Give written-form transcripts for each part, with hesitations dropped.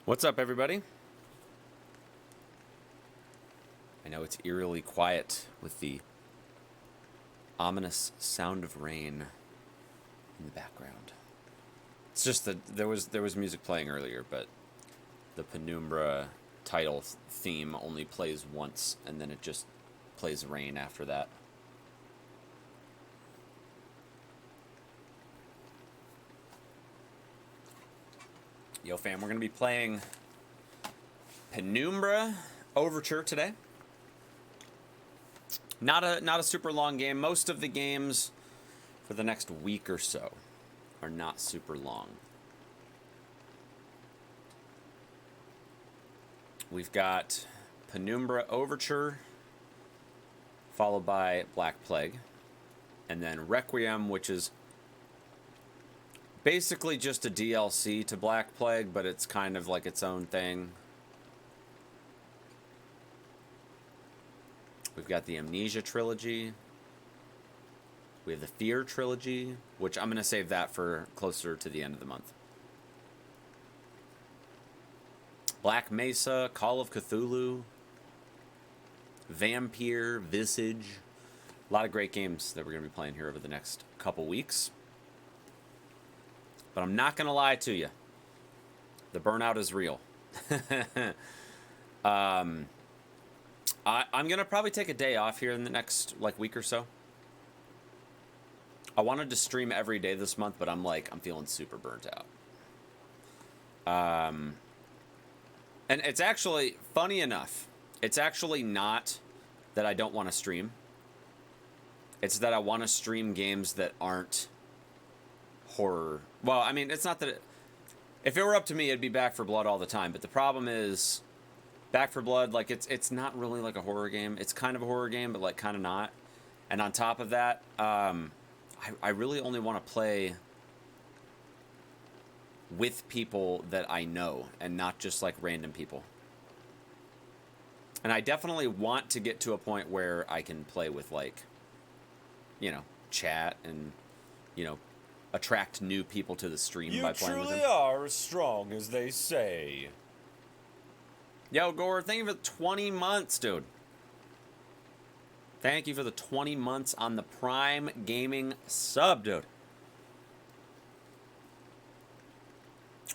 What's up, everybody? I know it's eerily quiet with the ominous sound of rain in the background. It's just that there was music playing earlier, but the Penumbra title theme only plays once, and then it just plays rain after that. Yo, fam, we're gonna be playing Penumbra Overture today. Not a super long game. Most of the games for the next week or so are not super long. We've got Penumbra Overture, followed by Black Plague, and then Requiem, which is basically just a DLC to Black Plague, but it's kind of like its own thing. We've got the Amnesia trilogy. We have the Fear trilogy, which I'm going to save that for closer to the end of the month. Black Mesa, Call of Cthulhu, Vampire, Visage. A lot of great games that we're going to be playing here over the next couple weeks. But I'm not going to lie to you. The burnout is real. I'm going to probably take a day off here in the next week or so. I wanted to stream every day this month, but I'm feeling super burnt out. And it's actually, funny enough, it's actually not that I don't want to stream. It's that I want to stream games that aren't horror. Well, I mean, it's not that if it were up to me, it'd be Back 4 Blood all the time. But the problem is, Back 4 Blood, it's not really like a horror game. It's kind of a horror game, but kind of not. And on top of that, I really only want to play with people that I know and not just random people. And I definitely want to get to a point where I can play with chat and attract new people to the stream by playing with them. You truly are as strong as they say. Yo, Gore, thank you for the 20 months, dude. Thank you for the 20 months on the Prime Gaming sub, dude.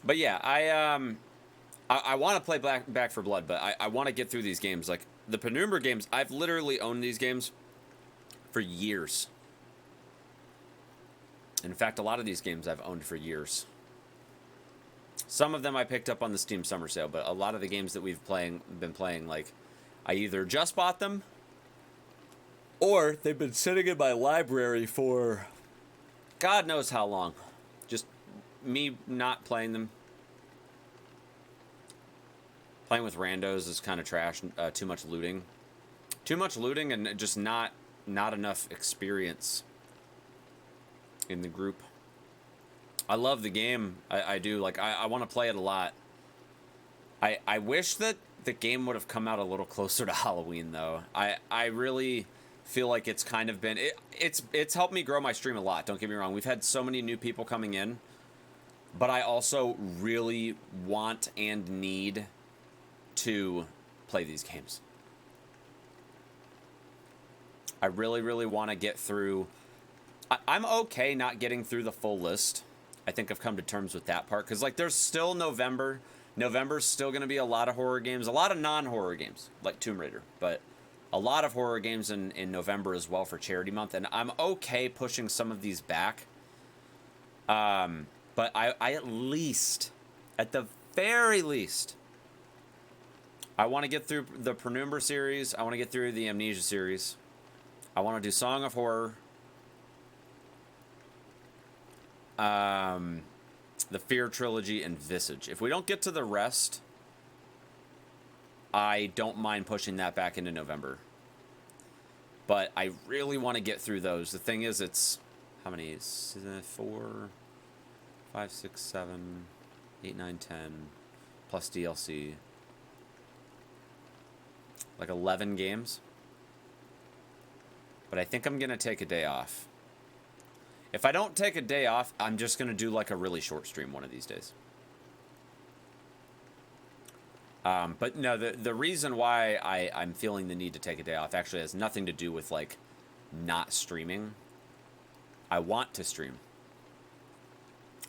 But yeah, I want to play Back 4 Blood, but I want to get through these games. The Penumbra games, I've literally owned these games for years. In fact, a lot of these games I've owned for years. Some of them I picked up on the Steam Summer Sale, but a lot of the games that we've been playing, I either just bought them, or they've been sitting in my library for God knows how long. Just me not playing them. Playing with randos is kind of trash. Too much looting. Too much looting and just not enough experience in the group. I love the game. I do. I want to play it a lot. I wish that the game would have come out a little closer to Halloween, though. I really feel like it's kind of been... It's helped me grow my stream a lot, don't get me wrong. We've had so many new people coming in. But I also really want and need to play these games. I really, really want to get through... I'm okay not getting through the full list. I think I've come to terms with that part. Because, there's still November. November's still going to be a lot of horror games. A lot of non-horror games, like Tomb Raider. But a lot of horror games in November as well for Charity Month. And I'm okay pushing some of these back. But I at least, at the very least, I want to get through the Penumbra series. I want to get through the Amnesia series. I want to do Song of Horror. The Fear trilogy and Visage. If we don't get to the rest, I don't mind pushing that back into November. But I really want to get through those. The thing is, it's how many? 4, 5, 6, 7, 8, 9, 10 plus DLC. 11 games. But I think I'm gonna take a day off. If I don't take a day off, I'm just going to do a really short stream one of these days. But no, the reason why I'm feeling the need to take a day off actually has nothing to do with like not streaming. I want to stream.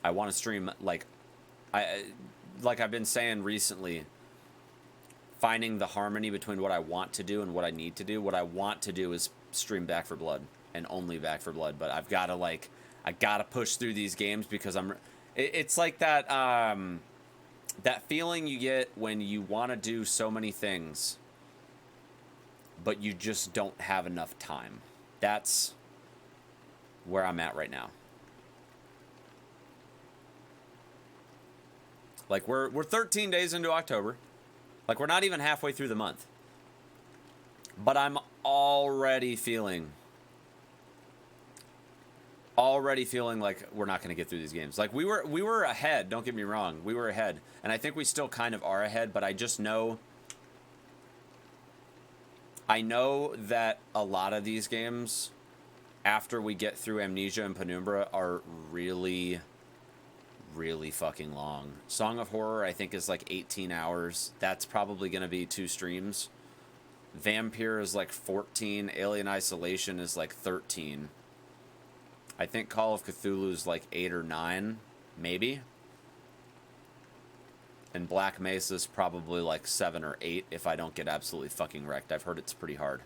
I want to stream like I've been saying recently, finding the harmony between what I want to do and what I need to do. What I want to do is stream Back for Blood and only Back for Blood, but I've got to I got to push through these games because it's like that that feeling you get when you want to do so many things but you just don't have enough time. That's where I'm at right now. Like we're 13 days into October. Like we're not even halfway through the month. But I'm already feeling like we're not going to get through these games. Like we were ahead, don't get me wrong. We were ahead, and I think we still kind of are ahead, but I just know that a lot of these games after we get through Amnesia and Penumbra are really fucking long. Song of Horror I think is like 18 hours. That's probably going to be 2 streams. Vampire is like 14. Alien Isolation is like 13. I think Call of Cthulhu is like 8 or 9, maybe. And Black Mesa is probably like 7 or 8 if I don't get absolutely fucking wrecked. I've heard it's pretty hard.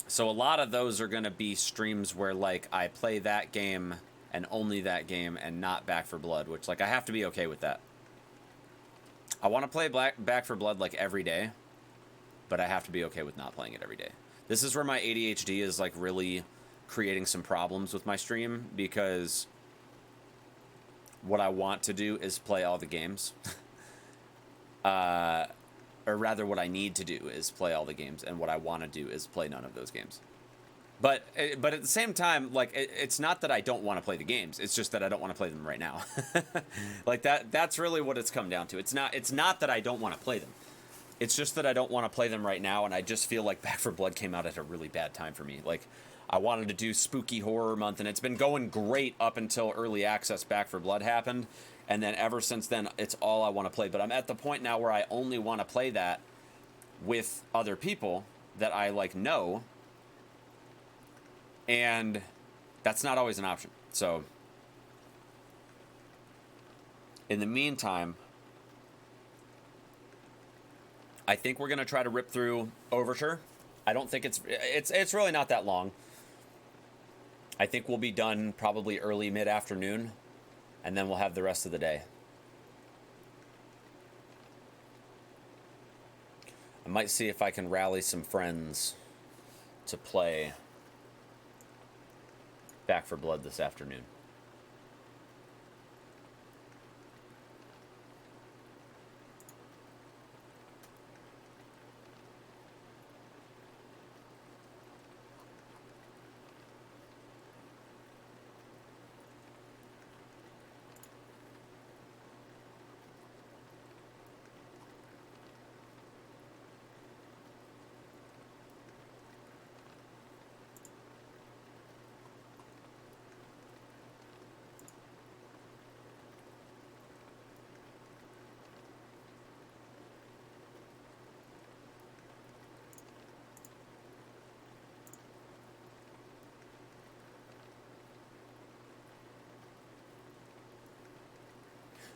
So a lot of those are going to be streams where like I play that game and only that game and not Back for Blood, which like I have to be okay with that. I want to play Back for Blood like every day, but I have to be okay with not playing it every day. This is where my ADHD is like really creating some problems with my stream, because what I want to do is play all the games. Or rather what I need to do is play all the games, and what I want to do is play none of those games. But at the same time, like it's not that I don't want to play the games, it's just that I don't want to play them right now. Like that's really what it's come down to. It's not that I don't want to play them. It's just that I don't want to play them right now, and I just feel like Back for Blood came out at a really bad time for me. Like, I wanted to do Spooky Horror Month, and it's been going great up until Early Access Back for Blood happened, and then ever since then, it's all I want to play. But I'm at the point now where I only want to play that with other people that I, like, know, and that's not always an option. So, in the meantime, I think we're going to try to rip through Overture. I don't think it's really not that long. I think we'll be done probably early mid-afternoon, and then we'll have the rest of the day. I might see if I can rally some friends to play Back for Blood this afternoon.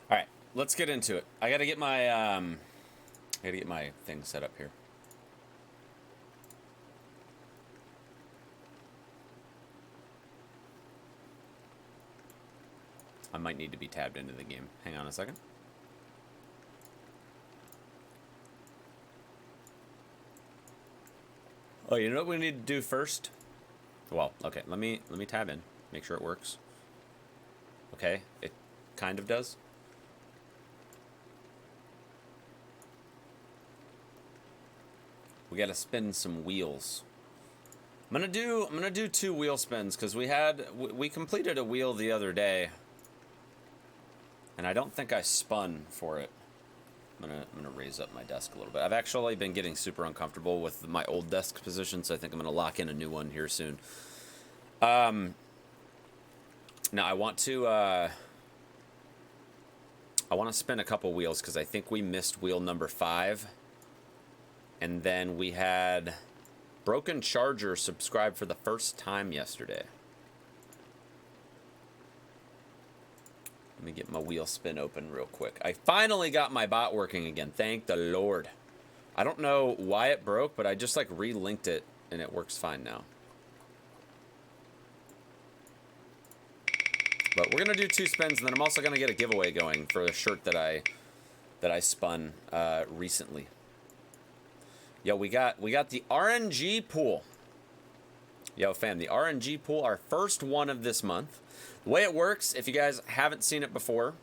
All right, let's get into it. I gotta get my thing set up here. I might need to be tabbed into the game. Hang on a second. Oh, you know what we need to do first? Well, okay, let me tab in. Make sure it works. Okay, it kind of does. We gotta spin some wheels. I'm gonna do 2 wheel spins because we completed a wheel the other day, and I don't think I spun for it. I'm gonna raise up my desk a little bit. I've actually been getting super uncomfortable with my old desk position, so I think I'm gonna lock in a new one here soon. Now I want to I want to spin a couple wheels because I think we missed wheel number 5. And then we had Broken Charger subscribe for the first time yesterday. Let me get my wheel spin open real quick. I finally got my bot working again. Thank the Lord. I don't know why it broke, but I just like re-linked it and it works fine now. But we're gonna do 2 spins, and then I'm also gonna get a giveaway going for a shirt that I spun recently. Yo, we got the RNG pool. Yo, fam, the RNG pool, our first one of this month. The way it works, if you guys haven't seen it before,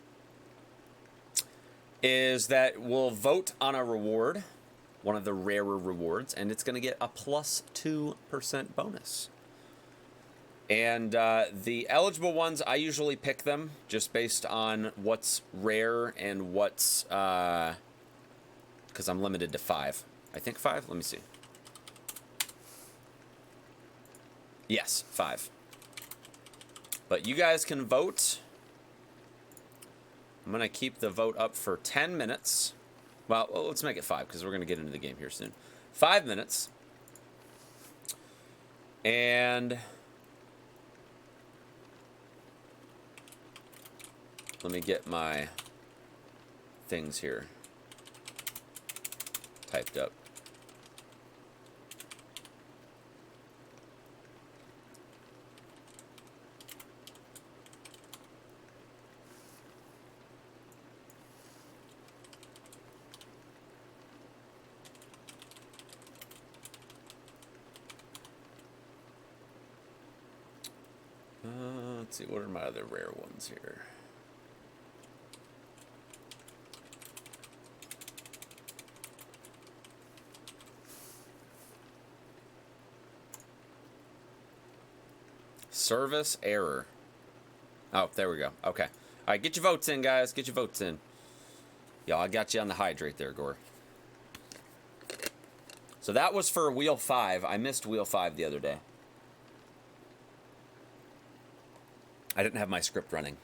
is that we'll vote on a reward, one of the rarer rewards, and it's gonna get a plus 2% bonus. And the eligible ones, I usually pick them just based on what's rare and what's, because I'm limited to 5. I think 5, let me see. Yes, 5. But you guys can vote. I'm gonna keep the vote up for 10 minutes. Well, let's make it 5, because we're gonna get into the game here soon. 5 minutes. And let me get my things here typed up. Let's see, what are my other rare ones here? Service error. Oh, there we go. Okay. All right, get your votes in, guys. Get your votes in. Yo, I got you on the hydrate there, Gore. So that was for wheel 5. I missed wheel 5 the other day. I didn't have my script running.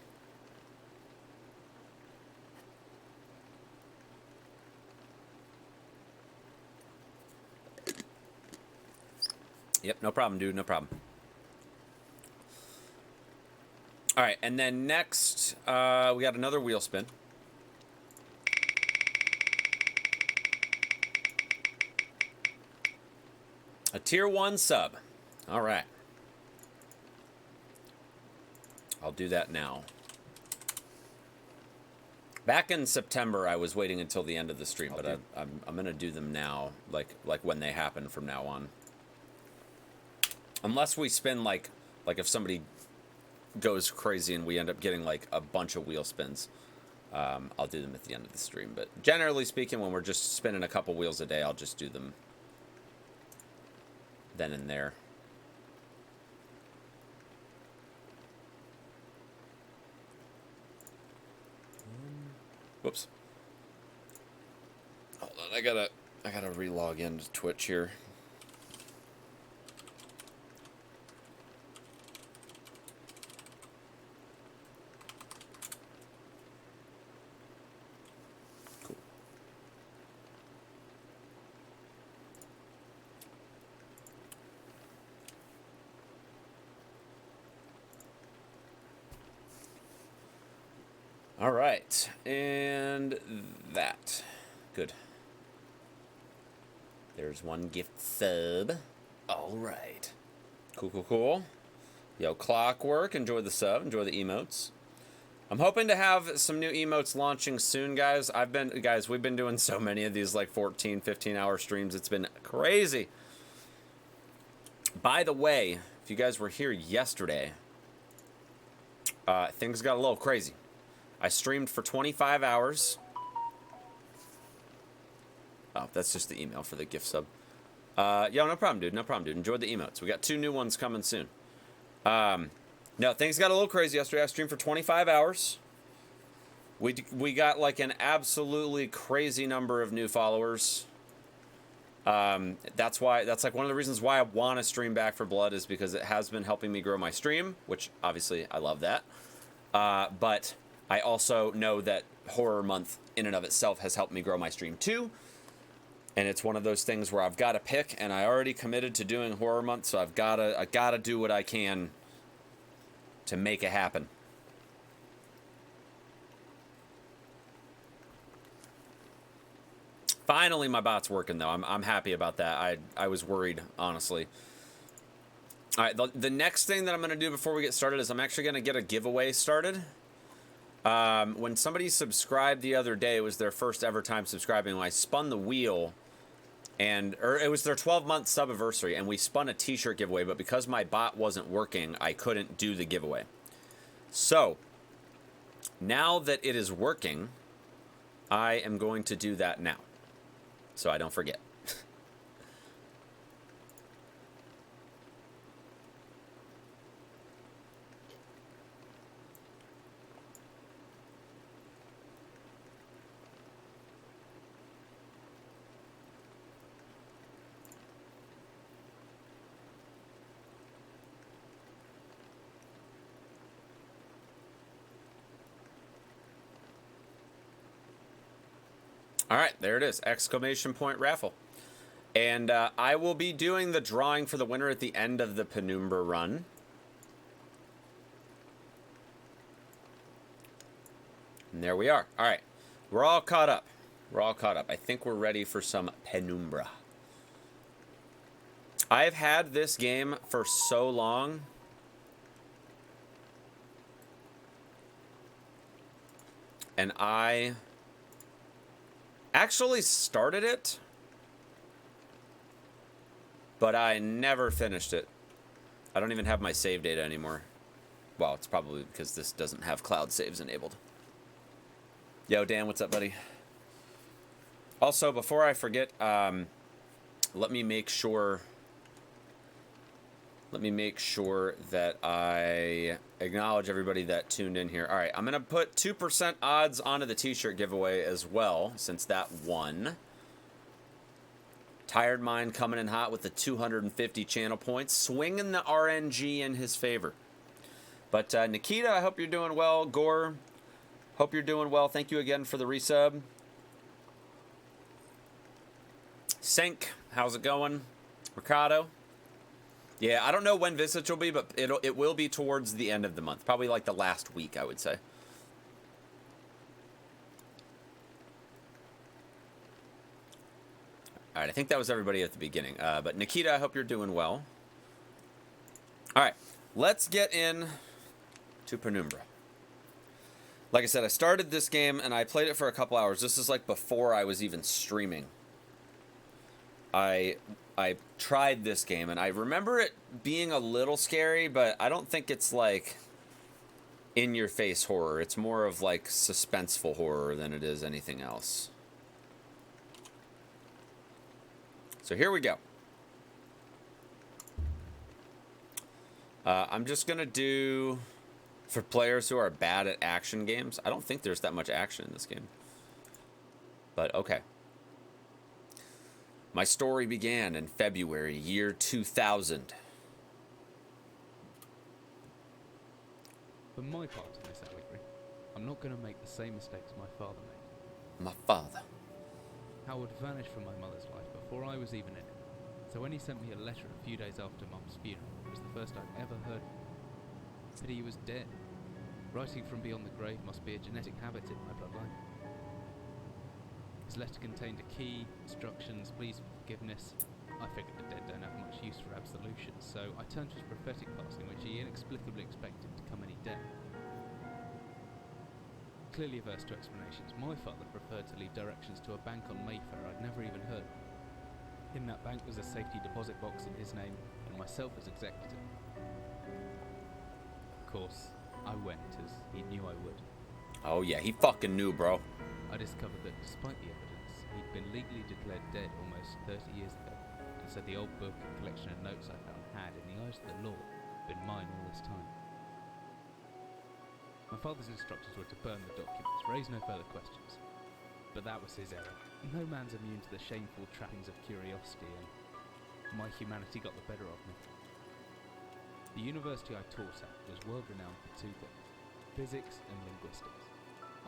Yep, no problem, dude. No problem. All right, and then next, we got another wheel spin. A tier 1 sub. All right. I'll do that now. Back in September, I was waiting until the end of the stream, but I'm gonna do them now, like when they happen from now on. Unless we spin like if somebody goes crazy and we end up getting like a bunch of wheel spins, I'll do them at the end of the stream. But generally speaking, when we're just spinning a couple wheels a day, I'll just do them then and there. Whoops. Hold on, I gotta re-log into Twitch here. Cool. All right, and that. Good. There's one gift sub. All right. Cool, cool, cool. Yo, Clockwork, enjoy the sub, enjoy the emotes. I'm hoping to have some new emotes launching soon, guys. We've been doing so many of these like 14, 15-hour streams. It's been crazy. By the way, if you guys were here yesterday, things got a little crazy. I streamed for 25 hours. Oh, that's just the email for the gift sub. Yo, no problem, dude. No problem, dude. Enjoy the emotes. We got 2 new ones coming soon. No, things got a little crazy yesterday. I streamed for 25 hours. We got like an absolutely crazy number of new followers. That's like one of the reasons why I want to stream Back for Blood, is because it has been helping me grow my stream, which obviously I love that. But I also know that Horror Month in and of itself has helped me grow my stream too. And it's one of those things where I've got to pick, and I already committed to doing Horror Month, so I gotta do what I can to make it happen. Finally, my bot's working though. I'm happy about that. I was worried, honestly. All right, the next thing that I'm gonna do before we get started is I'm actually gonna get a giveaway started. When somebody subscribed the other day, it was their first ever time subscribing. When I spun the wheel, or it was their 12-month sub-anniversary, and we spun a t-shirt giveaway, but because my bot wasn't working, I couldn't do the giveaway. So, now that it is working, I am going to do that now, so I don't forget. All right, there it is. Exclamation point raffle. And I will be doing the drawing for the winner at the end of the Penumbra run. And there we are. All right. We're all caught up. We're all caught up. I think we're ready for some Penumbra. I've had this game for so long. And I actually started it, but I never finished it. I don't even have my save data anymore. Well, it's probably because this doesn't have cloud saves enabled. Yo, Dan, what's up, buddy? Also, before I forget, let me make sure that I acknowledge everybody that tuned in here. All right, I'm going to put 2% odds onto the t-shirt giveaway as well, since that won. Tired Mind coming in hot with the 250 channel points, swinging the RNG in his favor. But Nikita, I hope you're doing well. Gore, hope you're doing well. Thank you again for the resub. Sink, how's it going? Ricardo. Yeah, I don't know when Visage will be, but it will be towards the end of the month. Probably like the last week, I would say. All right, I think that was everybody at the beginning. But Nikita, I hope you're doing well. All right, let's get in to Penumbra. Like I said, I started this game and I played it for a couple hours. This is like before I was even streaming. I tried this game, and I remember it being a little scary, but I don't think it's like in-your-face horror. It's more of like suspenseful horror than it is anything else. So here we go. I'm just gonna do, for players who are bad at action games, I don't think there's that much action in this game. But okay. My story began in February, year 2000. For my part in this allegory, I'm not going to make the same mistakes my father made. My father. Howard vanished from my mother's life before I was even in it. So when he sent me a letter a few days after Mum's funeral, it was the first I'd ever heard. Pity he was dead. Writing from beyond the grave must be a genetic habit in my bloodline. His letter contained a key, instructions, pleas for forgiveness. I figured the dead don't have much use for absolution, so I turned to his prophetic passing, which he inexplicably expected to come any day. Clearly averse to explanations, my father preferred to leave directions to a bank on Mayfair I'd never even heard of. In that bank was a safety deposit box in his name, and myself as executor. Of course, I went, as he knew I would. Oh yeah, he fucking knew, bro. I discovered that despite the evidence, he'd been legally declared dead almost 30 years ago, and so the old book and collection of notes I found had, in the eyes of the law, been mine all this time. My father's instructions were to burn the documents, raise no further questions. But that was his error. No man's immune to the shameful trappings of curiosity, and my humanity got the better of me. The university I taught at was world-renowned for two things: physics and linguistics.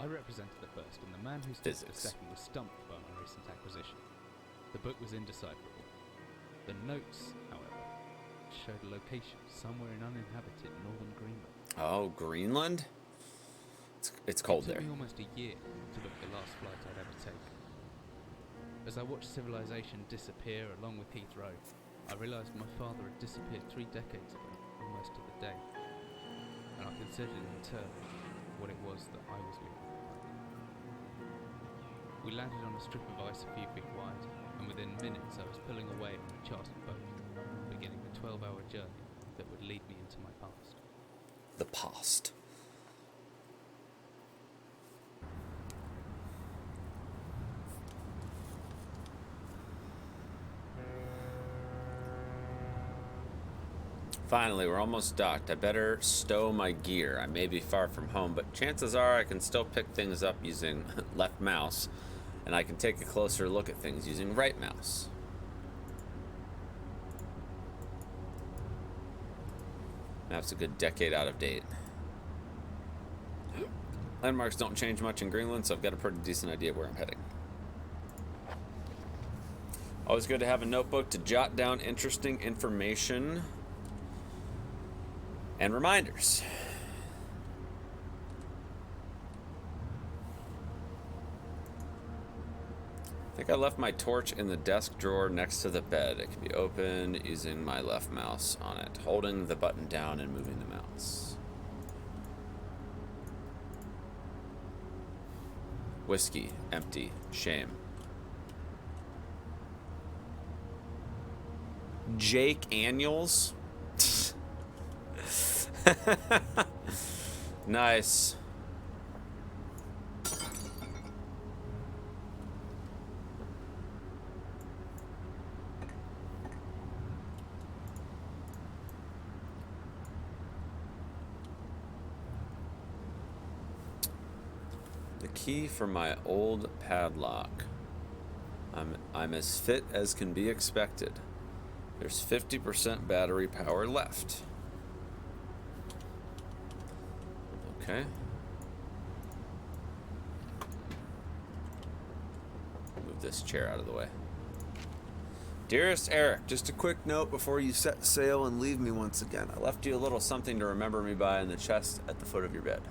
I represented the first, and the man who stood for Physics. second was stumped by my recent acquisition. The book was indecipherable. The notes, however, showed a location somewhere in uninhabited northern Greenland. Oh, Greenland? It's cold It took there. me almost a year to book the last flight I'd ever take. As I watched civilization disappear along with Heathrow, I realised my father had disappeared 3 decades ago, almost to the day, and I considered in turn what it was that I was leaving behind. We landed on a strip of ice a few feet wide, and within minutes I was pulling away on a chartered boat, beginning a 12-hour journey that would lead me into my past. The past. Finally, we're almost docked. I better stow my gear. I may be far from home, but chances are I can still pick things up using left mouse, and I can take a closer look at things using right mouse. Map's a good decade out of date. Landmarks don't change much in Greenland, so I've got a pretty decent idea of where I'm heading. Always good to have a notebook to jot down interesting information and reminders. I think I left my torch in the desk drawer next to the bed. It can be opened using my left mouse on it, holding the button down and moving the mouse. Whiskey, empty, shame. Jake Annuals? Nice. The key for my old padlock. I'm as fit as can be expected. There's 50% battery power left. Okay. Move this chair out of the way. Dearest Eric, just a quick note before you set sail and leave me once again. I left you a little something to remember me by in the chest at the foot of your bed.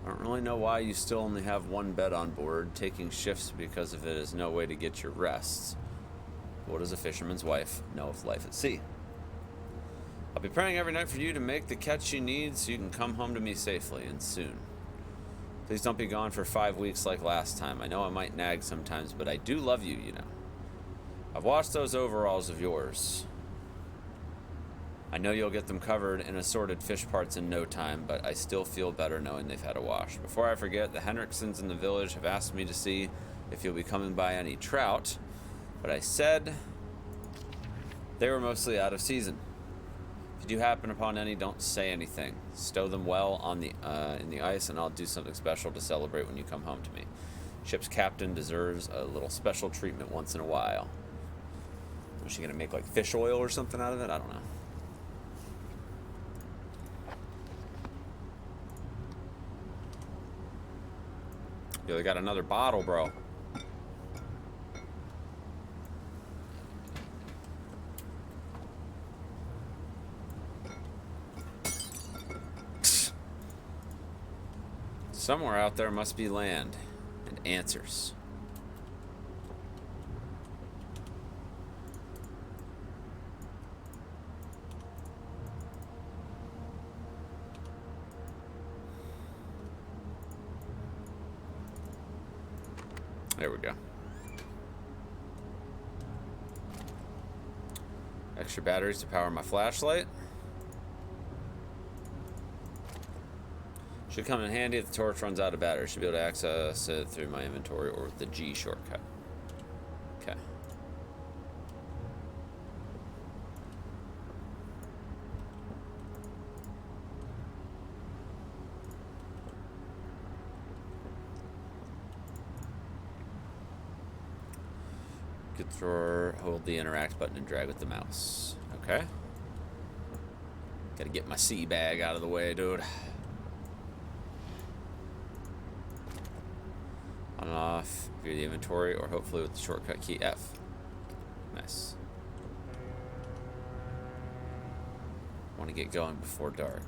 I don't really know why you still only have one bed on board. Taking shifts because of it is no way to get your rests. What does a fisherman's wife know of life at sea? I'll be praying every night for you to make the catch you need so you can come home to me safely and soon. Please don't be gone for 5 weeks like last time. I know I might nag sometimes, but I do love you, you know. I've washed those overalls of yours. I know you'll get them covered in assorted fish parts in no time, but I still feel better knowing they've had a wash. Before I forget, the Henriksons in the village have asked me to see if you'll be coming by any trout, but I said they were mostly out of season. If you do happen upon any, don't say anything. Stow them well on the in the ice, and I'll do something special to celebrate when you come home to me. Ship's captain deserves a little special treatment once in a while. Was she gonna make like fish oil or something out of it? I don't know. Yo, they got another bottle, bro. Somewhere out there must be land and answers. There we go. Extra batteries to power my flashlight. Should come in handy if the torch runs out of battery. Should be able to access it through my inventory or with the G shortcut. Okay. Good thrower, hold the interact button and drag with the mouse. Okay. Gotta get my sea bag out of the way, dude. off via the inventory or hopefully with the shortcut key F. Nice. Want to get going before dark.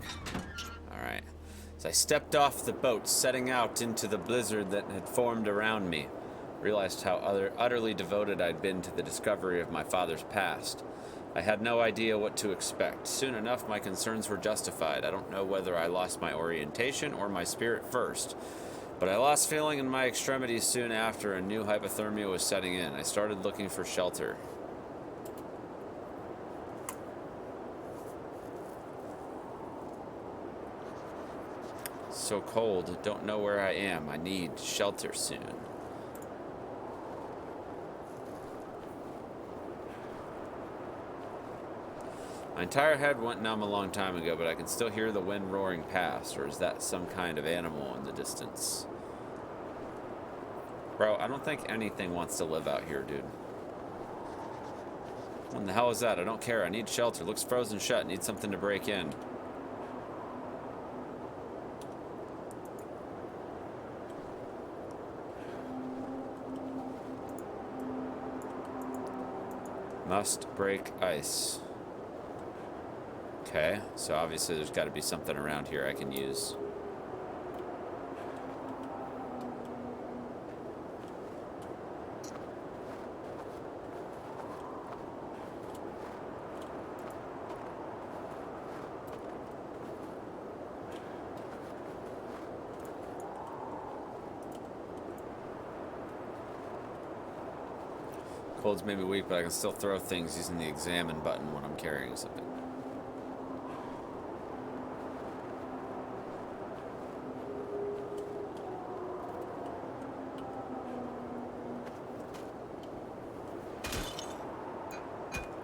Alright. As I stepped off the boat, setting out into the blizzard that had formed around me, realized how utterly devoted I'd been to the discovery of my father's past. I had no idea what to expect. Soon enough, my concerns were justified. I don't know whether I lost my orientation or my spirit first, but I lost feeling in my extremities soon after, and new hypothermia was setting in. I started looking for shelter. So cold, don't know where I am. I need shelter soon. My entire head went numb a long time ago, but I can still hear the wind roaring past, or is that some kind of animal in the distance? Bro, I don't think anything wants to live out here, dude. What the hell is that? I don't care. I need shelter. Looks frozen shut. Need something to break in. Must break ice. Okay, so obviously there's got to be something around here I can use. Cold's made me weak, but I can still throw things using the examine button when I'm carrying something.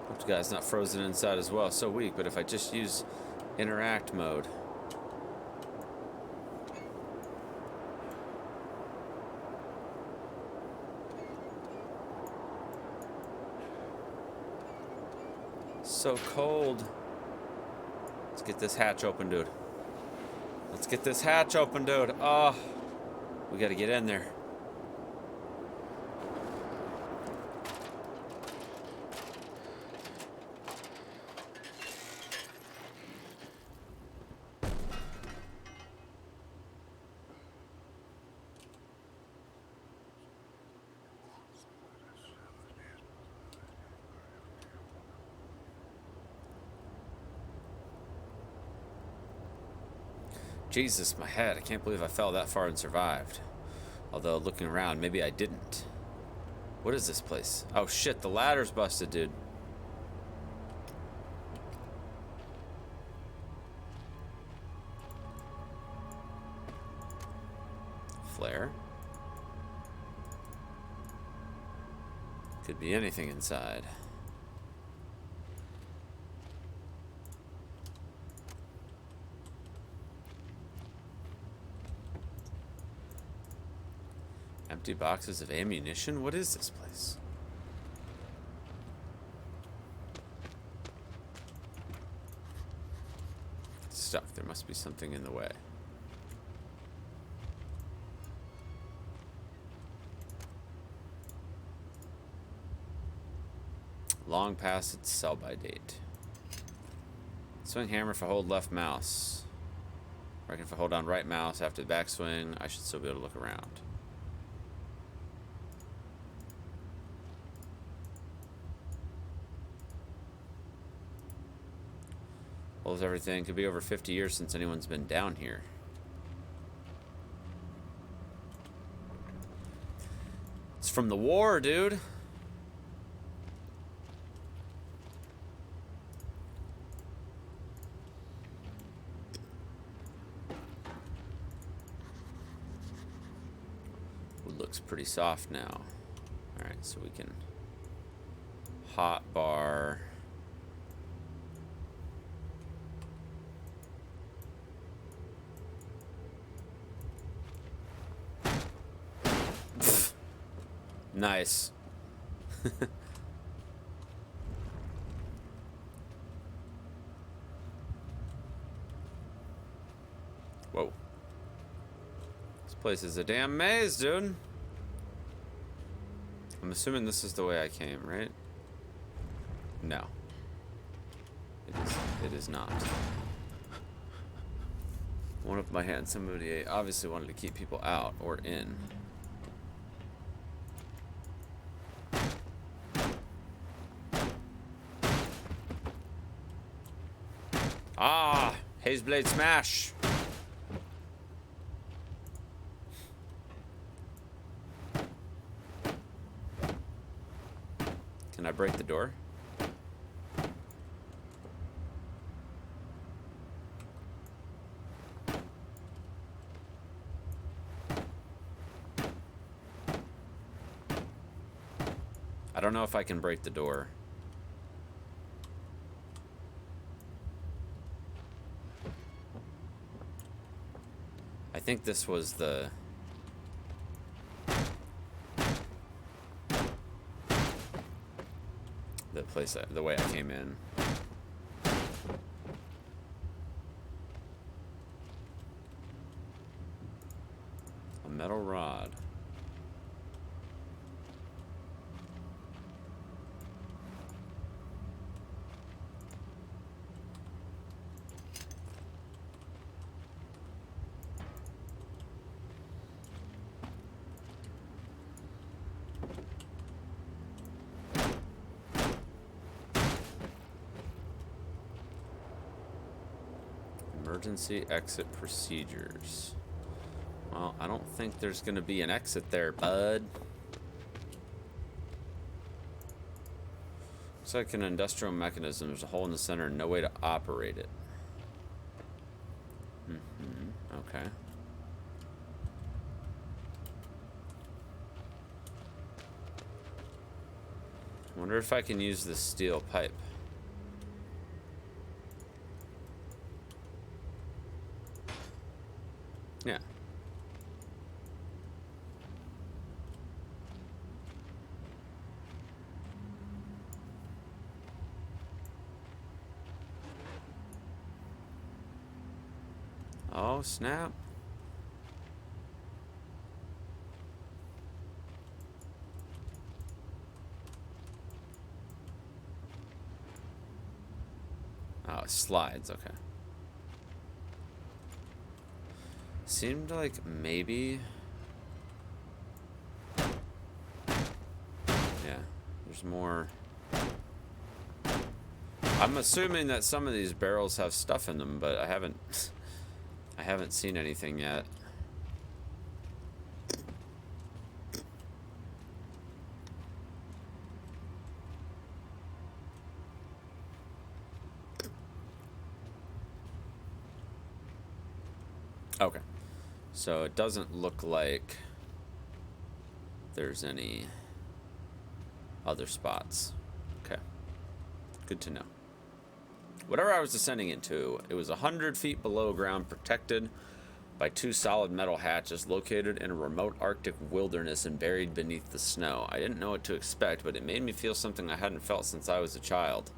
Hope the guy's not frozen inside as well. So weak, but if I just use interact mode. So cold. Let's get this hatch open, dude. Let's get this hatch open, dude. Oh, we gotta get in there. Jesus, my head. I can't believe I fell that far and survived. Although, looking around, maybe I didn't. What is this place? Oh shit, the ladder's busted, dude. Flare. Could be anything inside. Empty boxes of ammunition? What is this place? Stuck. There must be something in the way. Long past its sell-by date. Swing hammer if I hold left mouse. I reckon if I hold down right mouse after the backswing, I should still be able to look around. Well, everything could be over 50 years since anyone's been down here. It's from the war, dude. Wood looks pretty soft now. Alright, so we can hot bar. Nice. Whoa. This place is a damn maze, dude. I'm assuming this is the way I came, right? No. It is not. One of my hands, somebody obviously wanted to keep people out or in. Ah! Hazeblade smash! Can I break the door? I don't know if I can break the door. I think this was the place, the way I came in. A metal rod. Emergency exit procedures. Well, I don't think there's gonna be an exit there, bud. Looks like an industrial mechanism. There's a hole in the center and no way to operate it. Okay. Wonder if I can use this steel pipe. Yeah. Oh, snap. Oh, it slides, okay. Seemed like maybe... Yeah, there's more... I'm assuming that some of these barrels have stuff in them, but I haven't seen anything yet. Okay. So it doesn't look like there's any other spots. Okay. Good to know. Whatever I was descending into, it was 100 feet below ground, protected by 2 solid metal hatches located in a remote Arctic wilderness and buried beneath the snow. I didn't know what to expect, but it made me feel something I hadn't felt since I was a child.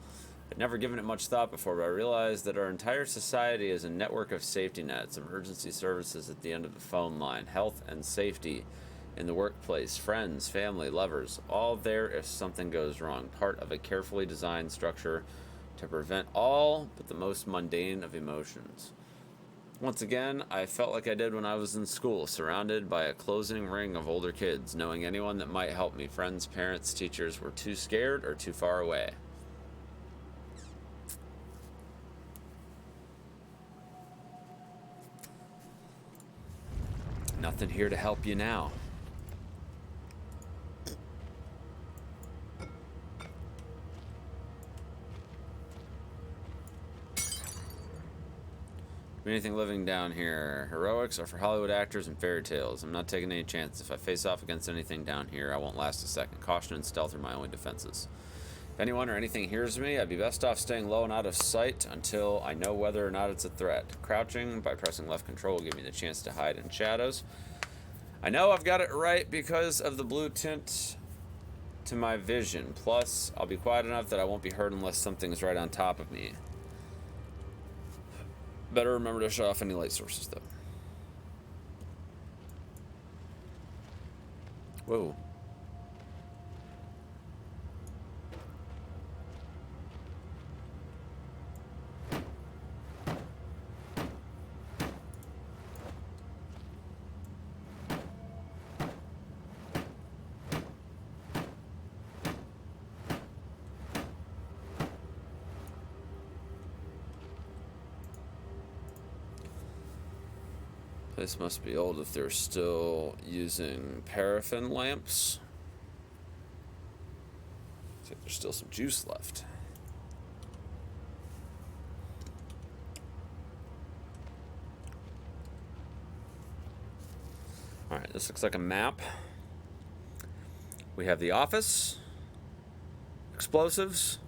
I'd never given it much thought before, but I realized that our entire society is a network of safety nets, emergency services at the end of the phone line, health and safety in the workplace, friends, family, lovers, all there if something goes wrong, part of a carefully designed structure to prevent all but the most mundane of emotions. Once again, I felt like I did when I was in school, surrounded by a closing ring of older kids, knowing anyone that might help me. Friends, parents, teachers were too scared or too far away. Nothing here to help you now. Anything living down here. Heroics are for Hollywood actors and fairy tales. I'm not taking any chances. If I face off against anything down here, I won't last a second. Caution and stealth are my only defenses. If anyone or anything hears me, I'd be best off staying low and out of sight until I know whether or not it's a threat. Crouching by pressing left control will give me the chance to hide in shadows. I know I've got it right because of the blue tint to my vision. Plus, I'll be quiet enough that I won't be hurt unless something is right on top of me. Better remember to shut off any light sources, though. Whoa. Place must be old if they're still using paraffin lamps. Looks like there's still some juice left. Alright, this looks like a map. We have the office. Explosives.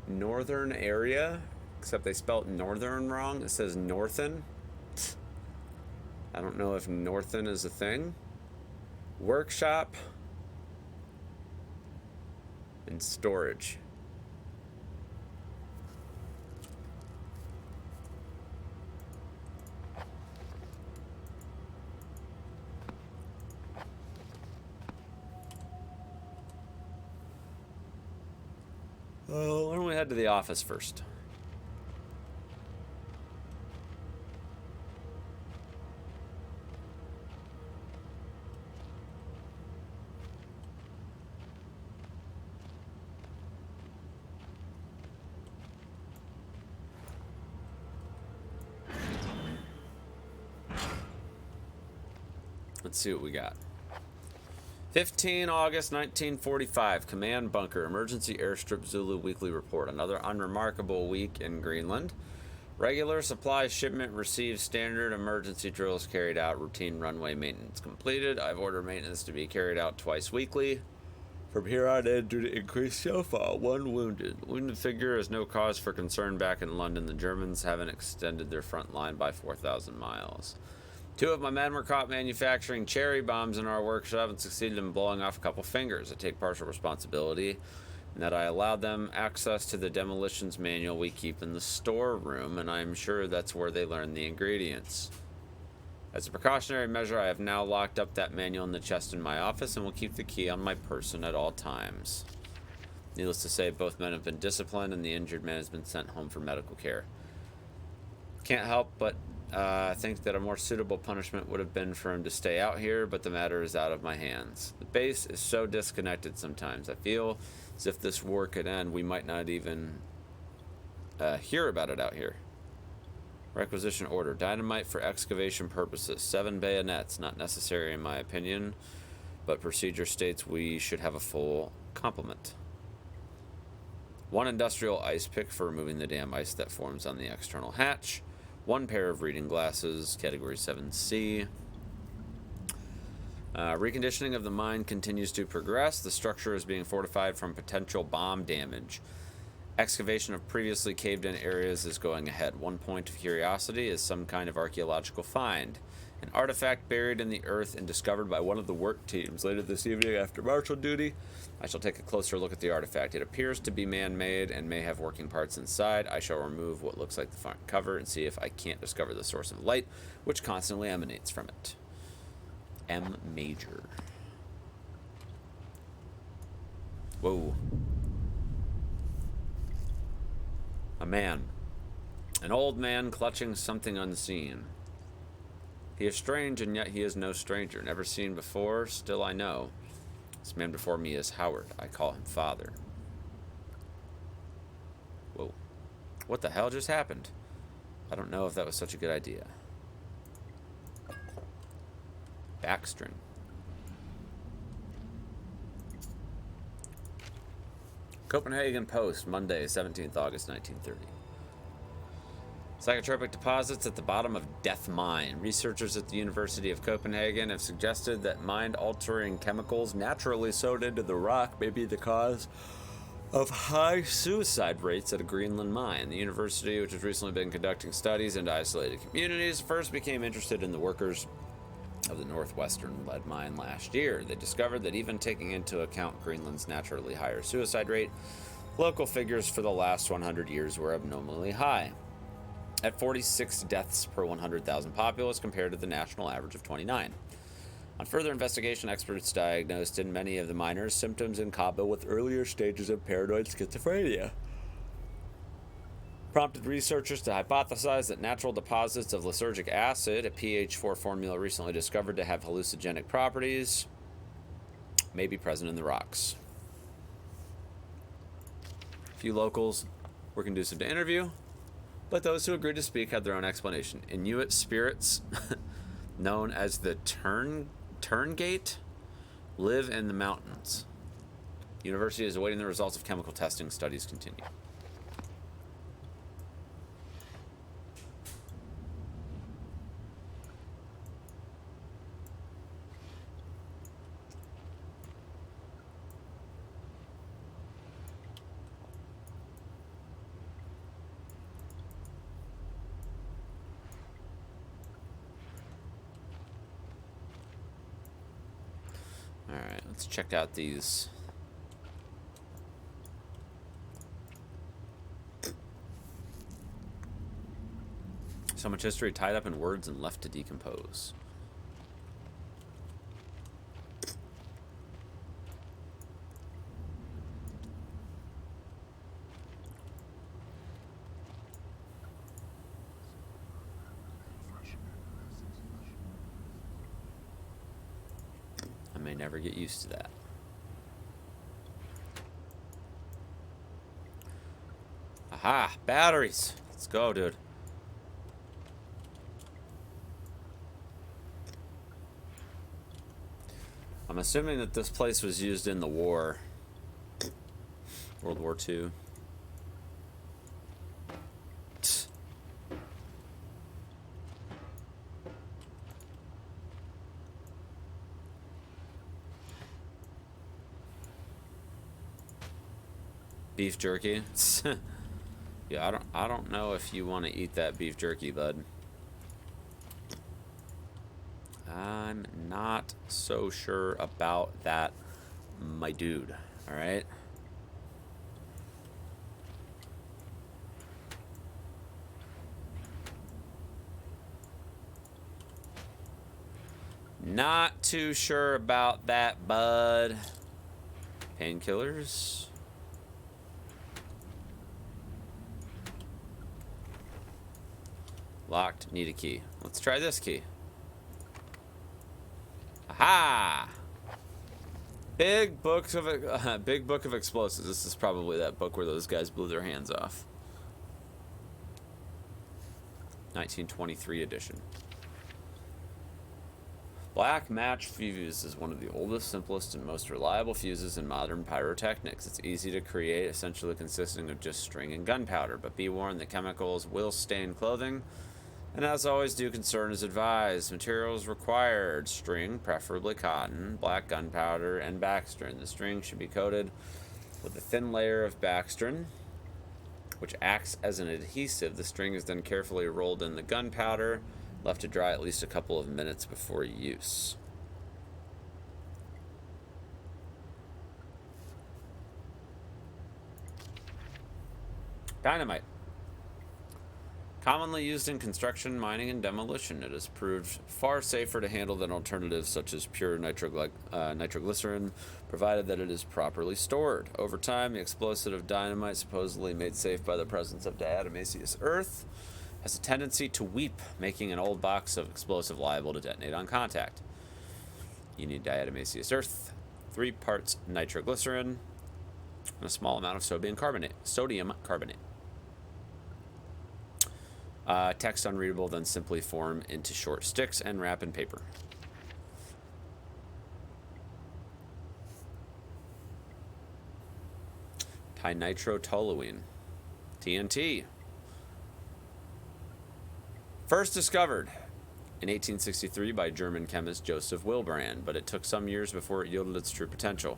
Northern area. Except they spelled northern wrong. It says northern. I don't know if northern is a thing. Workshop. And storage. Well, why don't we head to the office first? Let's see what we got. 15 August 1945, Command Bunker, Emergency Airstrip Zulu Weekly Report. Another unremarkable week in Greenland. Regular supply shipment received, standard emergency drills carried out, routine runway maintenance completed. I've ordered maintenance to be carried out twice weekly. From here on in, due to increased snowfall, 1 wounded. Wounded figure is no cause for concern back in London. The Germans haven't extended their front line by 4,000 miles. 2 of my men were caught manufacturing cherry bombs in our workshop and succeeded in blowing off a couple fingers. I take partial responsibility in that I allowed them access to the demolitions manual we keep in the storeroom, and I'm sure that's where they learned the ingredients. As a precautionary measure, I have now locked up that manual in the chest in my office and will keep the key on my person at all times. Needless to say, both men have been disciplined and the injured man has been sent home for medical care. Can't help but think that a more suitable punishment would have been for him to stay out here, but the matter is out of my hands. The base is so disconnected sometimes. I feel as if this war could end, we might not even hear about it out here. Requisition order. Dynamite for excavation purposes. 7 bayonets. Not necessary in my opinion, but procedure states we should have a full complement. 1 industrial ice pick for removing the damn ice that forms on the external hatch. 1 pair of reading glasses, category 7C. Reconditioning of the mine continues to progress. The structure is being fortified from potential bomb damage. Excavation of previously caved-in areas is going ahead. 1 point of curiosity is some kind of archaeological find. An artifact buried in the earth and discovered by one of the work teams later this evening after marshal duty. I shall take a closer look at the artifact. It appears to be man-made and may have working parts inside. I shall remove what looks like the front cover and see if I can't discover the source of light, which constantly emanates from it. M. Major. Whoa. A man. An old man clutching something unseen. He is strange, and yet he is no stranger. Never seen before, still I know. This man before me is Howard. I call him Father. Whoa. What the hell just happened? I don't know if that was such a good idea. Backstring. Copenhagen Post, Monday, 17th August, 1930. Psychotropic deposits at the bottom of Death Mine. Researchers at the University of Copenhagen have suggested that mind-altering chemicals naturally sewed into the rock may be the cause of high suicide rates at a Greenland mine. The university, which has recently been conducting studies into isolated communities, first became interested in the workers of the northwestern lead mine last year. They discovered that even taking into account Greenland's naturally higher suicide rate, local figures for the last 100 years were abnormally high, at 46 deaths per 100,000 populace compared to the national average of 29. On further investigation, experts diagnosed in many of the miners symptoms in combo with earlier stages of paranoid schizophrenia, prompted researchers to hypothesize that natural deposits of lysergic acid, a pH4 formula recently discovered to have hallucinogenic properties, may be present in the rocks. A few locals were conducive to interview. But those who agreed to speak had their own explanation. Inuit spirits, known as the Turngate, live in the mountains. University is awaiting the results of chemical testing. Studies continue. Alright, let's check out these. So much history tied up in words and left to decompose. I may never get used to that. Aha! Batteries! Let's go, dude. I'm assuming that this place was used in the war. World War II. Beef jerky. Yeah, I don't know if you want to eat that beef jerky, bud. I'm not so sure about that, my dude. All right. Not too sure about that, bud. Painkillers. Locked. Need a key. Let's try this key. Aha! Big book of explosives. This is probably that book where those guys blew their hands off. 1923 edition. Black match fuse is one of the oldest, simplest, and most reliable fuses in modern pyrotechnics. It's easy to create, essentially consisting of just string and gunpowder, but be warned that chemicals will stain clothing. And as always, due concern is advised. Materials required: string, preferably cotton, black gunpowder, and backstrin. The string should be coated with a thin layer of backstrin, which acts as an adhesive. The string is then carefully rolled in the gunpowder, left to dry at least a couple of minutes before use. Dynamite. Commonly used in construction, mining, and demolition, it has proved far safer to handle than alternatives such as pure nitroglycerin, provided that it is properly stored. Over time, the explosive of dynamite, supposedly made safe by the presence of diatomaceous earth, has a tendency to weep, making an old box of explosive liable to detonate on contact. You need diatomaceous earth, 3 parts nitroglycerin, and a small amount of sodium carbonate. Text unreadable, then simply form into short sticks and wrap in paper. Tinitrotoluene. TNT. First discovered in 1863 by German chemist Joseph Wilbrand, but it took some years before it yielded its true potential.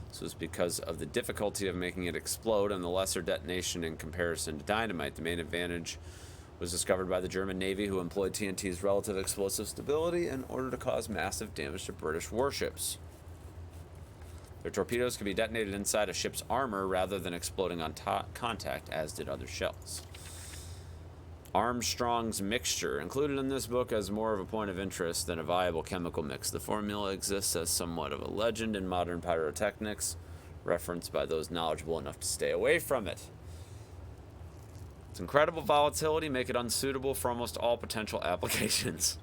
This was because of the difficulty of making it explode and the lesser detonation in comparison to dynamite. The main advantage was discovered by the German Navy, who employed TNT's relative explosive stability in order to cause massive damage to British warships. Their torpedoes could be detonated inside a ship's armor rather than exploding on contact, as did other shells. Armstrong's mixture, included in this book as more of a point of interest than a viable chemical mix. The formula exists as somewhat of a legend in modern pyrotechnics, referenced by those knowledgeable enough to stay away from it. Its incredible volatility make it unsuitable for almost all potential applications.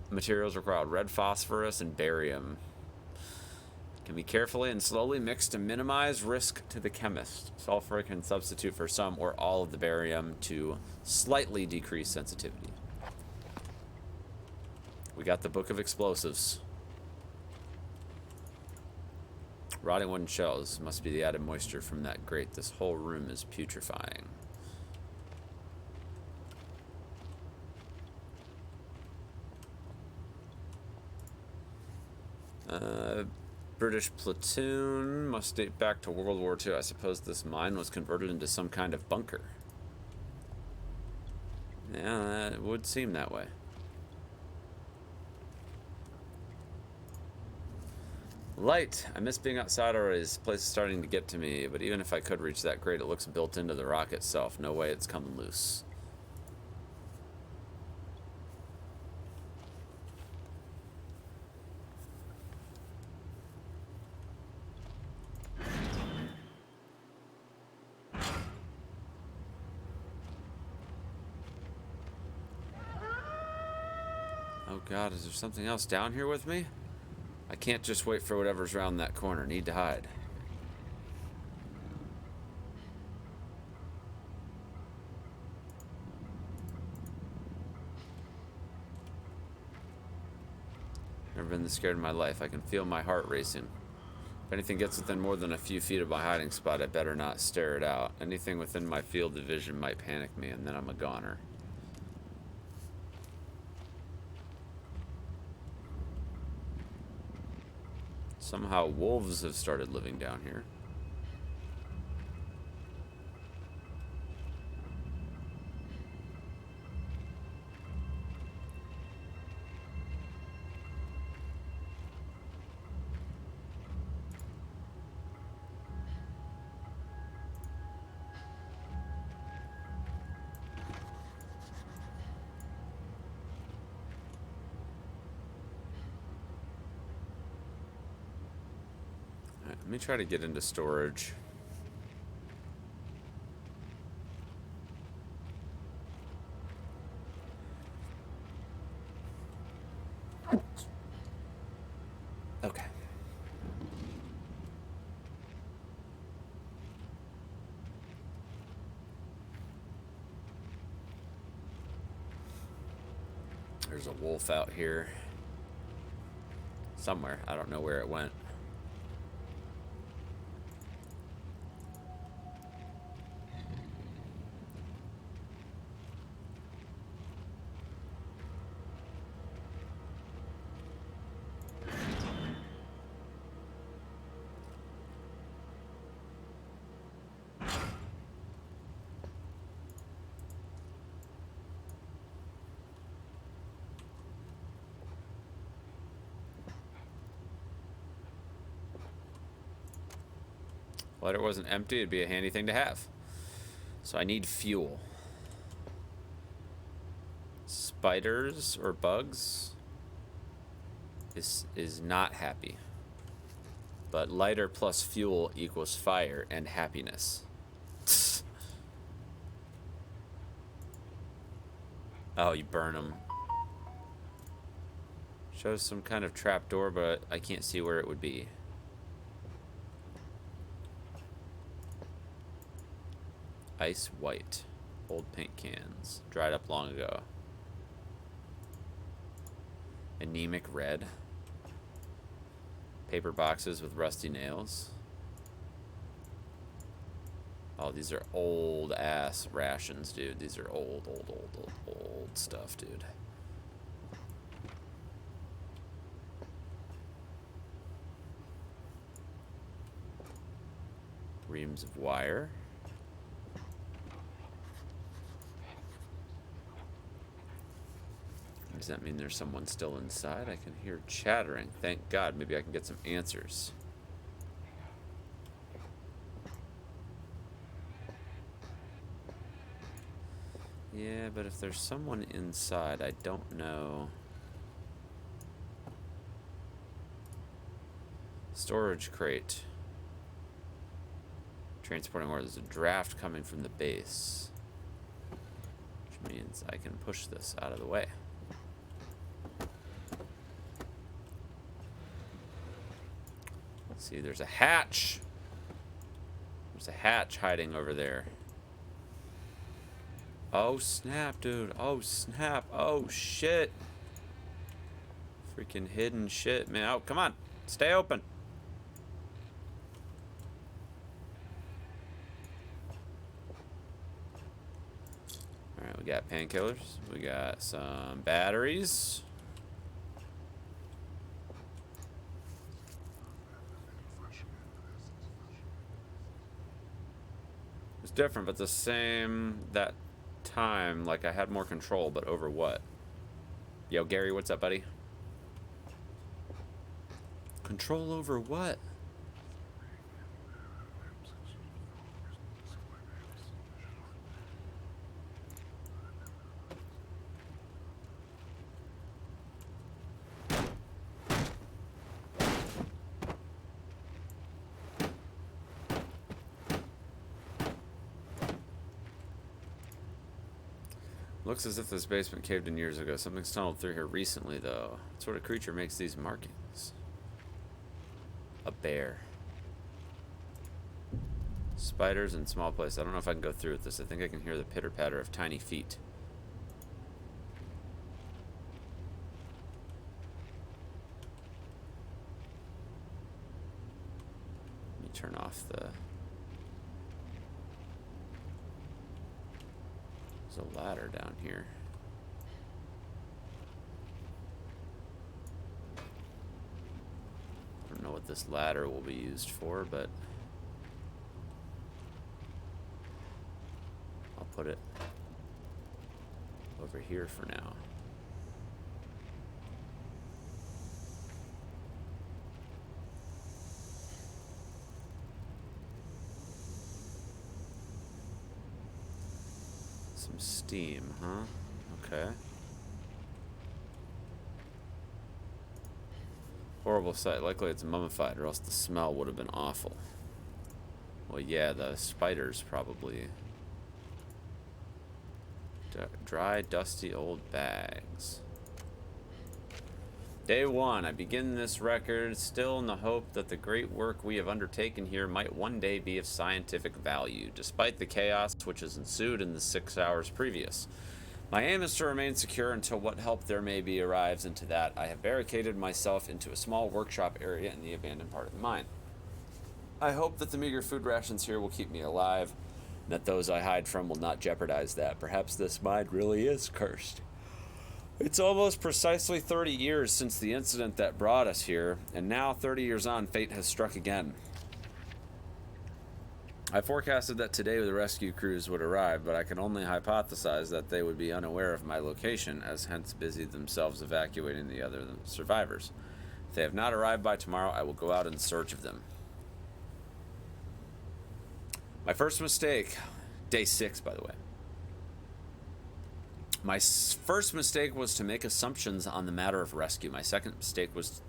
Materials required: red phosphorus and barium. Can be carefully and slowly mixed to minimize risk to the chemist. Sulfur can substitute for some or all of the barium to slightly decrease sensitivity. We got the Book of Explosives. Rotting wooden shells must be the added moisture from that grate. This whole room is putrefying. British platoon must date back to World War II. I suppose this mine was converted into some kind of bunker. Yeah, that would seem that way. Light. I miss being outside already. This place is starting to get to me, but even if I could reach that grate, it looks built into the rock itself. No way it's coming loose. Oh god, is there something else down here with me? I can't just wait for whatever's around that corner. Need to hide. Never been this scared in my life. I can feel my heart racing. If anything gets within more than a few feet of my hiding spot, I better not stare it out. Anything within my field of vision might panic me, and then I'm a goner. Somehow wolves have started living down here. Let me try to get into storage. Okay. There's a wolf out here. Somewhere. I don't know where it went. Lighter wasn't empty, it'd be a handy thing to have. So I need fuel. Spiders or bugs is not happy. But lighter plus fuel equals fire and happiness. Oh, you burn them. Shows some kind of trapdoor, but I can't see where it would be. Ice white. Old paint cans. Dried up long ago. Anemic red. Paper boxes with rusty nails. Oh, these are old ass rations, dude. These are old stuff, dude. Reams of wire. Does that mean there's someone still inside? I can hear chattering. Thank God. Maybe I can get some answers. Yeah, but if there's someone inside, I don't know. Storage crate. Transporting ore. There's a draft coming from the base. Which means I can push this out of the way. See, there's a hatch. There's a hatch hiding over there. Oh, snap, dude. Oh, snap. Oh, shit. Freaking hidden shit, man. Oh, come on. Stay open. Alright, we got painkillers. We got some batteries. It's different, but the same that time. Like, I had more control, but over what? Yo, Gary, what's up, buddy? Control over what? Looks as if this basement caved in years ago. Something's tunneled through here recently, though. What sort of creature makes these markings? A bear. Spiders in small place. I don't know if I can go through with this. I think I can hear the pitter-patter of tiny feet. Let me turn off the... There's a ladder down here. I don't know what this ladder will be used for, but I'll put it over here for now. Some steam, huh? Okay. Horrible sight. Likely it's mummified, or else the smell would have been awful. Well, yeah, the spiders probably. Dry, dusty old bags. Day 1. I begin this record still in the hope that the great work we have undertaken here might one day be of scientific value, despite the chaos which has ensued in the 6 hours previous. My aim is to remain secure until what help there may be arrives, and to that I have barricaded myself into a small workshop area in the abandoned part of the mine. I hope that the meager food rations here will keep me alive, and that those I hide from will not jeopardize that. Perhaps this mine really is cursed. It's almost precisely 30 years since the incident that brought us here, and now 30 years on, fate has struck again. I forecasted that today the rescue crews would arrive, but I can only hypothesize that they would be unaware of my location, as hence busied themselves evacuating the other survivors. If they have not arrived by tomorrow, I will go out in search of them. My first mistake, day 6, by the way. My first mistake was to make assumptions on the matter of rescue. My second mistake was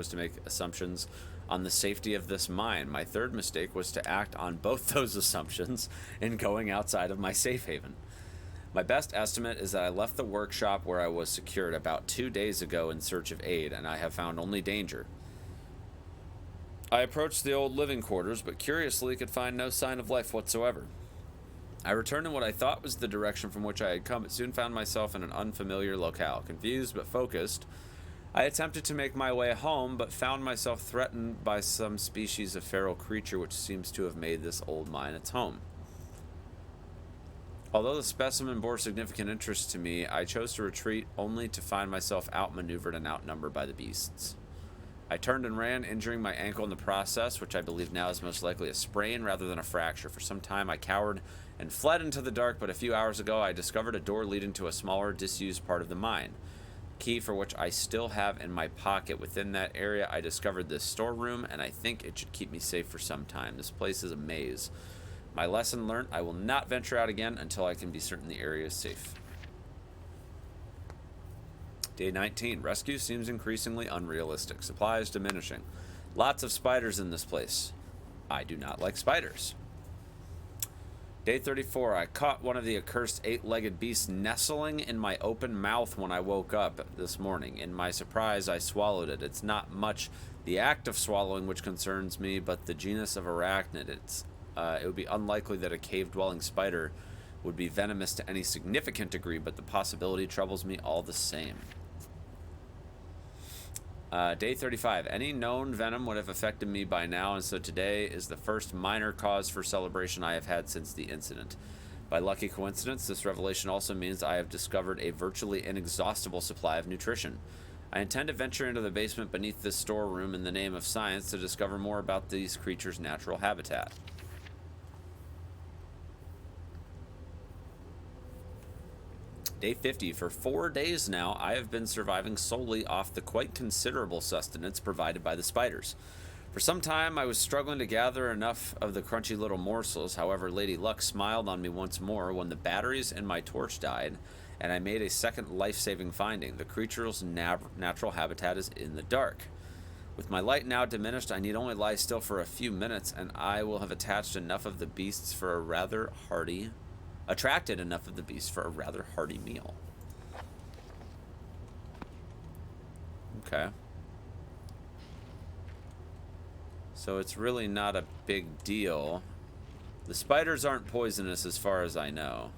to make assumptions on the safety of this mine. My third mistake was to act on both those assumptions in going outside of my safe haven. My best estimate is that I left the workshop where I was secured about 2 days ago in search of aid, and I have found only danger. I approached the old living quarters, but curiously could find no sign of life whatsoever. I returned in what I thought was the direction from which I had come, but soon found myself in an unfamiliar locale. Confused but focused, I attempted to make my way home, but found myself threatened by some species of feral creature which seems to have made this old mine its home. Although the specimen bore significant interest to me, I chose to retreat only to find myself outmaneuvered and outnumbered by the beasts. I turned and ran, injuring my ankle in the process, which I believe now is most likely a sprain rather than a fracture. For some time I cowered and fled into the dark, but a few hours ago I discovered a door leading to a smaller, disused part of the mine. Key for which I still have in my pocket. Within that area I discovered this storeroom, and I think it should keep me safe for some time. This place is a maze. My lesson learned: I will not venture out again until I can be certain the area is safe. Day 19. Rescue seems increasingly unrealistic. Supplies diminishing. Lots of spiders in this place. I do not like spiders. Day 34, I caught one of the accursed 8-legged beasts nestling in my open mouth when I woke up this morning. In my surprise, I swallowed it. It's not much the act of swallowing which concerns me, but the genus of arachnid. It would be unlikely that a cave-dwelling spider would be venomous to any significant degree, but the possibility troubles me all the same. Day 35. Any known venom would have affected me by now, and so today is the first minor cause for celebration I have had since the incident. By lucky coincidence, this revelation also means I have discovered a virtually inexhaustible supply of nutrition. I intend to venture into the basement beneath this storeroom in the name of science to discover more about these creatures' natural habitat. Day 50. For 4 days now, I have been surviving solely off the quite considerable sustenance provided by the spiders. For some time, I was struggling to gather enough of the crunchy little morsels. However, Lady Luck smiled on me once more when the batteries in my torch died, and I made a second life-saving finding. The creature's natural habitat is in the dark. With my light now diminished, I need only lie still for a few minutes, and I will have attracted enough of the beasts for a rather hearty meal. Okay. So it's really not a big deal. The spiders aren't poisonous as far as I know.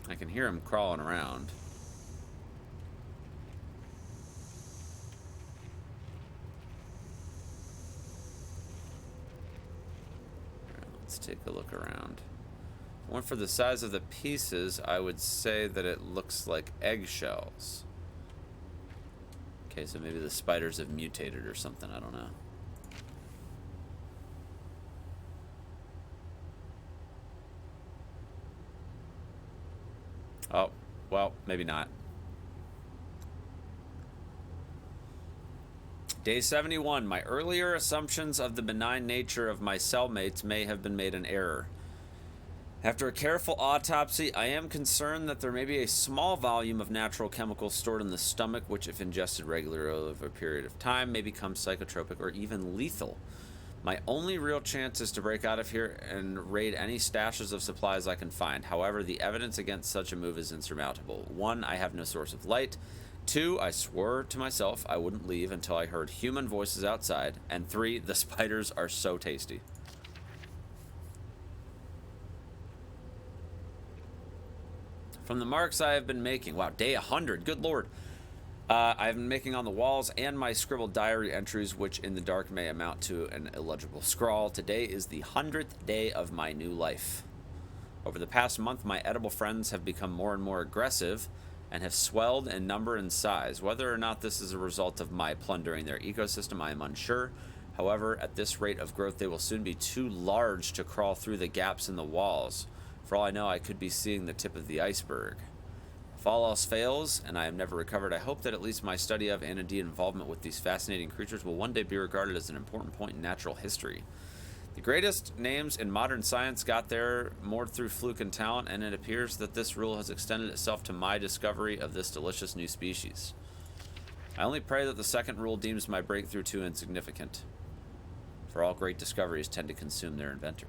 I can hear them crawling around. Let's take a look around. One for the size of the pieces, I would say that it looks like eggshells. Okay, so maybe the spiders have mutated or something, I don't know. Oh, well, maybe not. Day 71. My earlier assumptions of the benign nature of my cellmates may have been made in error. After a careful autopsy, I am concerned that there may be a small volume of natural chemicals stored in the stomach, which, if ingested regularly over a period of time, may become psychotropic or even lethal. My only real chance is to break out of here and raid any stashes of supplies I can find. However, the evidence against such a move is insurmountable. 1, I have no source of light. 2, I swore to myself I wouldn't leave until I heard human voices outside. And 3, the spiders are so tasty. From the marks I have been making, wow, day 100, good lord. I have been making on the walls and my scribbled diary entries, which in the dark may amount to an illegible scrawl. Today is the 100th day of my new life. Over the past month, my edible friends have become more and more aggressive and have swelled in number and size. Whether or not this is a result of my plundering their ecosystem, I am unsure. However, at this rate of growth, they will soon be too large to crawl through the gaps in the walls. For all I know, I could be seeing the tip of the iceberg. If all else fails, and I have never recovered, I hope that at least my study of and indeed involvement with these fascinating creatures will one day be regarded as an important point in natural history. The greatest names in modern science got there more through fluke and talent, and it appears that this rule has extended itself to my discovery of this delicious new species. I only pray that the second rule deems my breakthrough too insignificant, for all great discoveries tend to consume their inventor.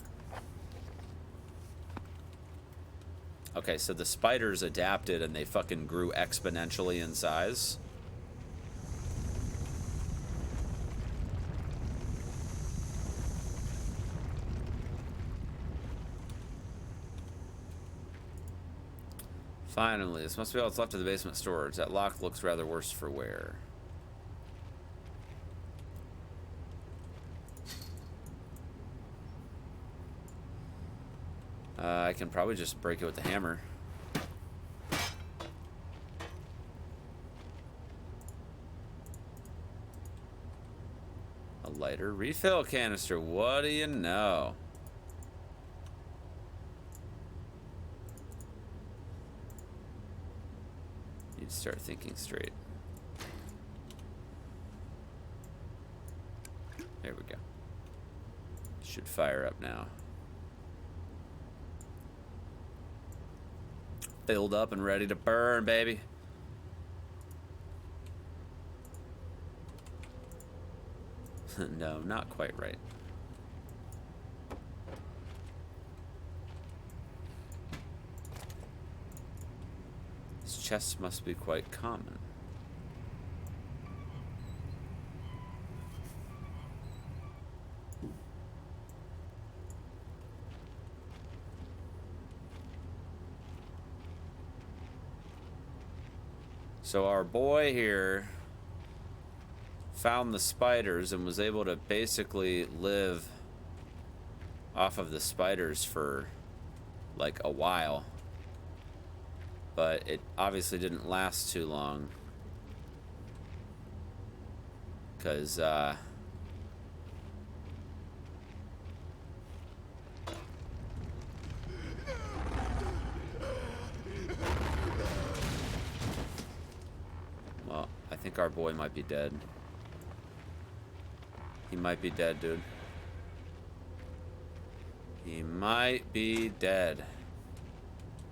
Okay, so the spiders adapted and they fucking grew exponentially in size. Finally, this must be all that's left of the basement storage. That lock looks rather worse for wear. I can probably just break it with the hammer. A lighter refill canister. What do you know? Need to start thinking straight. There we go. Should fire up now. Filled up and ready to burn, baby. No, not quite right. These chests must be quite common. So our boy here found the spiders and was able to basically live off of the spiders for like a while. But it obviously didn't last too long. Because, well, I think our boy might be dead. He might be dead, dude. He might be dead.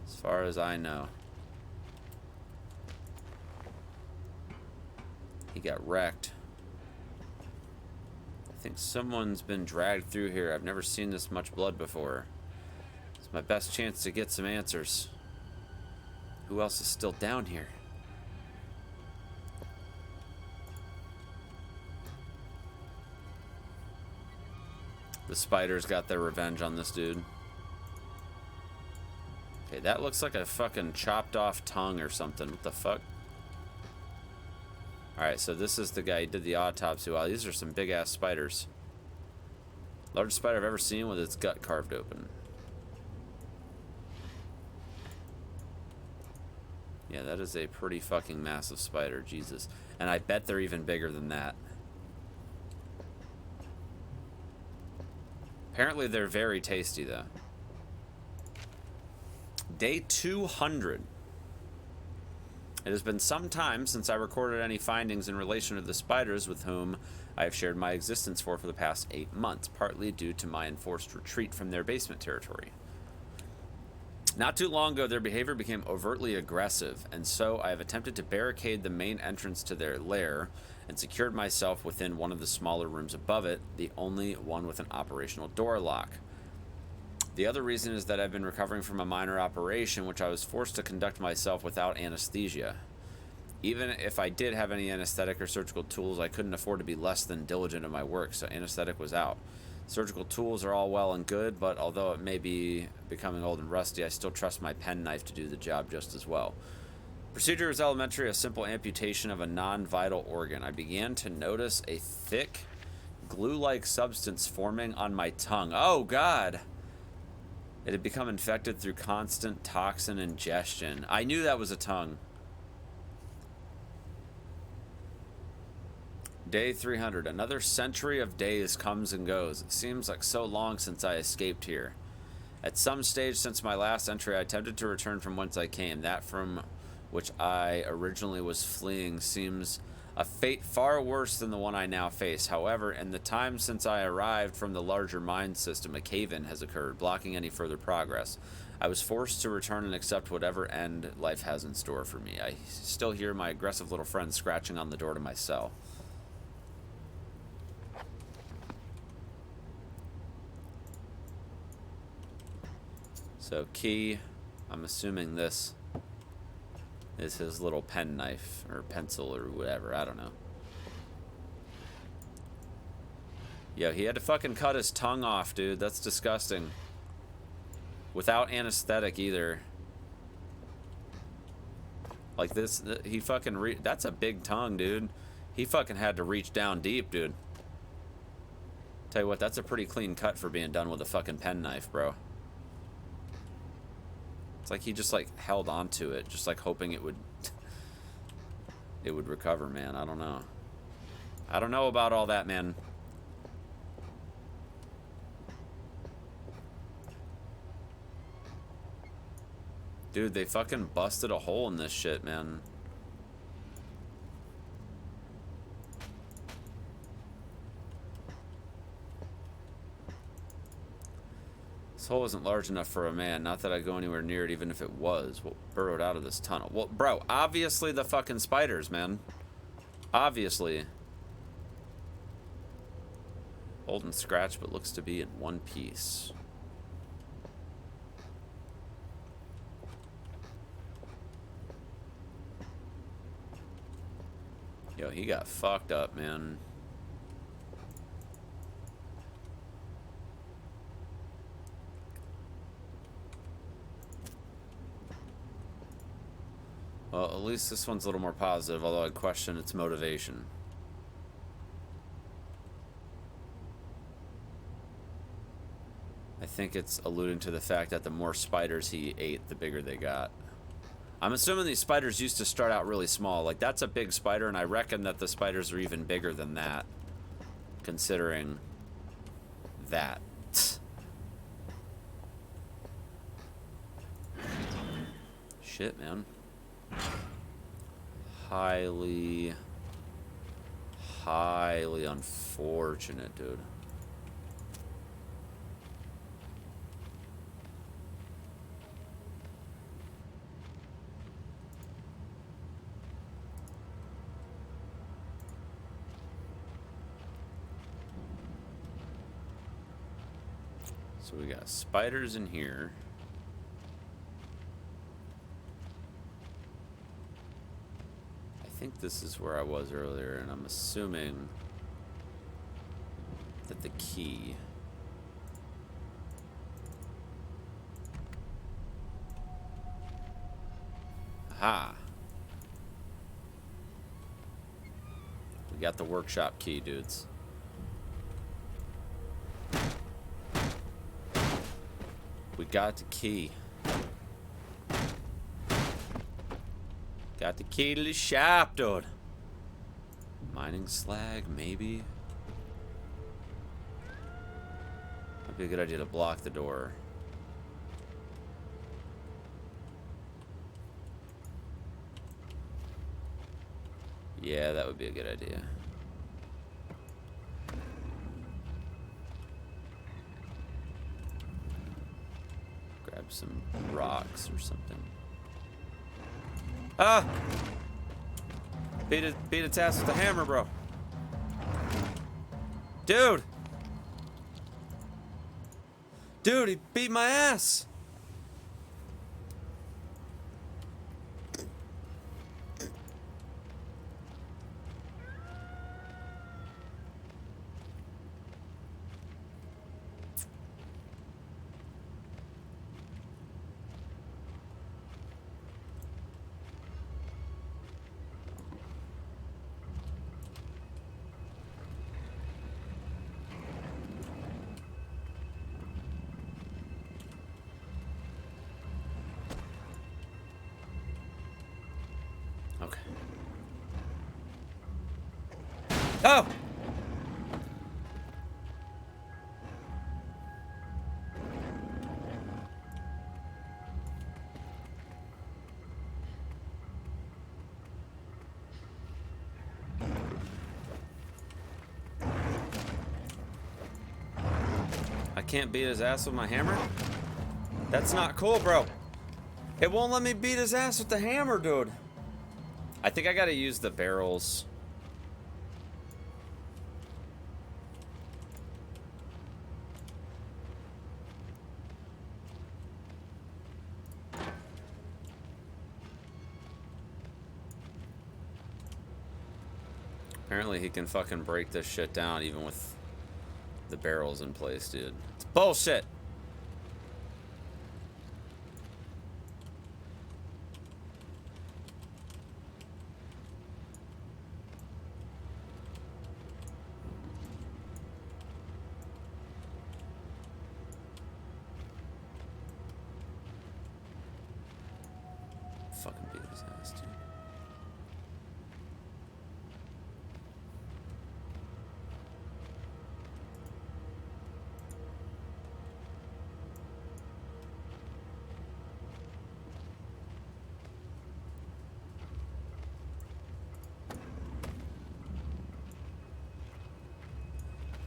As far as I know. He got wrecked. I think someone's been dragged through here. I've never seen this much blood before. It's my best chance to get some answers. Who else is still down here? The spiders got their revenge on this dude. Okay, that looks like a fucking chopped off tongue or something. What the fuck? Alright, so this is the guy who did the autopsy. Wow, these are some big ass spiders. Largest spider I've ever seen with its gut carved open. Yeah, that is a pretty fucking massive spider, Jesus. And I bet they're even bigger than that. Apparently they're very tasty, though. Day 200. It has been some time since I recorded any findings in relation to the spiders with whom I have shared my existence for the past 8 months, partly due to my enforced retreat from their basement territory. Not too long ago, their behavior became overtly aggressive, and so I have attempted to barricade the main entrance to their lair and secured myself within one of the smaller rooms above it, the only one with an operational door lock. The other reason is that I've been recovering from a minor operation, which I was forced to conduct myself without anesthesia. Even if I did have any anesthetic or surgical tools, I couldn't afford to be less than diligent in my work, so anesthetic was out. Surgical tools are all well and good, but although it may be becoming old and rusty, I still trust my penknife to do the job just as well. Procedure is elementary, a simple amputation of a non-vital organ. I began to notice a thick, glue-like substance forming on my tongue. Oh, God! It had become infected through constant toxin ingestion. I knew that was a tongue. Day 300. Another century of days comes and goes. It seems like so long since I escaped here. At some stage since my last entry, I attempted to return from whence I came. That from which I originally was fleeing seems a fate far worse than the one I now face. However, in the time since I arrived from the larger mind system, a cave-in has occurred, blocking any further progress. I was forced to return and accept whatever end life has in store for me. I still hear my aggressive little friend scratching on the door to my cell. So, key, I'm assuming this is his little pen knife or pencil or whatever. I don't know. Yo, he had to fucking cut his tongue off, dude. That's disgusting. Without anesthetic either. Like this, he fucking that's a big tongue, dude. He fucking had to reach down deep, dude. Tell you what, that's a pretty clean cut for being done with a fucking penknife, bro. It's like he just like held onto it, just like hoping it would recover, man. I don't know. I don't know about all that, man. Dude, they fucking busted a hole in this shit, man. This hole isn't large enough for a man. Not that I'd go anywhere near it, even if it was. What burrowed out of this tunnel? Well, bro, obviously the fucking spiders, man. Obviously. Old and scratched, but looks to be in one piece. Yo, he got fucked up, man. Well, at least this one's a little more positive, although I question its motivation. I think it's alluding to the fact that the more spiders he ate, the bigger they got. I'm assuming these spiders used to start out really small. Like, that's a big spider, and I reckon that the spiders are even bigger than that, considering that. Shit, man. Highly unfortunate, dude. So we got spiders in here. I think this is where I was earlier, and I'm assuming that the key... Aha! We got the workshop key, dudes. We got the key. Got the key to the shop, dude. Mining slag, maybe. Might be a good idea to block the door. Yeah, that would be a good idea. Grab some rocks or something. Ah! Beat its ass with the hammer, bro. Dude! Dude, he beat my ass! Okay. Oh! I can't beat his ass with my hammer? That's not cool, bro. It won't let me beat his ass with the hammer, dude. I think I gotta use the barrels. Apparently he can fucking break this shit down even with the barrels in place, dude. It's bullshit. Fucking beat his ass, dude.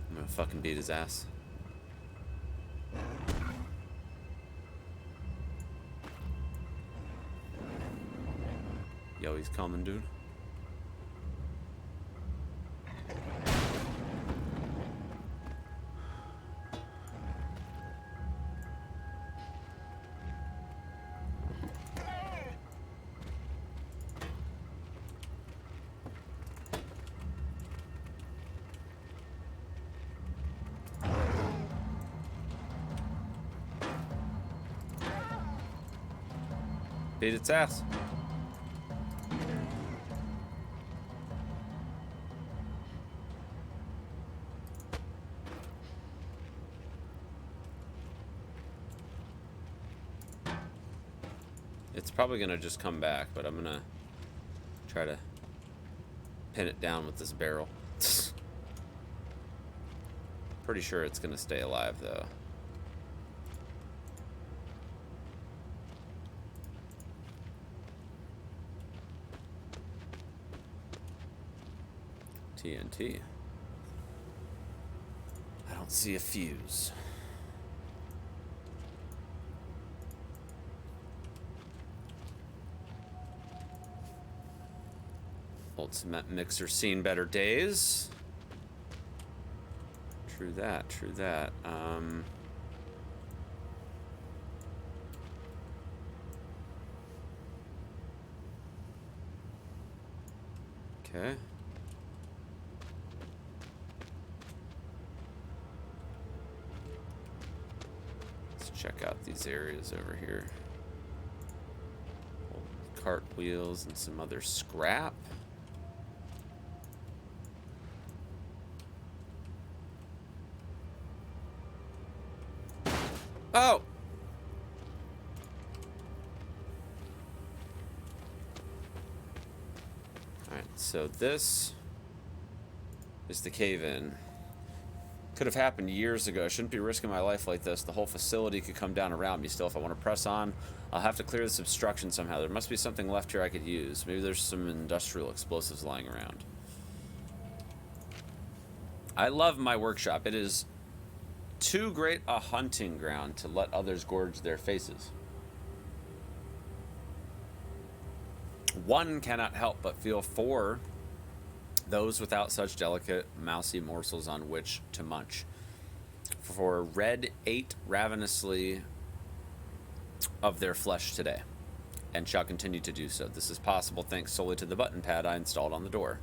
I'm gonna fucking beat his ass. Yo, he's coming, dude. Beat its ass. It's probably gonna just come back, but I'm gonna try to pin it down with this barrel. Pretty sure it's gonna stay alive though. TNT. I don't see a fuse. Old cement mixer seen better days. True that, true that. Okay. Let's check out these areas over here. Old cartwheels and some other scrap. Oh! Alright, so this is the cave-in. Could have happened years ago. I shouldn't be risking my life like this. The whole facility could come down around me still. If I want to press on, I'll have to clear this obstruction somehow. There must be something left here I could use. Maybe there's some industrial explosives lying around. I love my workshop. It is too great a hunting ground to let others gorge their faces. One cannot help but feel for those without such delicate, mousy morsels on which to munch. For red ate ravenously of their flesh today, and shall continue to do so. This is possible thanks solely to the button pad I installed on the door.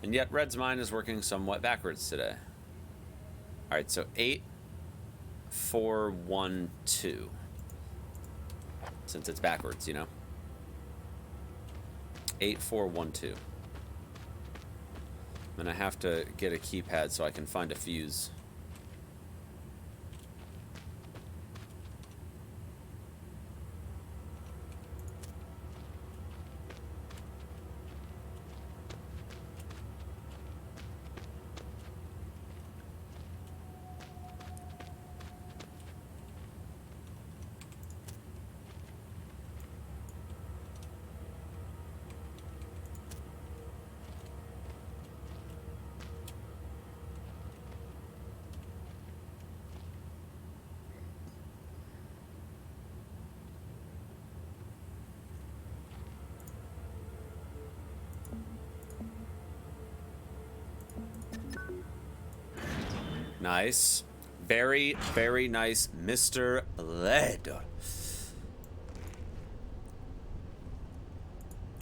And yet Red's mind is working somewhat backwards today. Alright, so 8, 4, 1, 2. Since it's backwards, you know? 8, 4, 1, 2. I'm gonna have to get a keypad so I can find a fuse. Nice. Very, very nice, Mr. Blade.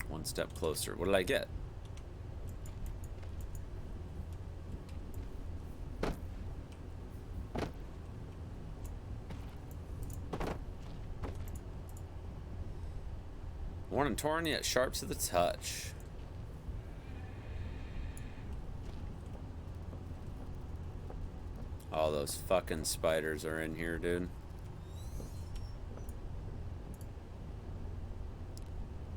One step closer. What did I get? Worn and torn, yet sharp to the touch. All those fucking spiders are in here, dude.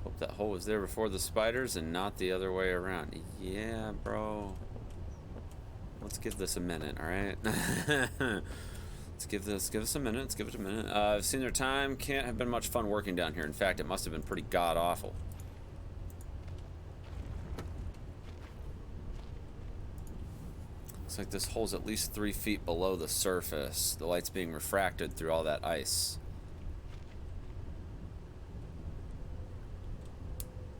Hope that hole was there before the spiders and not the other way around. Yeah, bro. Let's give this a minute, alright? Give us a minute. Let's give it a minute. I've seen their time. Can't have been much fun working down here. In fact, it must have been pretty god-awful. Looks like this hole's at least 3 feet below the surface. The light's being refracted through all that ice.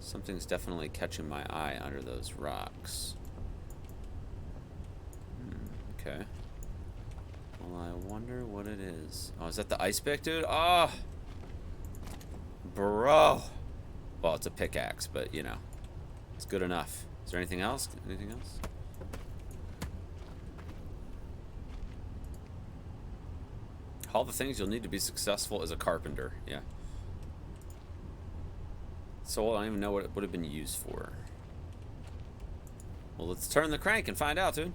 Something's definitely catching my eye under those rocks. Okay. Well, I wonder what it is. Oh, is that the ice pick, dude? Oh! Bro! Well, it's a pickaxe, but, you know. It's good enough. Is there anything else? Anything else? All the things you'll need to be successful as a carpenter. Yeah. So I don't even know what it would have been used for. Well, let's turn the crank and find out, dude.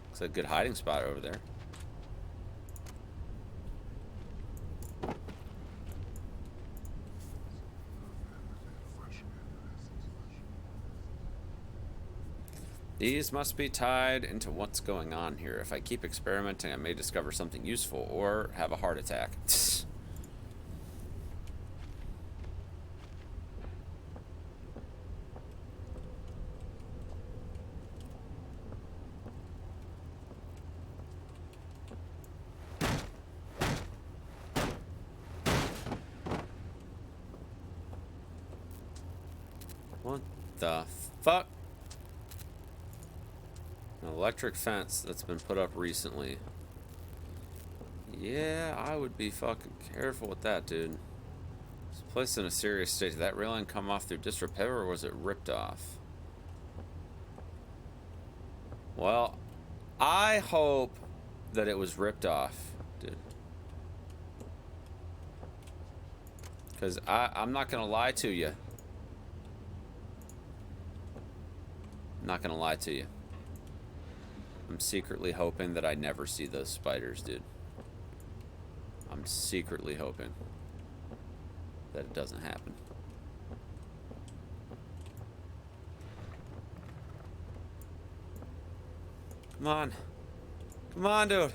Looks like a good hiding spot over there. These must be tied into what's going on here. If I keep experimenting, I may discover something useful or have a heart attack. What the fuck? An electric fence that's been put up recently. Yeah, I would be fucking careful with that, dude. It's placed in a serious state. Did that railing come off through disrepair or was it ripped off? Well, I hope that it was ripped off, dude. Because I'm not going to lie to you. I'm not going to lie to you. I'm secretly hoping that I never see those spiders, dude. I'm secretly hoping that it doesn't happen. Come on. Come on, dude.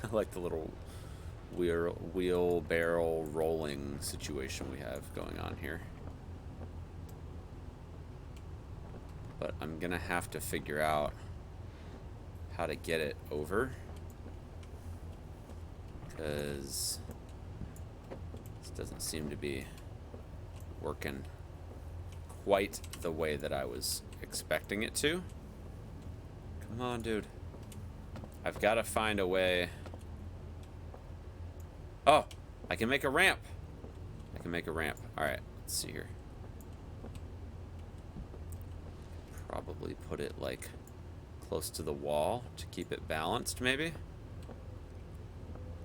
I like the little wheelbarrow rolling situation we have going on here. But I'm gonna have to figure out how to get it over, because this doesn't seem to be working quite the way that I was expecting it to. Come on, dude. I've got to find a way. Oh, I can make a ramp. I can make a ramp. All right, let's see here. Probably put it like close to the wall to keep it balanced, maybe.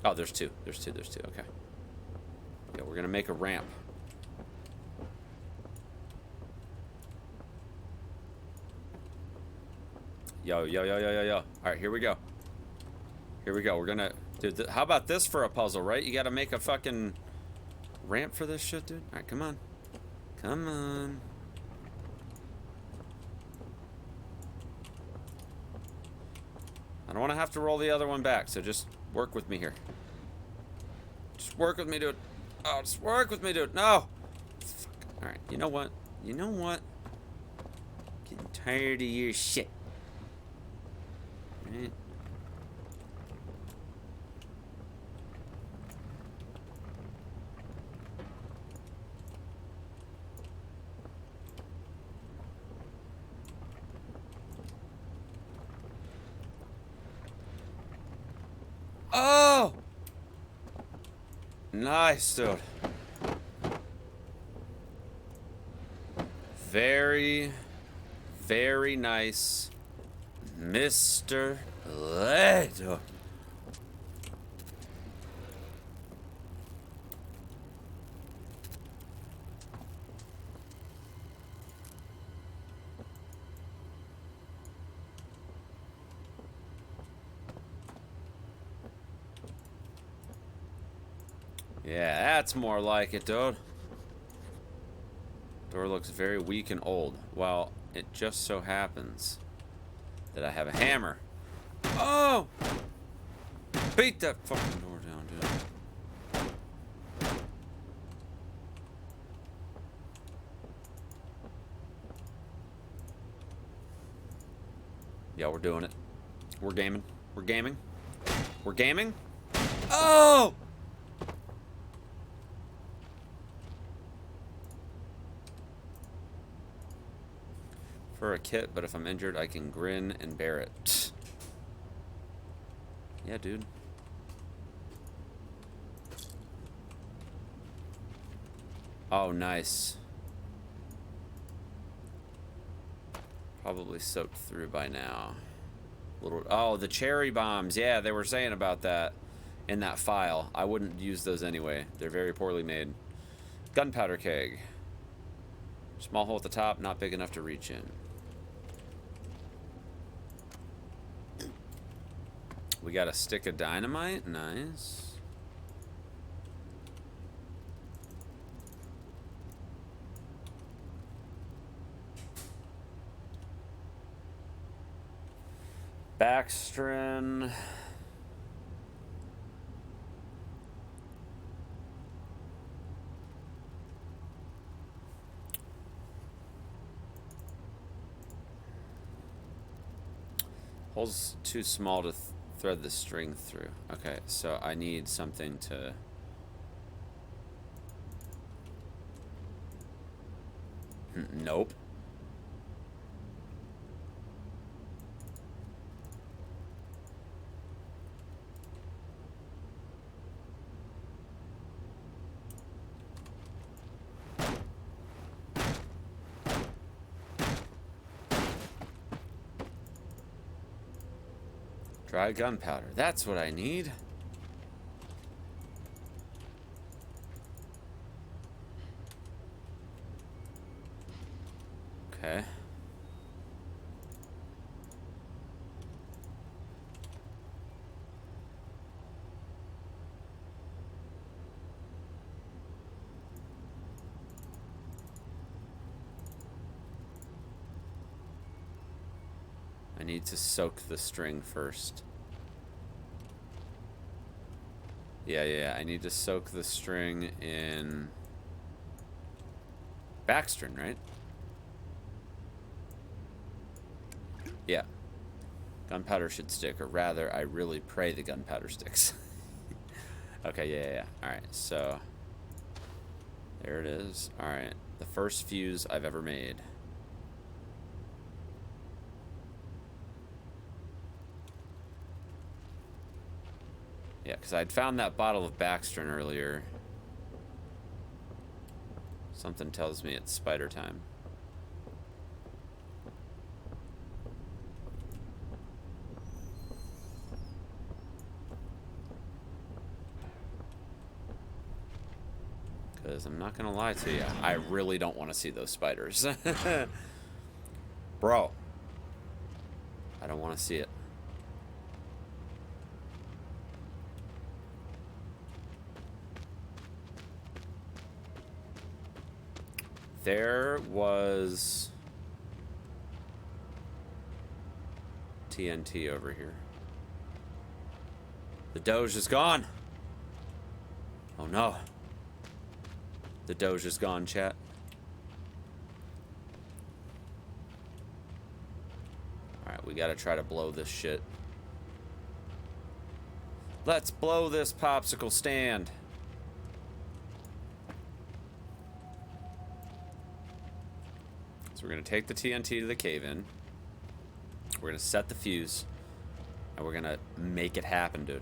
Oh, there's two. There's two. Okay. Yeah, we're gonna make a ramp. Yo. All right, here we go. We're gonna. Dude, how about this for a puzzle, right? You gotta make a fucking ramp for this shit, dude. Alright, come on. Come on. I don't want to have to roll the other one back, so just work with me here. Just work with me, dude. Oh, just work with me, dude. No! Fuck. Alright, you know what? Getting tired of your shit. Right? Oh! Nice, dude. Very, very nice, Mr. Blade. Yeah, that's more like it, dude. Door looks very weak and old. Well, it just so happens that I have a hammer. Oh! Beat that fucking door down, dude. Yeah, we're doing it. We're gaming. We're gaming. We're gaming. Oh! For a kit, but if I'm injured, I can grin and bear it. Yeah, dude. Oh, nice. Probably soaked through by now. Oh, the cherry bombs. Yeah, they were saying about that in that file. I wouldn't use those anyway. They're very poorly made. Gunpowder keg. Small hole at the top, not big enough to reach in. We got a stick of dynamite. Nice. Backstrin. Hole's too small to thread the string through. Okay, so I need something to... Nope. Dry gunpowder. That's what I need. Okay. I need to soak the string first. Yeah. I need to soak the string in backstring, right? Yeah. Gunpowder should stick, or rather, I really pray the gunpowder sticks. Okay, yeah. Alright, so... there it is. Alright, the first fuse I've ever made. Yeah, because I'd found that bottle of Baxtrin earlier. Something tells me it's spider time. Because I'm not going to lie to you, I really don't want to see those spiders. Bro. I don't want to see it. There was TNT over here. The Doge is gone. Oh no. The Doge is gone, chat. Alright, we gotta try to blow this shit. Let's blow this popsicle stand. So we're going to take the TNT to the cave-in. We're going to set the fuse. And we're going to make it happen, dude.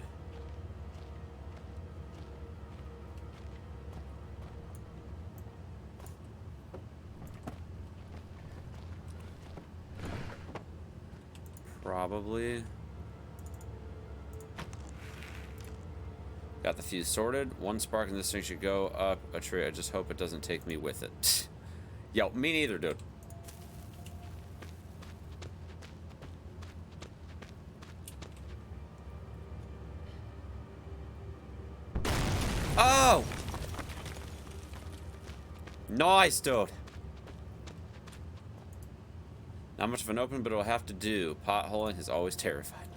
Probably. Got the fuse sorted. One spark in this thing should go up a tree. I just hope it doesn't take me with it. Yo, me neither, dude. Oh! Nice, dude. Not much of an open, but it'll have to do. Potholing has always terrified me.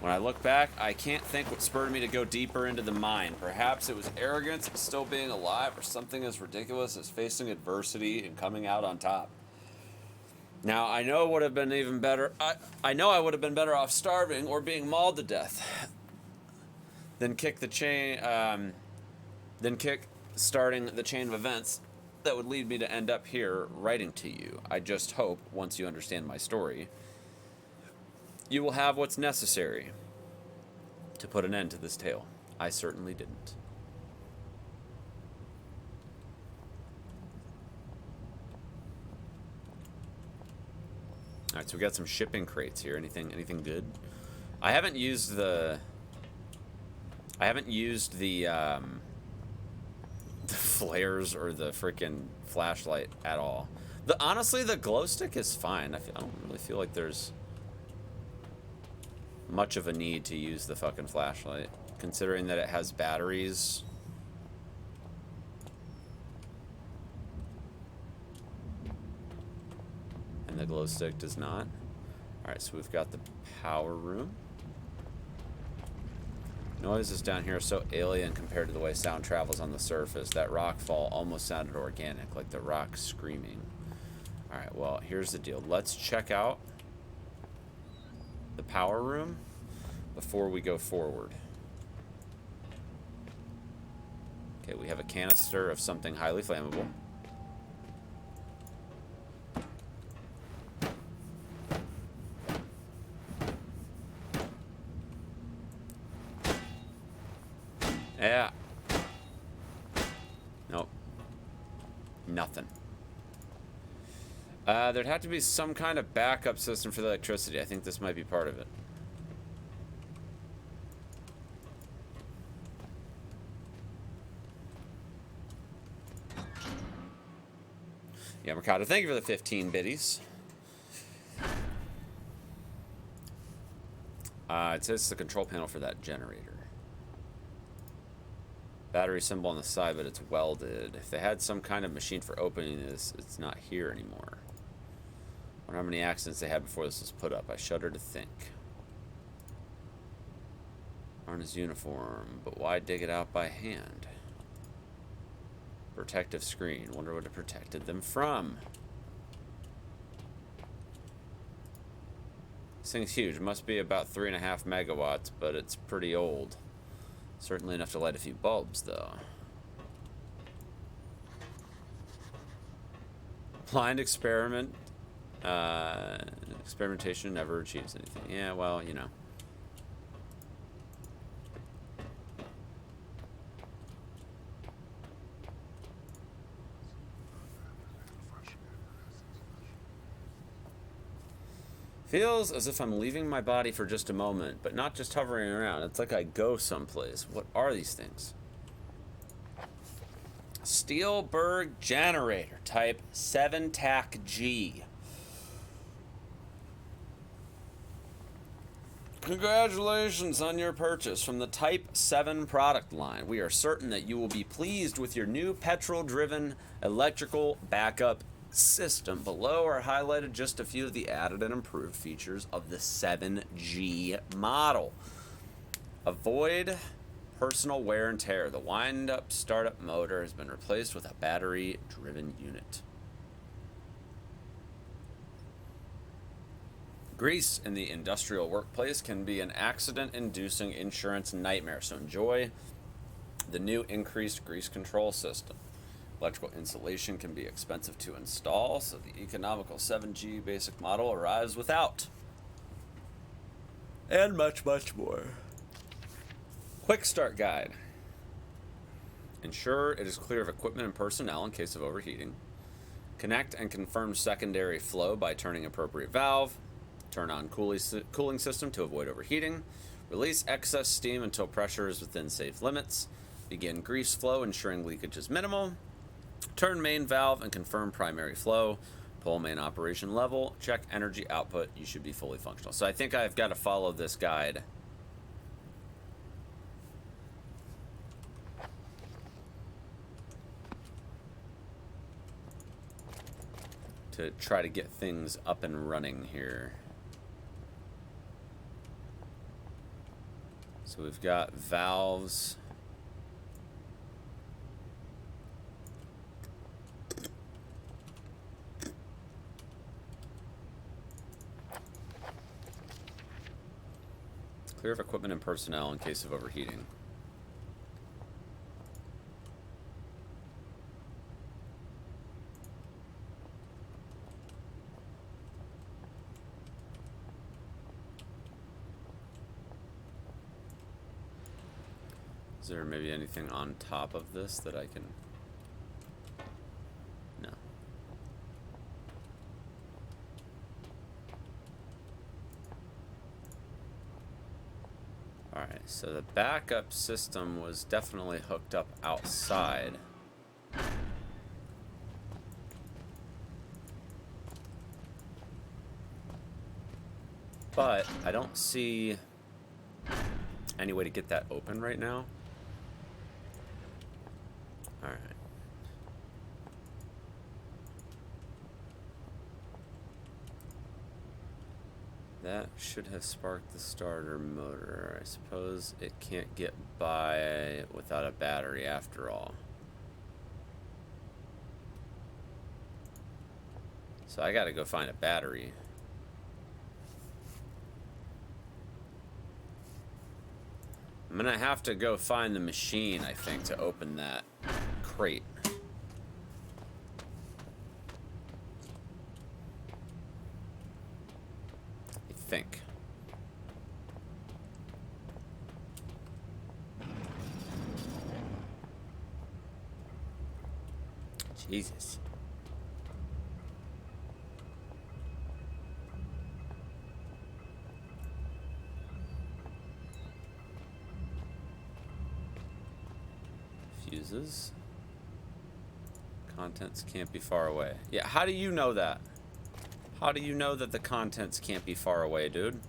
When I look back, I can't think what spurred me to go deeper into the mine. Perhaps it was arrogance of still being alive, or something as ridiculous as facing adversity and coming out on top. Now, I know it would have been even better. I know I would have been better off starving or being mauled to death than kick the chain, starting the chain of events that would lead me to end up here writing to you. I just hope, once you understand my story, you will have what's necessary to put an end to this tale. I certainly didn't. Alright, so we got some shipping crates here. Anything good? I haven't used the the flares or the freaking flashlight at all. Honestly, the glow stick is fine. I don't really feel like there's much of a need to use the fucking flashlight, considering that it has batteries. And the glow stick does not. Alright, so we've got the power room. Noises down here are so alien compared to the way sound travels on the surface. That rock fall almost sounded organic, like the rock screaming. Alright, well, here's the deal. Let's check out the power room before we go forward. Okay, we have a canister of something highly flammable. Yeah. Nope. Nothing. There'd have to be some kind of backup system for the electricity. I think this might be part of it. Yeah, Mercado, thank you for the 15 biddies. It says it's the control panel for that generator. Battery symbol on the side, but it's welded. If they had some kind of machine for opening this, it's not here anymore. I wonder how many accidents they had before this was put up. I shudder to think. Harness uniform, but why dig it out by hand? Protective screen. Wonder what it protected them from. This thing's huge. It must be about 3.5 megawatts, but it's pretty old. Certainly enough to light a few bulbs, though. Blind experiment. Experimentation never achieves anything. Yeah, well, you know. Feels as if I'm leaving my body for just a moment, but not just hovering around. It's like I go someplace. What are these things? Steelberg generator, type 7-TAC-G. Congratulations on your purchase from the Type 7 product line. We are certain that you will be pleased with your new petrol-driven electrical backup system. Below are highlighted just a few of the added and improved features of the 7G model. Avoid personal wear and tear. The wind-up startup motor has been replaced with a battery-driven unit. Grease in the industrial workplace can be an accident-inducing insurance nightmare, so enjoy the new increased grease control system. Electrical insulation can be expensive to install, so the economical 7G basic model arrives without. And much, much more. Quick start guide. Ensure it is clear of equipment and personnel in case of overheating. Connect and confirm secondary flow by turning appropriate valve. Turn on cooling system to avoid overheating. Release excess steam until pressure is within safe limits. Begin grease flow, ensuring leakage is minimal. Turn main valve and confirm primary flow. Pull main operation level. Check energy output. You should be fully functional. So I think I've got to follow this guide. To try to get things up and running here. So we've got valves. Clear of equipment and personnel in case of overheating. Is there maybe anything on top of this that I can... No. Alright, so the backup system was definitely hooked up outside. But I don't see any way to get that open right now. Alright. That should have sparked the starter motor. I suppose it can't get by without a battery after all. So I gotta go find a battery. I'm gonna have to go find the machine, I think, to open that crate. I think. Jesus. Fuses. Contents can't be far away. Yeah, how do you know that? How do you know that the contents can't be far away, dude?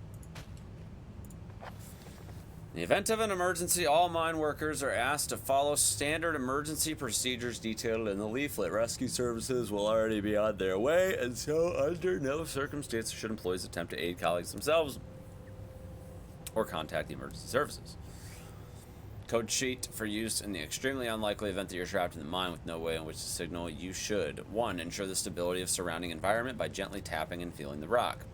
In the event of an emergency, all mine workers are asked to follow standard emergency procedures detailed in the leaflet. Rescue services will already be on their way, and so under no circumstances should employees attempt to aid colleagues themselves or contact the emergency services. Code sheet for use in the extremely unlikely event that you're trapped in the mine with no way in which to signal. You should 1. Ensure the stability of surrounding environment by gently tapping and feeling the rock.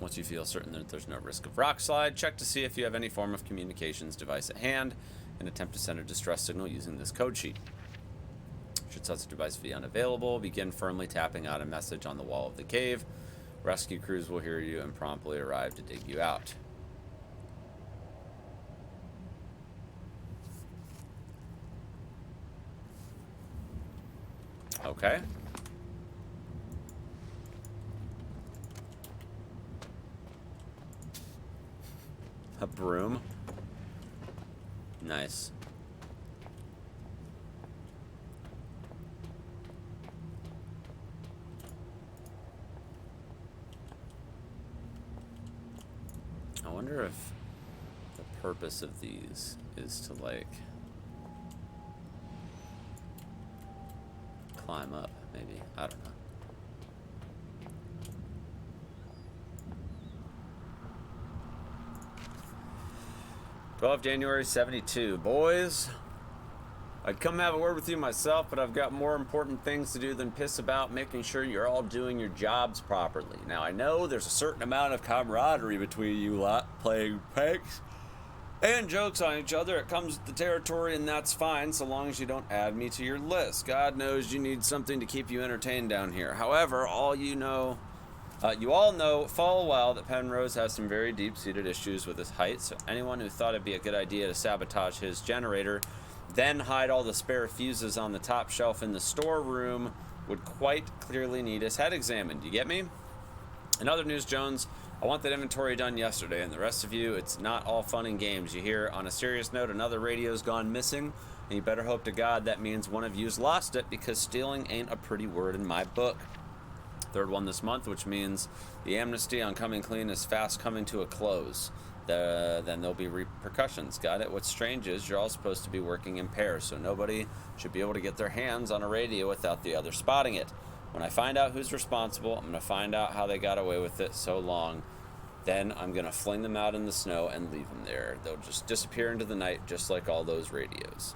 Once you feel certain that there's no risk of rock slide, check to see if you have any form of communications device at hand and attempt to send a distress signal using this code sheet. Should such a device be unavailable, begin firmly tapping out a message on the wall of the cave. Rescue crews will hear you and promptly arrive to dig you out. Okay. A broom. Nice. I wonder if the purpose of these is to, like, climb up, maybe. I don't know. January 72. Boys, I'd come have a word with you myself, but I've got more important things to do than piss about making sure you're all doing your jobs properly. Now, I know there's a certain amount of camaraderie between you lot, playing pranks and jokes on each other. It comes with the territory, and that's fine, so long as you don't add me to your list. God knows you need something to keep you entertained down here. However, you all know full well that Penrose has some very deep-seated issues with his height, so anyone who thought it'd be a good idea to sabotage his generator, then hide all the spare fuses on the top shelf in the storeroom, would quite clearly need his head examined. You get me? In other news, Jones, I want that inventory done yesterday, and the rest of you, it's not all fun and games. You hear, on a serious note, another radio's gone missing, and you better hope to God that means one of you's lost it, because stealing ain't a pretty word in my book. Third one this month, which means the amnesty on coming clean is fast coming to a close. Then there'll be repercussions. Got it? What's strange is you're all supposed to be working in pairs, so nobody should be able to get their hands on a radio without the other spotting it. When I find out who's responsible, I'm going to find out how they got away with it so long. Then I'm going to fling them out in the snow and leave them there. They'll just disappear into the night, just like all those radios.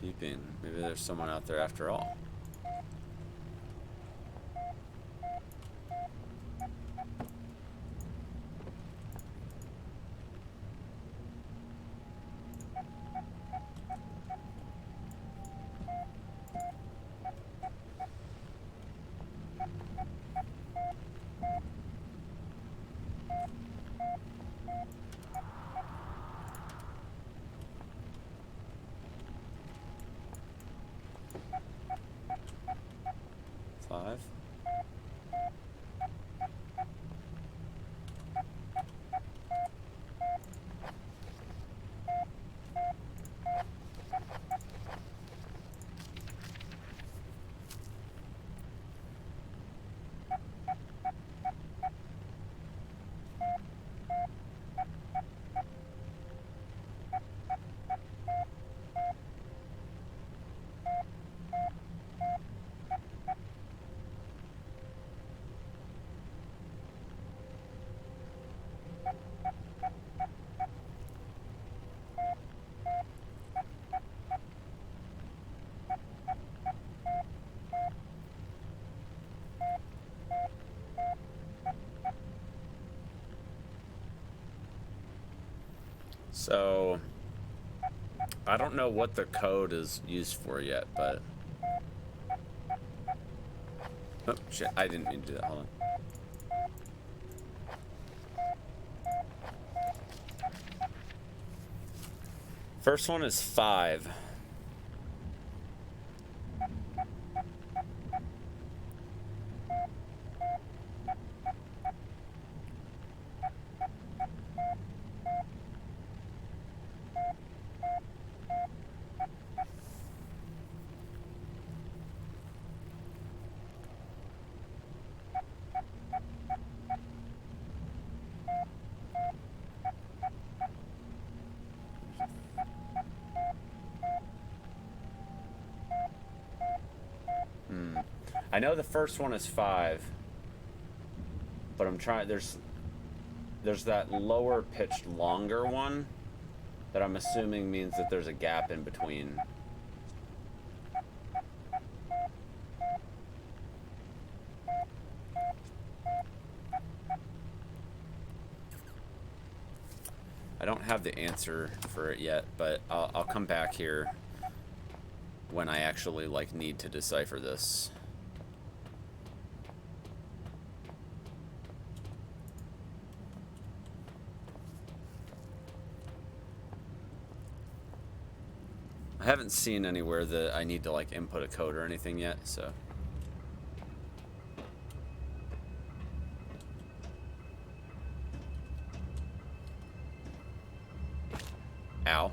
Beeping. Maybe there's someone out there after all. So, I don't know what the code is used for yet, but... Oh, shit, I didn't mean to do that, hold on. First one is 5. I know the first one is 5, but I'm trying. There's that lower pitched, longer one that I'm assuming means that there's a gap in between. I don't have the answer for it yet, but I'll come back here when I actually like need to decipher this. I haven't seen anywhere that I need to like input a code or anything yet, so. Ow.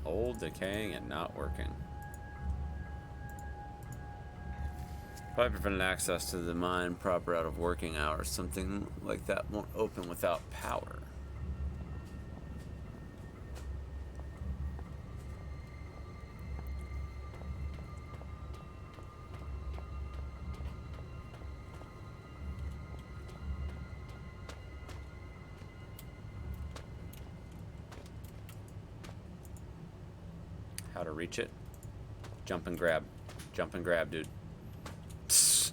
Old, decaying, and not working. Probably prevented access to the mine proper out of working hours. Something like that won't open without power. How to reach it? Jump and grab. Jump and grab, dude. Psst.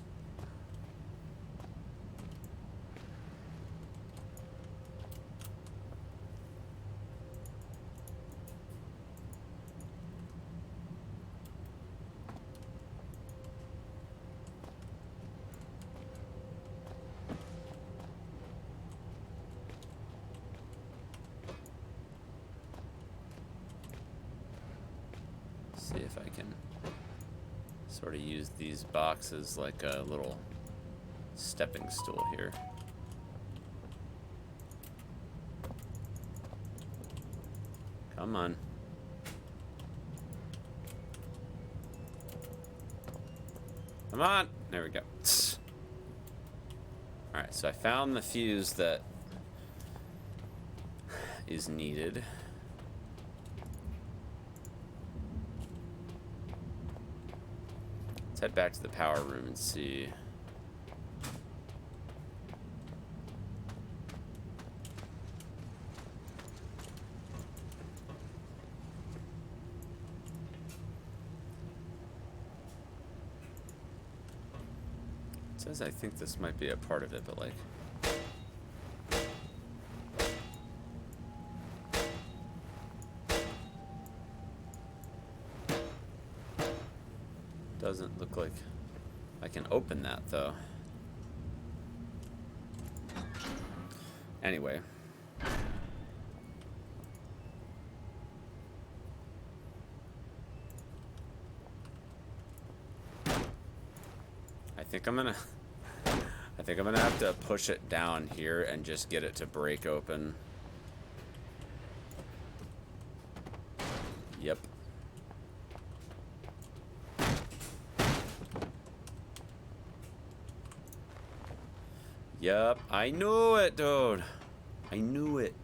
See if I can sort of use these boxes like a little stepping stool here. Come on. Come on! There we go. Alright, so I found the fuse that is needed. Let's head back to the power room and see. It says I think this might be a part of it, but like... Doesn't look like I can open that, though. Anyway. I think I'm gonna have to push it down here and just get it to break open. Yep. Yep, I knew it, dude. I knew it.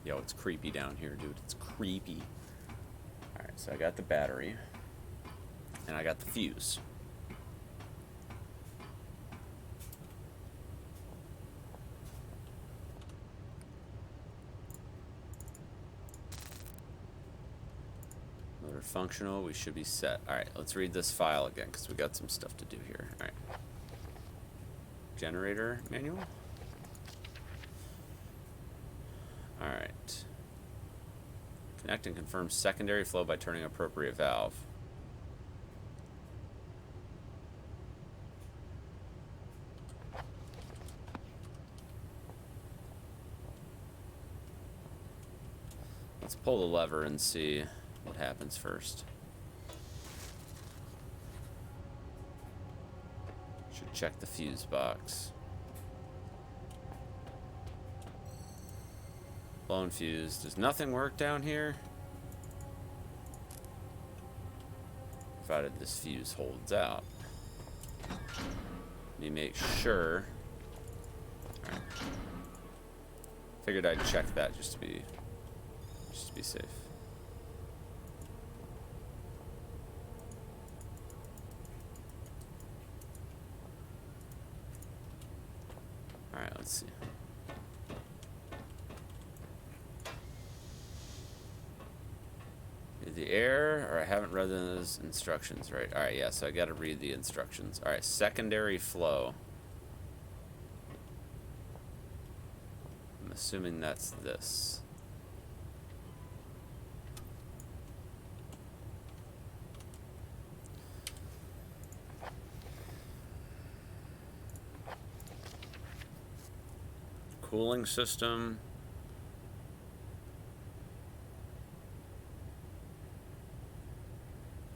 Yo, it's creepy down here, dude. It's creepy. Alright, So I got the battery, and I got the fuse. Motor functional, we should be set. Alright, let's read this file again, because we got some stuff to do here. Alright. Generator manual? Alright. Connect and confirm secondary flow by turning appropriate valve. Let's pull the lever and see what happens first. Should check the fuse box. Blown fuse. Does nothing work down here? Provided this fuse holds out. Let me make sure. Alright. Figured I'd check that just to be safe. Alright, let's see. The air, or I haven't read those instructions right. Alright, yeah, so I gotta read the instructions. Alright, secondary flow. I'm assuming that's this. Cooling system.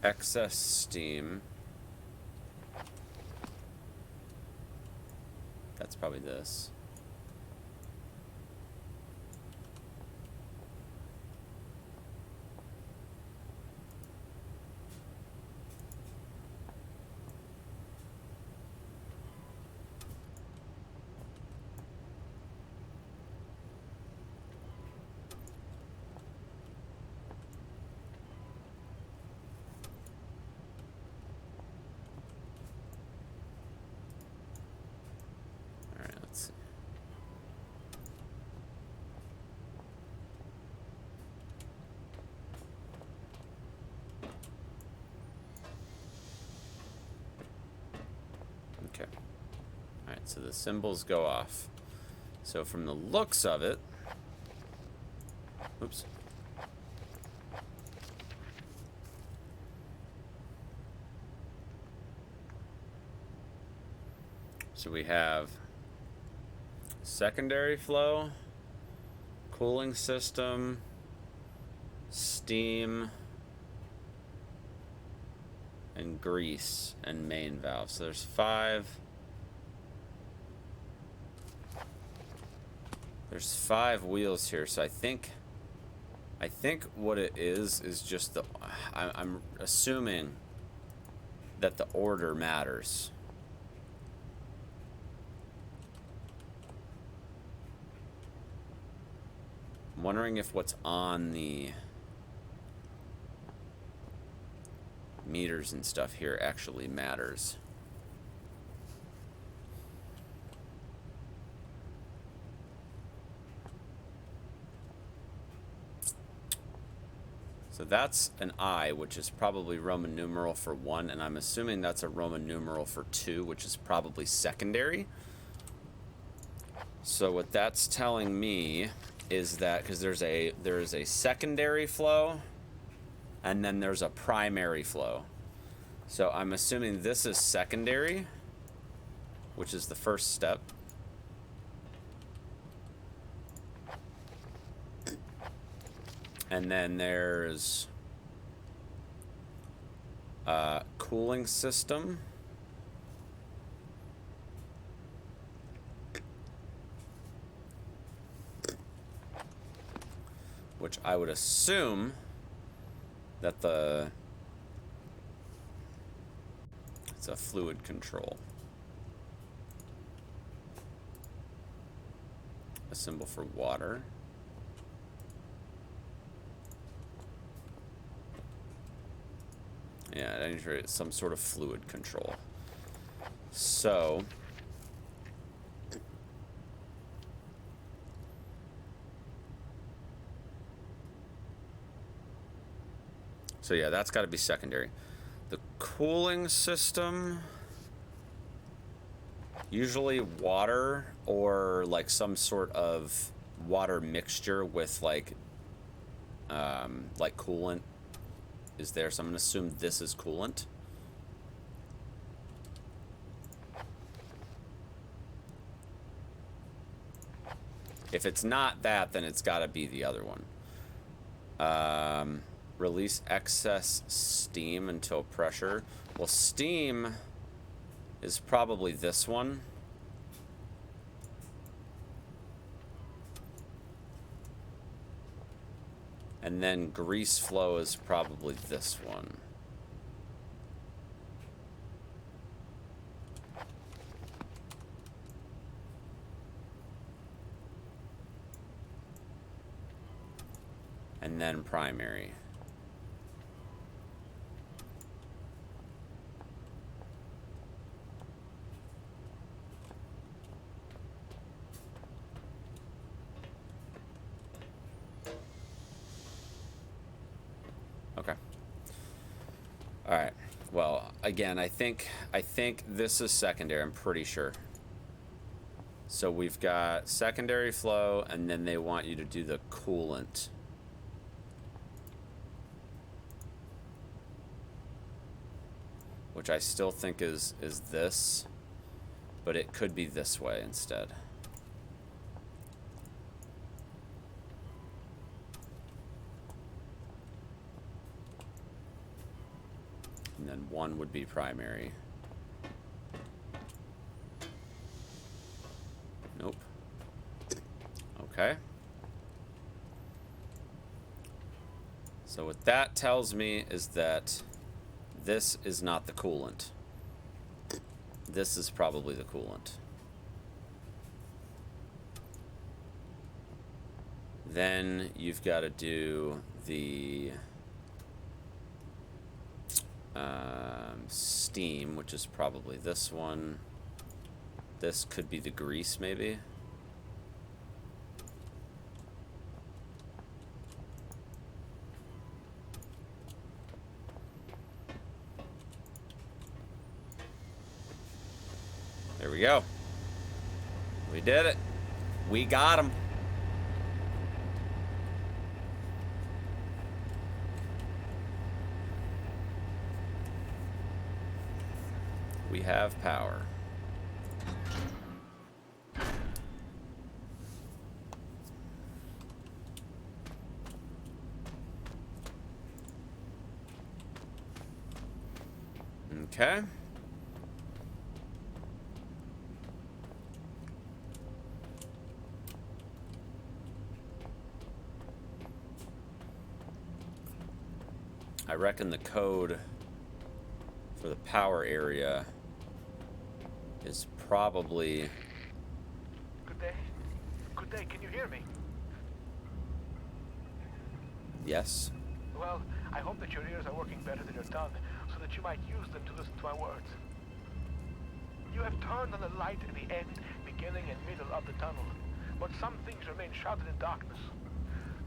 Excess steam. That's probably this. Okay. Alright, so the symbols go off. So from the looks of it... Oops. So we have secondary flow, cooling system, steam, and grease, and main valve. So there's 5. There's 5 wheels here. So I think what it is just the. I'm assuming that the order matters. I'm wondering if what's on the meters and stuff here actually matters. So that's an I, which is probably Roman numeral for 1, and I'm assuming that's a Roman numeral for 2, which is probably secondary. So what that's telling me is that, because there is a secondary flow, and then there's a primary flow. So I'm assuming this is secondary, which is the first step. And then there's cooling system. Which I would assume that it's a fluid control. A symbol for water. Yeah, I need some sort of fluid control. So... So yeah, that's got to be secondary. The cooling system... Usually water or like some sort of water mixture with like coolant is there. So I'm going to assume this is coolant. If it's not that, then it's got to be the other one. Release excess steam until pressure. Well, steam is probably this one. And then grease flow is probably this one. And then primary. Okay. All right. Well, again, I think this is secondary. I'm pretty sure. So we've got secondary flow, and then they want you to do the coolant. Which I still think is this, but it could be this way instead. And then one would be primary. Nope. Okay. So what that tells me is that this is not the coolant. This is probably the coolant. Then you've got to do the steam, which is probably this one. This could be the grease, maybe. There we go. We did it. We got him. We have power. Okay. I reckon the code for the power area is probably... Good day. Good day, can you hear me? Yes. Well, I hope that your ears are working better than your tongue, so that you might use them to listen to my words. You have turned on the light at the end, beginning and middle of the tunnel, but some things remain shrouded in darkness.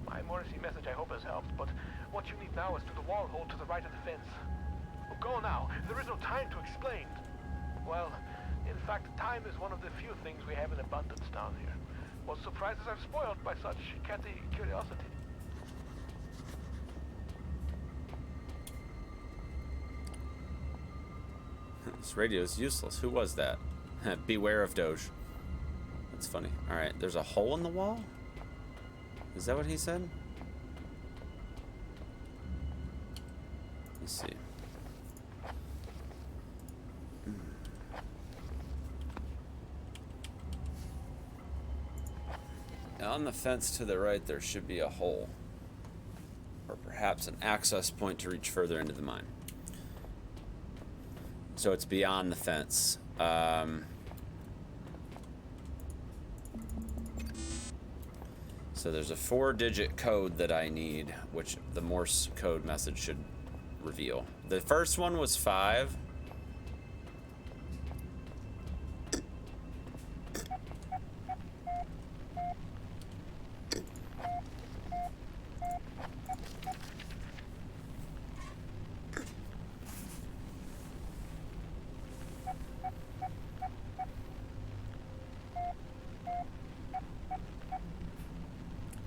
My emergency message I hope has helped, but what you need now is to the wall hole to the right of the fence. Go now, there is no time to explain. Well, in fact, time is one of the few things we have in abundance down here. What surprises are spoiled by such catty curiosity. This radio is useless. Who was that? Beware of Doge. That's funny. Alright, there's a hole in the wall? Is that what he said? Let's see. On the fence to the right, there should be a hole. Or perhaps an access point to reach further into the mine. So it's beyond the fence. So there's a 4-digit code that I need, which the Morse code message should reveal. The first one was 5.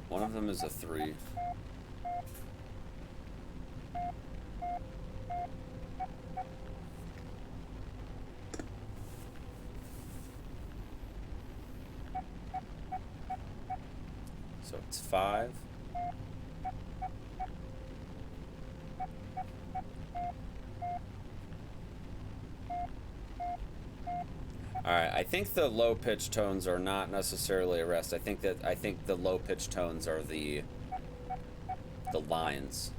One of them is a 3. So it's 5. Alright, I think the low pitch tones are not necessarily a rest. I think the low pitch tones are the lines.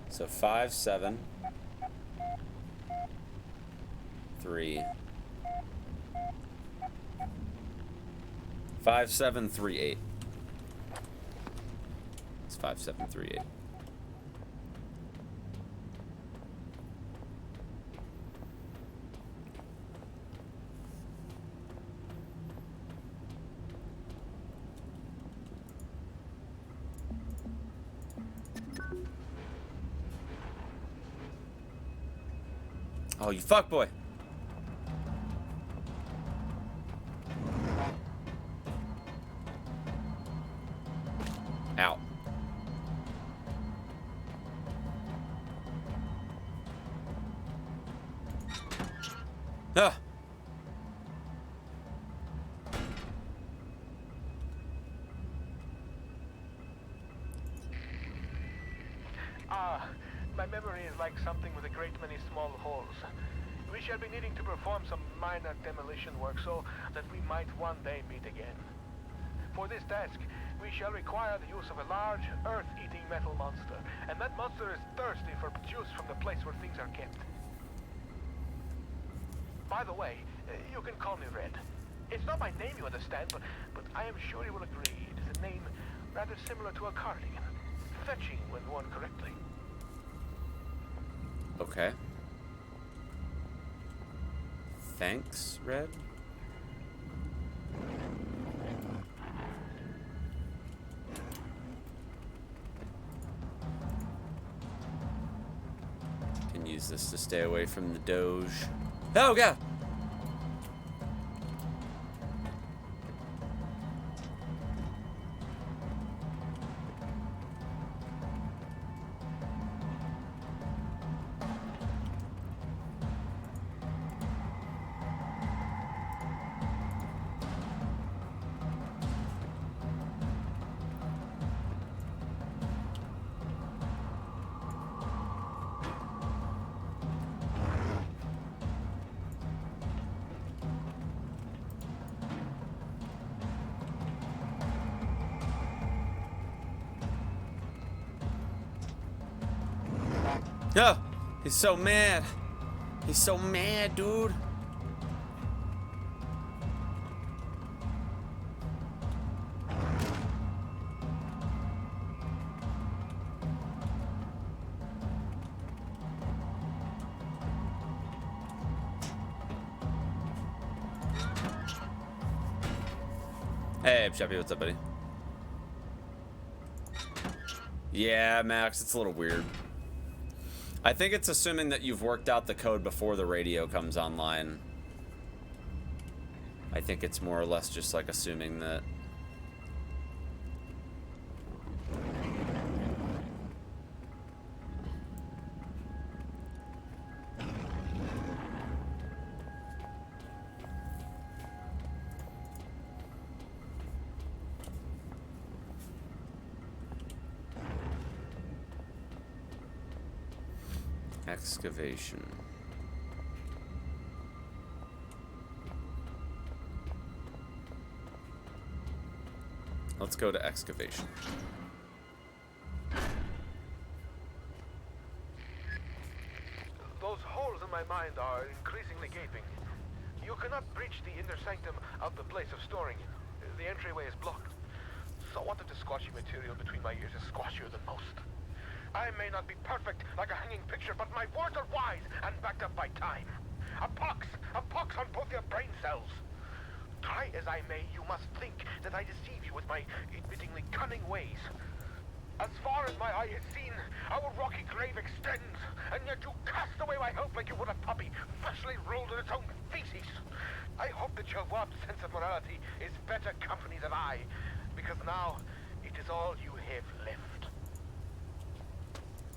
So 5, 7, 3, 5, 7, 3, 8. It's 5, 7, 3, 8. Oh, you fuckboy! Ow. Ah! My memory is like something with a great many small holes. We shall be needing to perform some minor demolition work so that we might one day meet again. For this task, we shall require the use of a large, earth-eating metal monster, and that monster is thirsty for juice from the place where things are kept. By the way, you can call me Red. It's not my name, you understand, but I am sure you will agree it is a name rather similar to a cardigan. Fetching when worn correctly. Okay. Thanks, Red. Can use this to stay away from the Doge. Oh, God! Oh, he's so mad. He's so mad, dude. Hey, Chappy, what's up, buddy? Yeah, Max, it's a little weird. I think it's assuming that you've worked out the code before the radio comes online. I think it's more or less just like assuming that. Excavation. Let's go to excavation. Those holes in my mind are increasingly gaping. You cannot breach the inner sanctum of the place of storing. The entryway is blocked. So what if the squashy material between my ears is squashier than most? I may not be perfect like a hanging picture, but my words are wise and backed up by time. A pox on both your brain cells. Try as I may, you must think that I deceive you with my admittingly cunning ways. As far as my eye has seen, our rocky grave extends, and yet you cast away my hope like you would a puppy freshly rolled in its own feces. I hope that your warped sense of morality is better company than I, because now it is all you have left.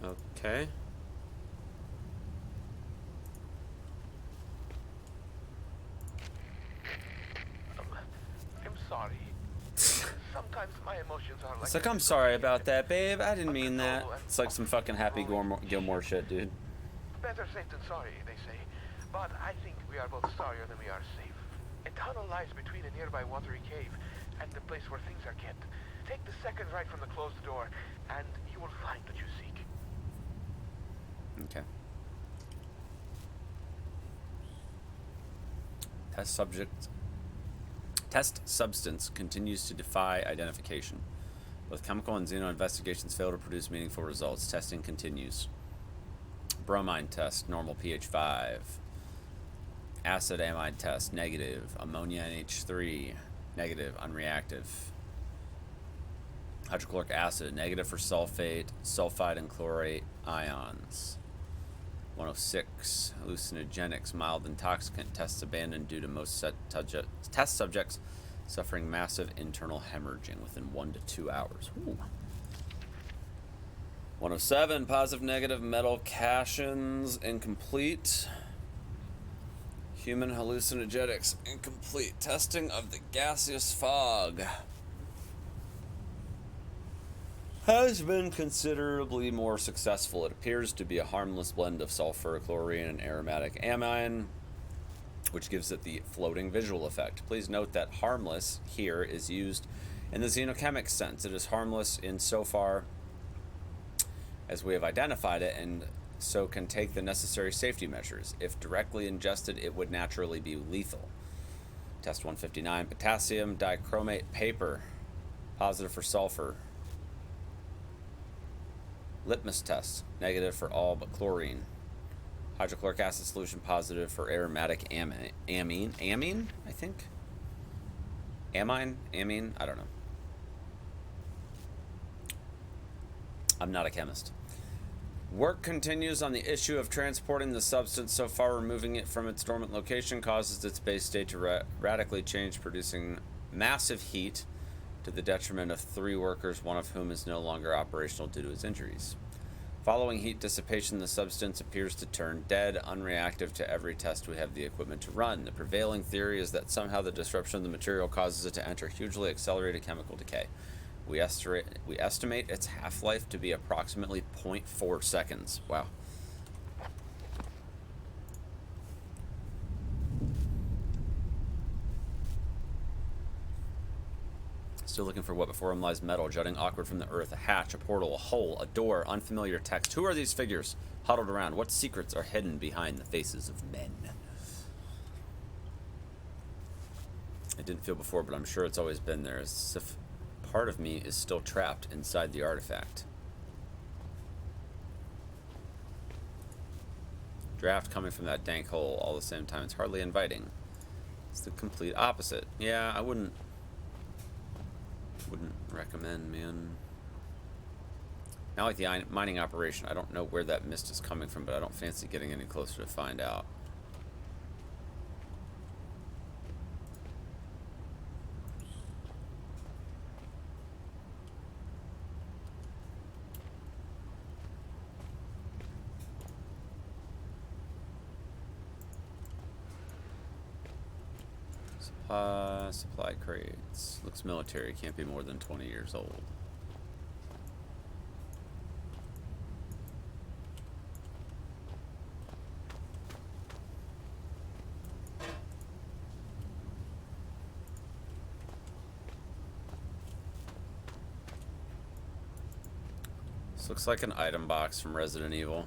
Okay. I'm sorry. Sometimes my emotions are like... It's like, I'm sorry about that, babe. I didn't mean that. It's like some fucking Happy Gilmore shit, dude. Better safe than sorry, they say. But I think we are both sorrier than we are safe. A tunnel lies between a nearby watery cave and the place where things are kept. Take the second right from the closed door, and you will find what you seek. Okay. Test substance continues to defy identification. Both chemical and xeno investigations fail to produce meaningful results. Testing continues. Bromine test, normal pH 5. Acid amide test, negative. Ammonia NH3, negative, unreactive. Hydrochloric acid, negative for sulfate, sulfide, and chlorate ions. 106, hallucinogenics, mild intoxicant, tests abandoned due to most test subjects suffering massive internal hemorrhaging within 1 to 2 hours. Ooh. 107, positive, negative, metal cations, incomplete. Human hallucinogenics, incomplete. Testing of the gaseous fog has been considerably more successful. It appears to be a harmless blend of sulfur, chlorine, and aromatic amine, which gives it the floating visual effect. Please note that harmless here is used in the xenochemic sense. It is harmless insofar as we have identified it, and so can take the necessary safety measures. If directly ingested, it would naturally be lethal. Test 159, potassium dichromate paper, positive for sulfur. Litmus test, negative for all but chlorine. Hydrochloric acid solution, positive for aromatic amine, I think? Amine? I don't know. I'm not a chemist. Work continues on the issue of transporting the substance. So far, removing it from its dormant location causes its base state to radically change, producing massive heat to the detriment of 3 workers, one of whom is no longer operational due to his injuries. Following heat dissipation, the substance appears to turn dead, unreactive to every test we have the equipment to run. The prevailing theory is that somehow the disruption of the material causes it to enter hugely accelerated chemical decay. We estimate its half-life to be approximately 0.4 seconds. Wow. Still looking for what before him lies metal, jutting awkward from the earth, a hatch, a portal, a hole, a door, unfamiliar text. Who are these figures huddled around? What secrets are hidden behind the faces of men? It didn't feel before, but I'm sure it's always been there, as if part of me is still trapped inside the artifact. Draft coming from that dank hole all the same time. It's hardly inviting. It's the complete opposite. Yeah, I wouldn't recommend, man. Now, like the mining operation, I don't know where that mist is coming from, but I don't fancy getting any closer to find out. Supply crates. Looks military. Can't be more than 20 years old. This looks like an item box from Resident Evil.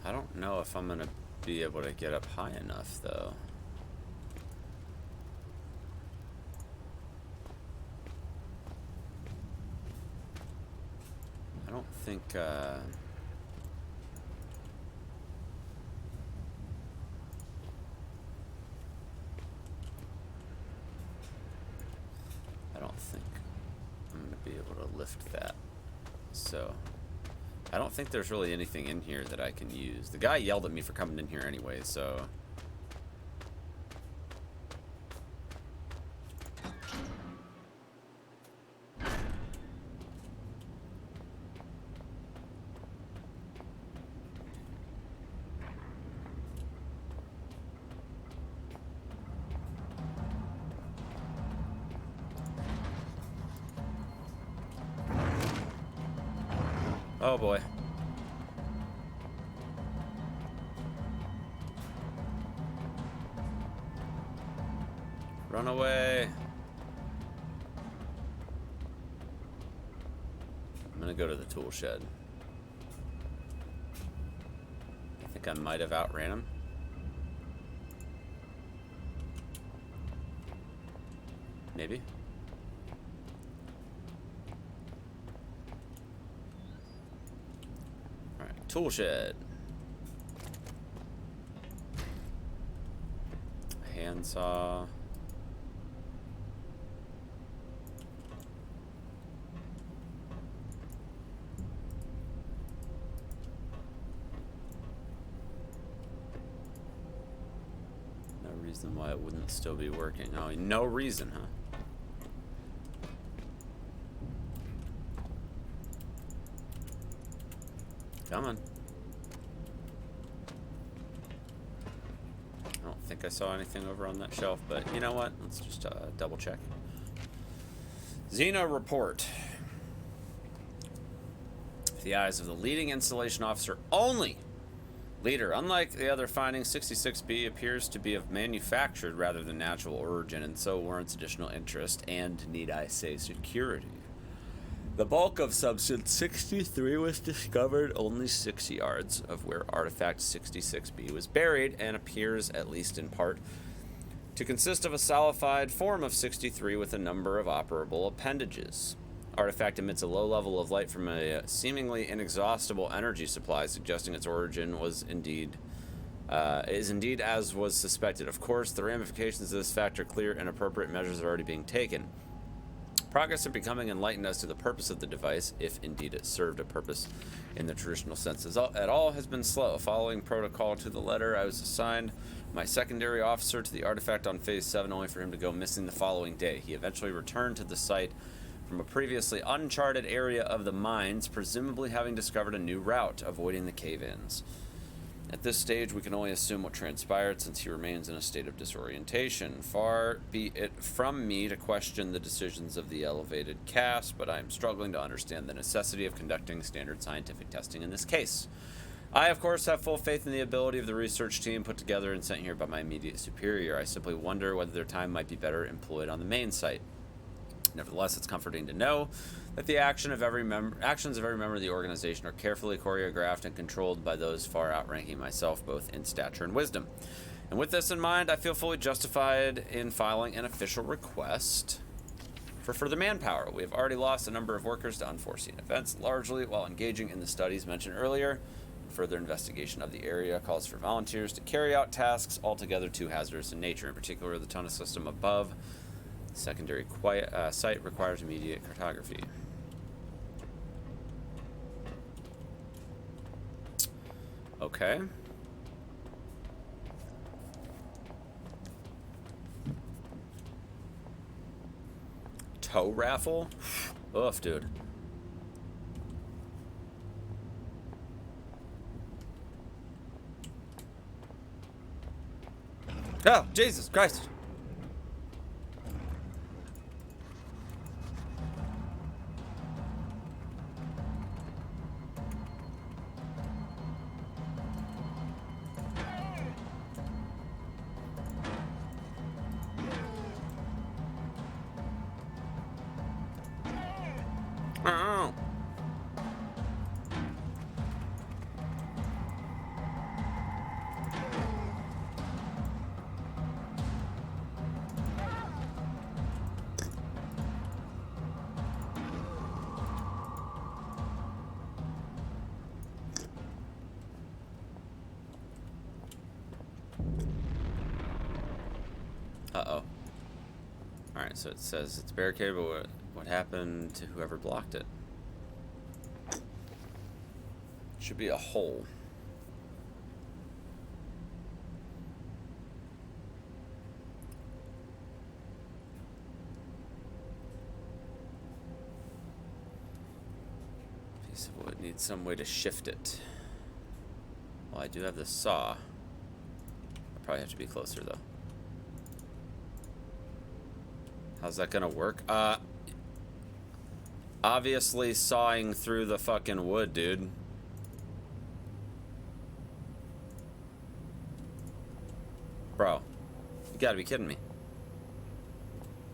I don't know if I'm gonna be able to get up high enough, though. I don't think, I don't think I'm gonna be able to lift that. So, I don't think there's really anything in here that I can use. The guy yelled at me for coming in here anyway, so... Oh boy. Run away. I'm gonna go to the tool shed. I think I might have outran him. Maybe. Alright, tool shed. Handsaw. No reason why it wouldn't still be working. Oh, no reason, huh? Come on. I don't think I saw anything over on that shelf, but you know what? Let's just double check. Xeno report. The eyes of the leading installation officer only. Leader, unlike the other findings, 66B appears to be of manufactured rather than natural origin, and so warrants additional interest and, need I say, security. The bulk of substance 63 was discovered only 6 yards of where artifact 66B was buried, and appears, at least in part, to consist of a solidified form of 63 with a number of operable appendages. Artifact emits a low level of light from a seemingly inexhaustible energy supply, suggesting its origin was indeed as was suspected. Of course, the ramifications of this fact are clear, and appropriate measures are already being taken. Progress in becoming enlightened as to the purpose of the device, if indeed it served a purpose in the traditional sense at all, has been slow. Following protocol to the letter, I was assigned my secondary officer to the artifact on Phase 7, only for him to go missing the following day. He eventually returned to the site from a previously uncharted area of the mines, presumably having discovered a new route, avoiding the cave-ins. At this stage, we can only assume what transpired, since he remains in a state of disorientation. Far be it from me to question the decisions of the elevated caste, but I am struggling to understand the necessity of conducting standard scientific testing in this case. I, of course, have full faith in the ability of the research team put together and sent here by my immediate superior. I simply wonder whether their time might be better employed on the main site. Nevertheless, it's comforting to know that the actions of every member of the organization are carefully choreographed and controlled by those far outranking myself, both in stature and wisdom. And with this in mind, I feel fully justified in filing an official request for further manpower. We have already lost a number of workers to unforeseen events, largely while engaging in the studies mentioned earlier. Further investigation of the area calls for volunteers to carry out tasks altogether too hazardous in nature, in particular the tunnel system above. Secondary site requires immediate cartography. Okay. Tow raffle? Oof, dude. Oh, Jesus Christ. Alright, so it says it's barricaded, but what happened to whoever blocked it? Should be a hole. Piece of wood needs some way to shift it. Well, I do have the saw. I probably have to be closer though. How's that gonna work? Obviously sawing through the fucking wood, dude. Bro, you gotta be kidding me.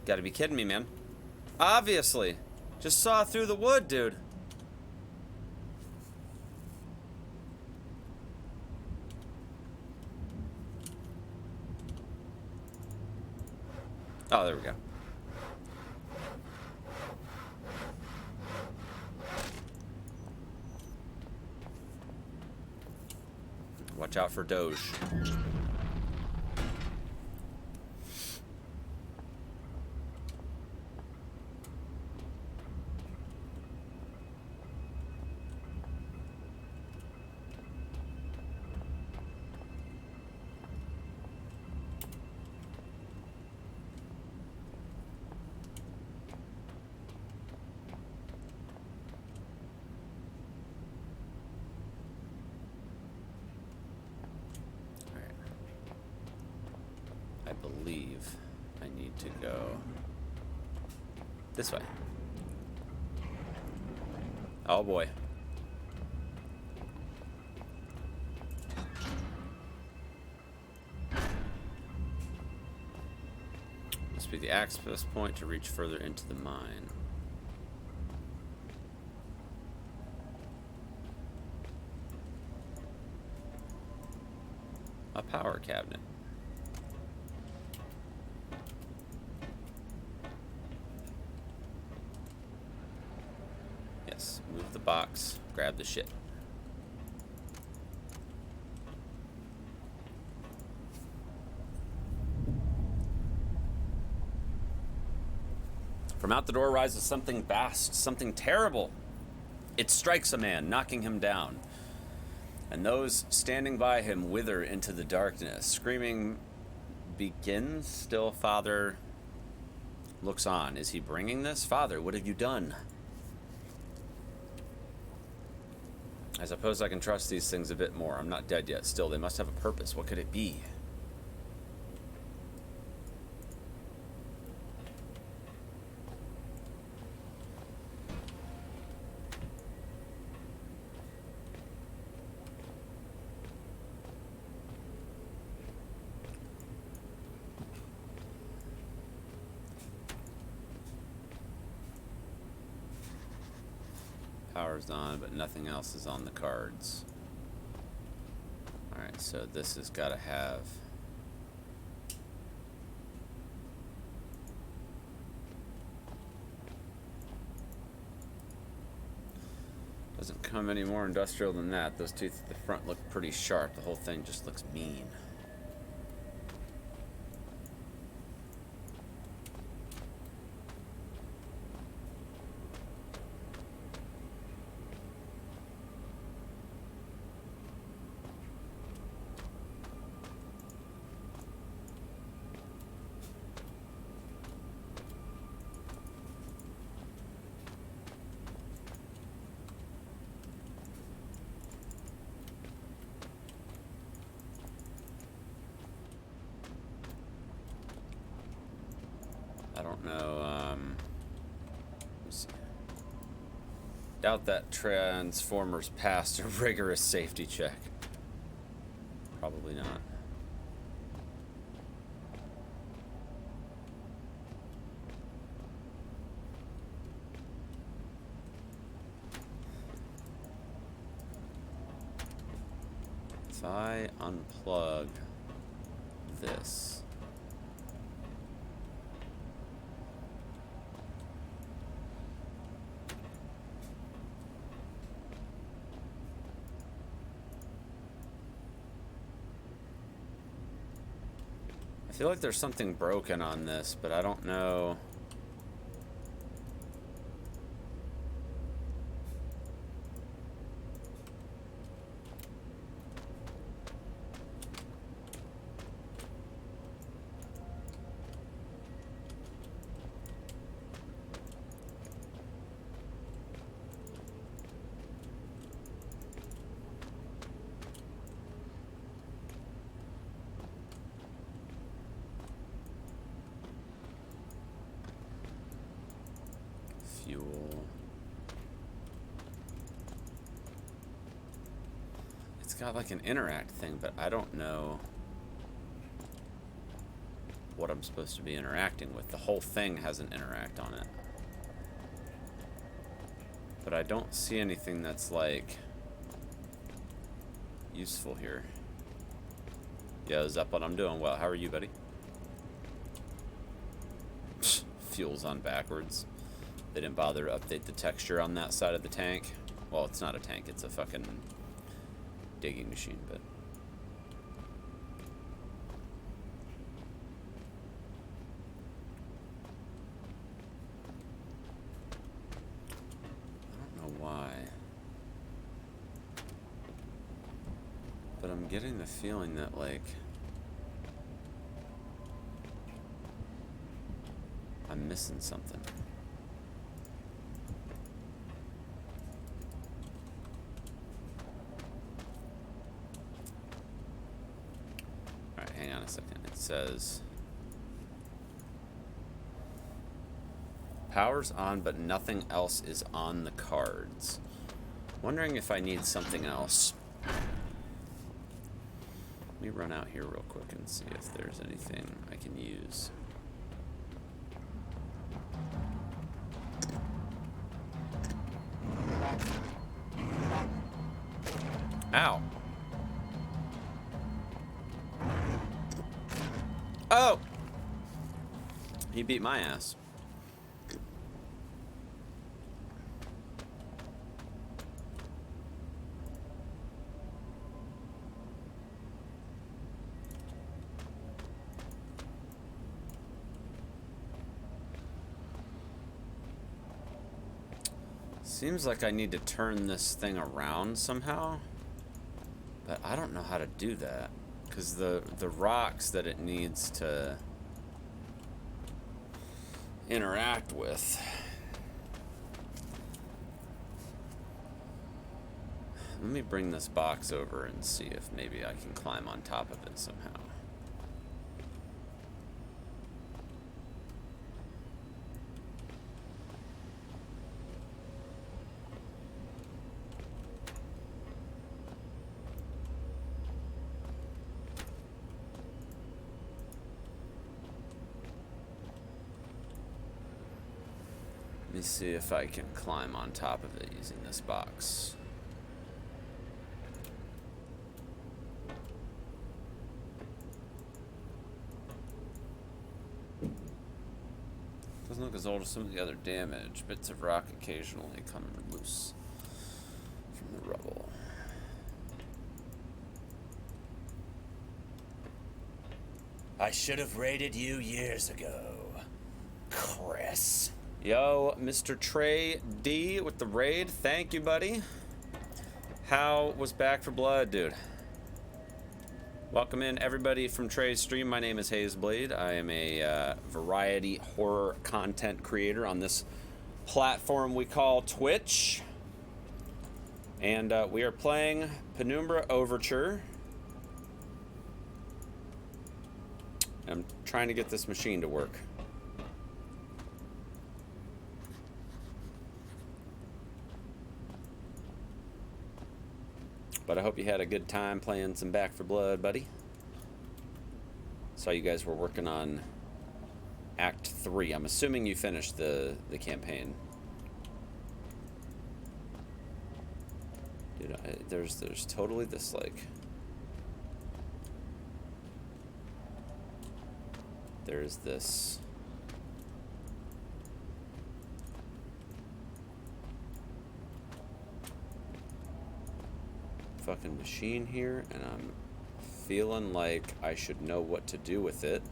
Gotta be kidding me, man. Obviously. Just saw through the wood, dude. Oh, there we go. Watch out for Doge. I believe I need to go this way. Oh boy. Must be the access point to reach further into the mine. A power cabinet. Yes, move the box, grab the shit. From out the door rises something vast, something terrible. It strikes a man, knocking him down. And those standing by him wither into the darkness. Screaming begins. Still, Father looks on. Is he bringing this? Father, what have you done? I suppose I can trust these things a bit more. I'm not dead yet. Still, they must have a purpose. What could it be? Power's on, but nothing else is on the cards. Alright, so this has got to have... Doesn't come any more industrial than that. Those teeth at the front look pretty sharp. The whole thing just looks mean. I don't know, let's see. Doubt that Transformers passed a rigorous safety check. Probably not. If I unplug this... I feel like there's something broken on this, but I don't know. got like an interact thing, but I don't know what I'm supposed to be interacting with. The whole thing has an interact on it. But I don't see anything that's like useful here. Yo, Zeppelin, I'm doing well. How are you, buddy? Fuel's on backwards. They didn't bother to update the texture on that side of the tank. Well, it's not a tank, it's a fucking digging machine, but I don't know why. But I'm getting the feeling that, like, I'm missing something. Alright, hang on a second. It says power's on, but nothing else is on the cards. Wondering if I need something else. Let me run out here real quick and see if there's anything I can use. Ow. Oh! He beat my ass. Seems like I need to turn this thing around somehow, but I don't know how to do that, because the rocks that it needs to interact with. Let me bring this box over and see if maybe I can climb on top of it somehow. Let me see if I can climb on top of it using this box. Doesn't look as old as some of the other damage. Bits of rock occasionally come loose from the rubble. I should have raided you years ago, Chris. Yo, Mr. Trey D with the raid. Thank you, buddy. How was Back for Blood, dude? Welcome in, everybody, from Trey's stream. My name is Hazeblade. I am a variety horror content creator on this platform we call Twitch. And we are playing Penumbra Overture. I'm trying to get this machine to work. But I hope you had a good time playing some Back for Blood, buddy. Saw you guys were working on Act 3. I'm assuming you finished the campaign. Dude, there's totally this, like... There's this... fucking machine here, and I'm feeling like I should know what to do with it.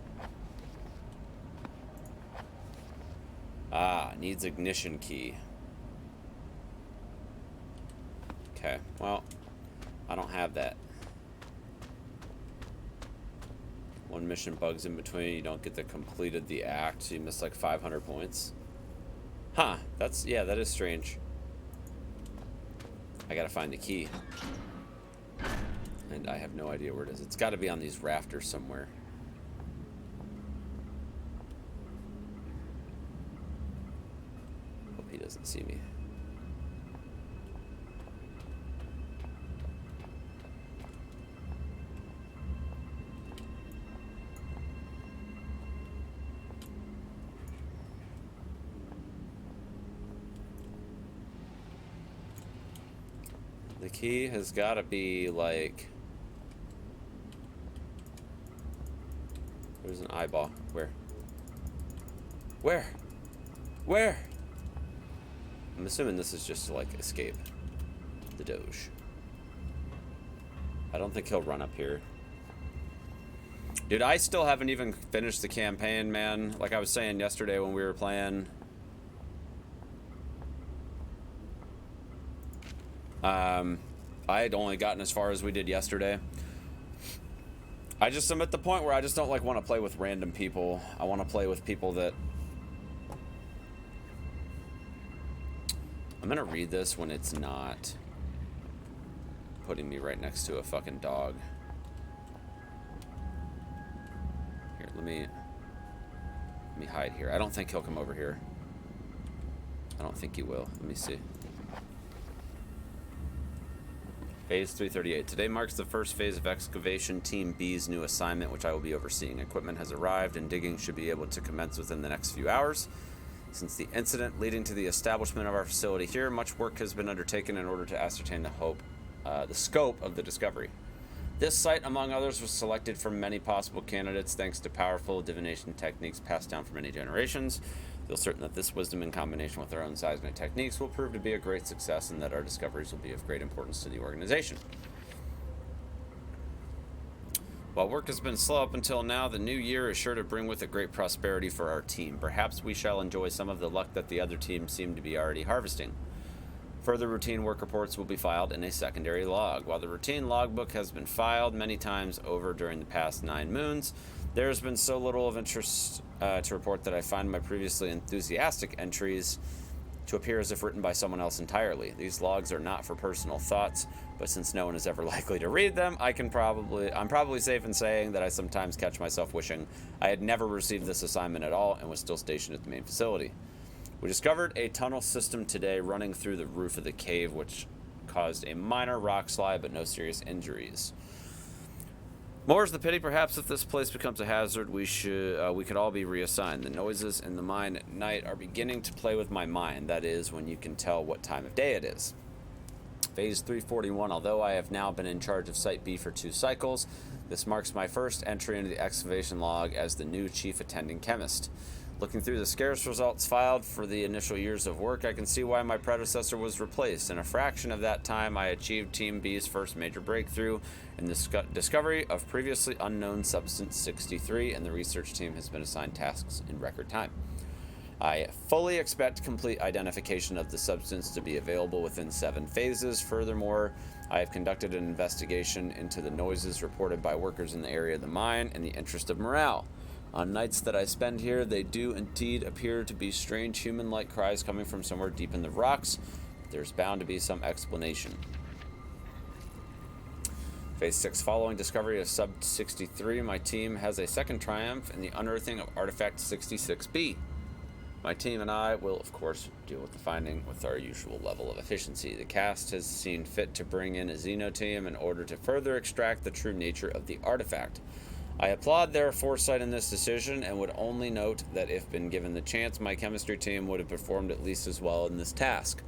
Ah, needs ignition key. Okay, well, I don't have that. One mission bugs in between, you don't get to completed the act, so you miss like 500 points. Huh, that's, yeah, that is strange. I gotta find the key. And I have no idea where it is. It's got to be on these rafters somewhere. Hope he doesn't see me. The key has got to be, like... There's an eyeball. Where? Where? Where? I'm assuming this is just to, like, escape the Doge. I don't think he'll run up here. Dude, I still haven't even finished the campaign, man. Like I was saying yesterday when we were playing. I had only gotten as far as we did yesterday. I just am at the point where I just don't like want to play with random people. I want to play with people that... I'm gonna read this when it's not putting me right next to a fucking dog. Here, let me hide here. I don't think he'll come over here. I don't think he will. Let me see. Phase 338. Today marks the first phase of Excavation Team B's new assignment, which I will be overseeing. Equipment has arrived, and digging should be able to commence within the next few hours. Since the incident leading to the establishment of our facility here, much work has been undertaken in order to ascertain the scope of the discovery. This site, among others, was selected from many possible candidates thanks to powerful divination techniques passed down for many generations. Feel certain that this wisdom in combination with our own seismic techniques will prove to be a great success and that our discoveries will be of great importance to the organization. While work has been slow up until now, the new year is sure to bring with it great prosperity for our team. Perhaps we shall enjoy some of the luck that the other teams seem to be already harvesting. Further routine work reports will be filed in a secondary log. While the routine logbook has been filed many times over during the past 9 moons, there has been so little of interest to report that I find my previously enthusiastic entries to appear as if written by someone else entirely. These logs are not for personal thoughts, but since no one is ever likely to read them, I'm probably safe in saying that I sometimes catch myself wishing I had never received this assignment at all and was still stationed at the main facility. We discovered a tunnel system today running through the roof of the cave, which caused a minor rock slide but no serious injuries. More's the pity, perhaps if this place becomes a hazard, we could all be reassigned. The noises in the mine at night are beginning to play with my mind. That is, when you can tell what time of day it is. Phase 341. Although I have now been in charge of Site B for 2 cycles, this marks my first entry into the excavation log as the new chief attending chemist. Looking through the scarce results filed for the initial years of work, I can see why my predecessor was replaced. In a fraction of that time, I achieved Team B's first major breakthrough in the discovery of previously unknown Substance 63, and the research team has been assigned tasks in record time. I fully expect complete identification of the substance to be available within 7 phases. Furthermore, I have conducted an investigation into the noises reported by workers in the area of the mine in the interest of morale. On nights that I spend here, they do indeed appear to be strange human-like cries coming from somewhere deep in the rocks. There's bound to be some explanation. Phase 6. Following discovery of Sub-63, my team has a second triumph in the unearthing of Artifact 66B. My team and I will, of course, deal with the finding with our usual level of efficiency. The cast has seen fit to bring in a Xeno team in order to further extract the true nature of the artifact. I applaud their foresight in this decision and would only note that if been given the chance, my chemistry team would have performed at least as well in this task.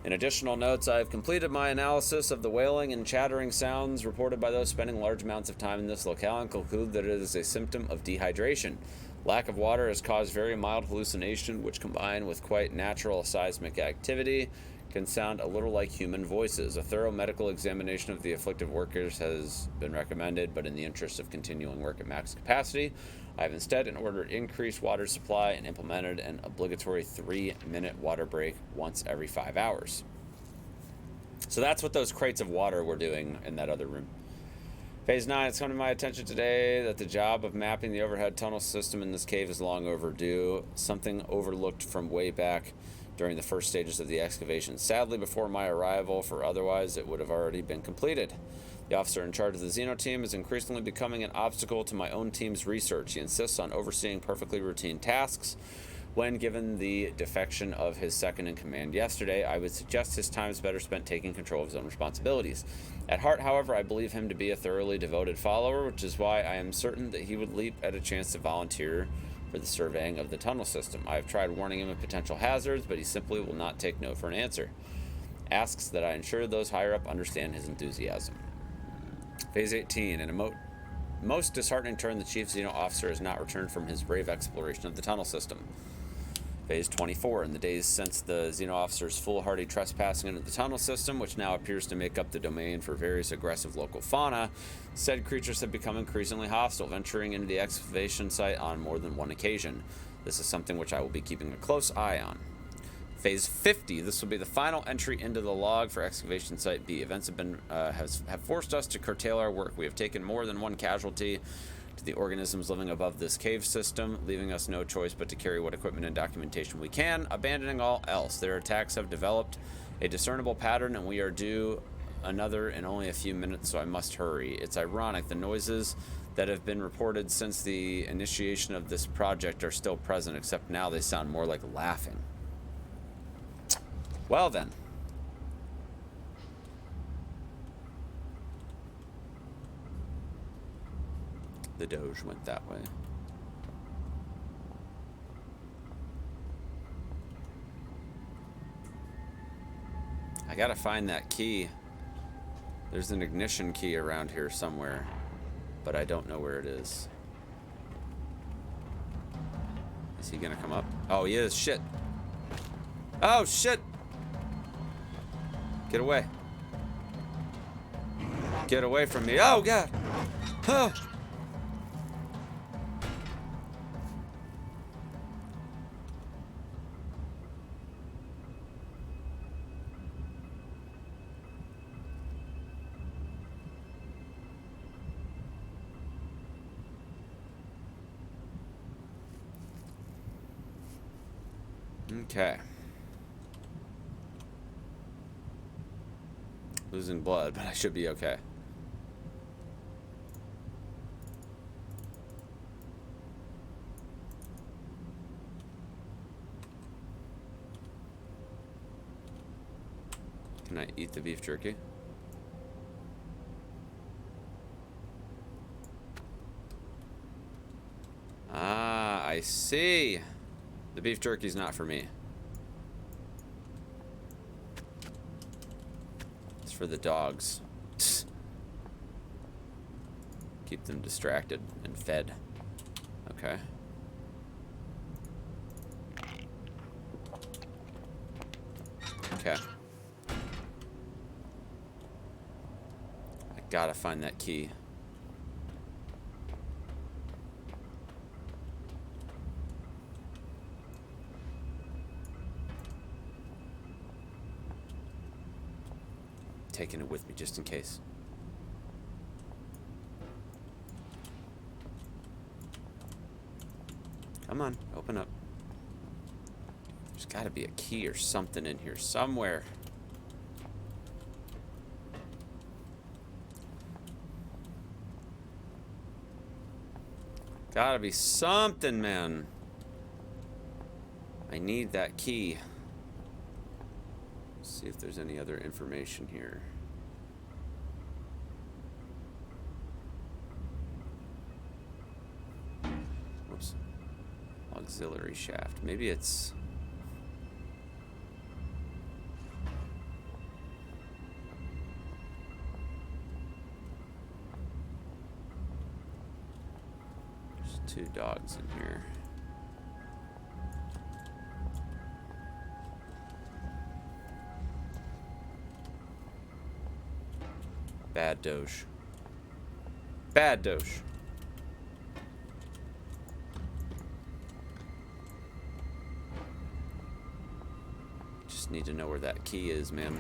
In additional notes, I have completed my analysis of the wailing and chattering sounds reported by those spending large amounts of time in this locale and conclude that it is a symptom of dehydration. Lack of water has caused very mild hallucination, which combined with quite natural seismic activity can sound a little like human voices. A thorough medical examination of the afflicted workers has been recommended, but in the interest of continuing work at max capacity, I have instead, in order to increase water supply, and implemented an obligatory 3-minute water break once every 5 hours. So that's what those crates of water were doing in that other room. Phase 9, it's come to my attention today that the job of mapping the overhead tunnel system in this cave is long overdue, something overlooked from way back during the first stages of the excavation. Sadly, before my arrival, for otherwise it would have already been completed. The officer in charge of the Xeno team is increasingly becoming an obstacle to my own team's research. He insists on overseeing perfectly routine tasks. When given the defection of his second-in-command yesterday, I would suggest his time is better spent taking control of his own responsibilities. At heart, however, I believe him to be a thoroughly devoted follower, which is why I am certain that he would leap at a chance to volunteer for the surveying of the tunnel system. I have tried warning him of potential hazards, but he simply will not take no for an answer. Asks that I ensure those higher up understand his enthusiasm. Phase 18. In a most disheartening turn, the Chief Xeno officer has not returned from his brave exploration of the tunnel system. Phase 24. In the days since the Xeno officer's foolhardy trespassing into the tunnel system, which now appears to make up the domain for various aggressive local fauna, said creatures have become increasingly hostile, venturing into the excavation site on more than one occasion. This is something which I will be keeping a close eye on. Phase 50. This will be the final entry into the log for excavation site B. Events have forced us to curtail our work. We have taken more than one casualty to the organisms living above this cave system, leaving us no choice but to carry what equipment and documentation we can, abandoning all else. Their attacks have developed a discernible pattern, and we are due another in only a few minutes, so I must hurry. It's ironic, the noises that have been reported since the initiation of this project are still present, except now they sound more like laughing. Well then. The Doge went that way. I gotta find that key. There's an ignition key around here somewhere, but I don't know where it is. Is he gonna come up? Oh, he is. Shit. Oh, shit. Get away. Get away from me. Oh, God. Oh. Okay. Losing blood, but I should be okay. Can I eat the beef jerky? Ah, I see. The beef jerky's not for me. It's for the dogs. Keep them distracted and fed. Okay. Okay. I gotta find that key. Taking it with me just in case. Come on, open up. There's got to be a key or something in here somewhere. Gotta be something, man. I need that key. See if there's any other information here. Whoops. Auxiliary shaft. Maybe it's... There's 2 dogs in here. Bad Doge. Bad Doge. Just need to know where that key is, man.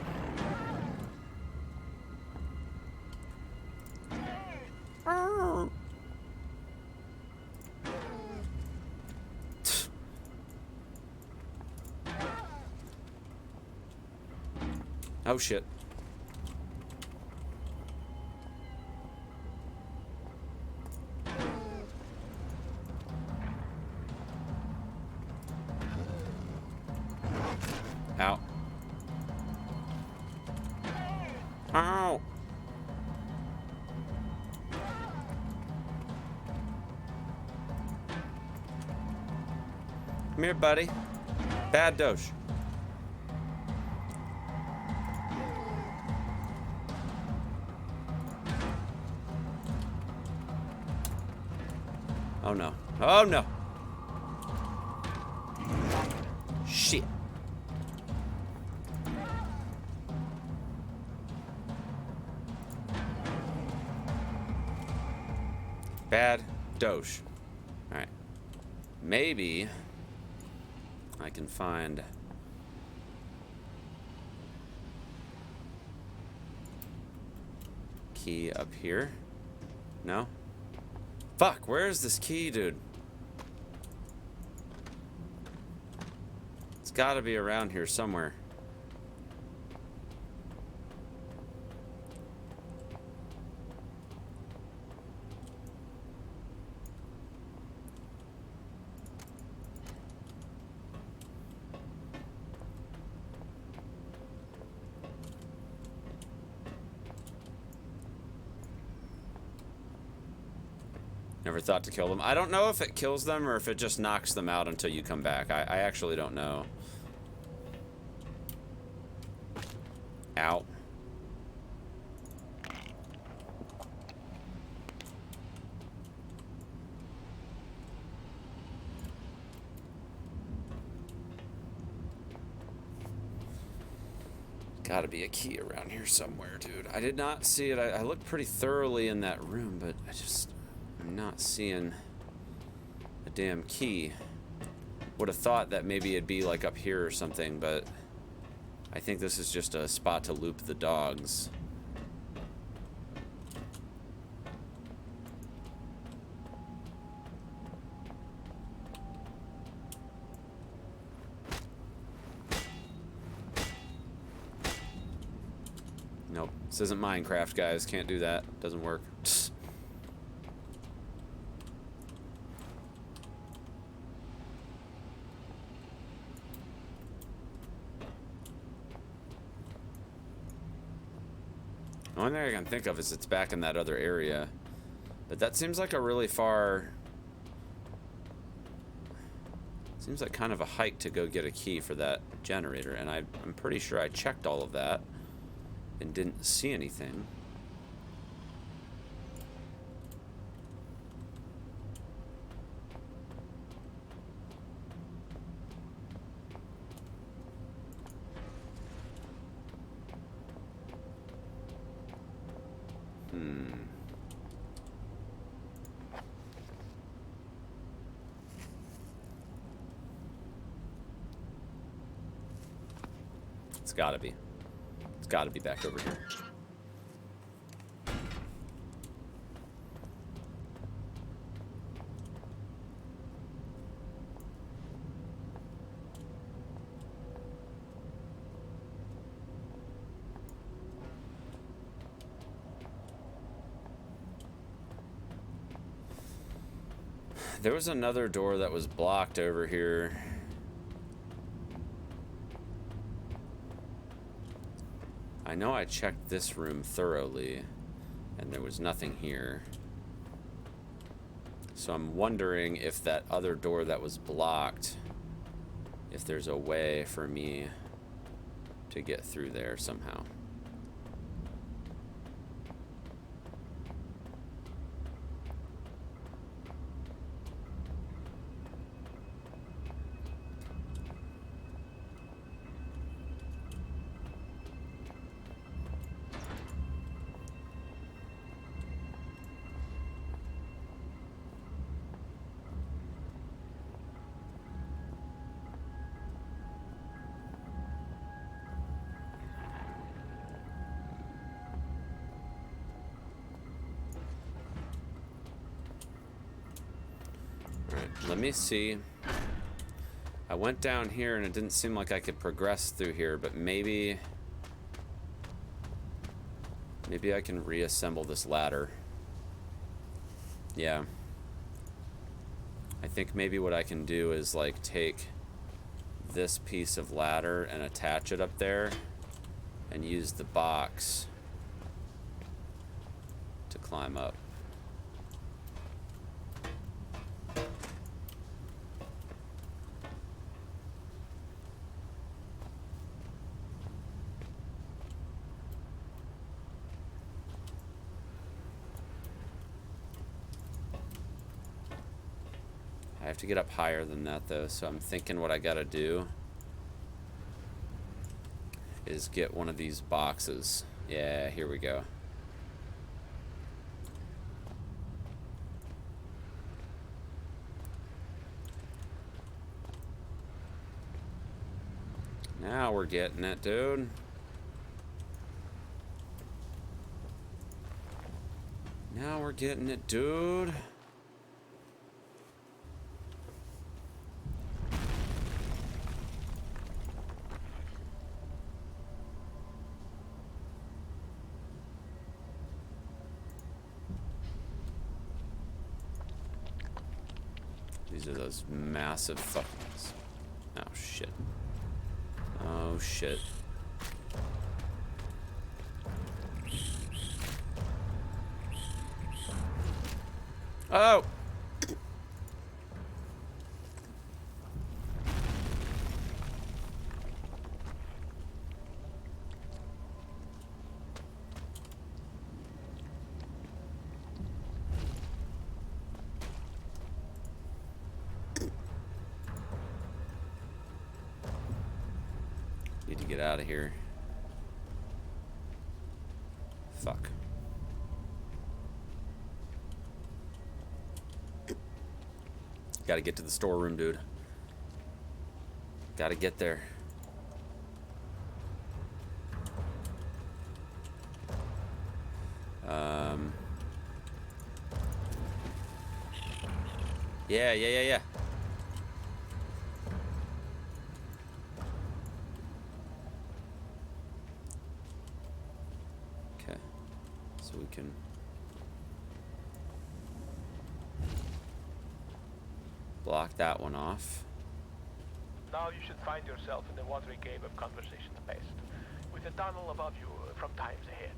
Oh shit. Ow. Ow. Come here, buddy. Bad Doge. Oh no. Oh no. Shit. Bad doge. Alright. Maybe I can find key up here. No? Fuck, where is this key, dude? It's gotta be around here somewhere. Never thought to kill them. I don't know if it kills them or if it just knocks them out until you come back. I actually don't know. Ow. Gotta be a key around here somewhere, dude. I did not see it. I looked pretty thoroughly in that room, but I'm not seeing a damn key. Would have thought that maybe it'd be like up here or something, but I think this is just a spot to loop the dogs. Nope, this isn't Minecraft, guys. Can't do that. Doesn't work. The only thing I can think of is it's back in that other area. But that seems like a really far... Seems like kind of a hike to go get a key for that generator. And I'm pretty sure I checked all of that and didn't see anything. It's gotta be. It's gotta be back over here. There was another door that was blocked over here. I know I checked this room thoroughly, and there was nothing here. So I'm wondering if that other door that was blocked, if there's a way for me to get through there somehow. Let me see. I went down here and it didn't seem like I could progress through here, but maybe I can reassemble this ladder. Yeah. I think maybe what I can do is like take this piece of ladder and attach it up there and use the box to climb up. have to get up higher than that, though, so I'm thinking what I gotta do is get one of these boxes. Yeah, here we go. Now we're getting it, dude. Now we're getting it, dude. These are those massive fuckers. Oh, shit. Oh, shit. Oh! Need to get out of here. Fuck. Gotta get to the storeroom, dude. Gotta get there. Yeah. Okay. So we can... block that one off. Now you should find yourself in the watery cave of conversations past, with a tunnel above you from times ahead.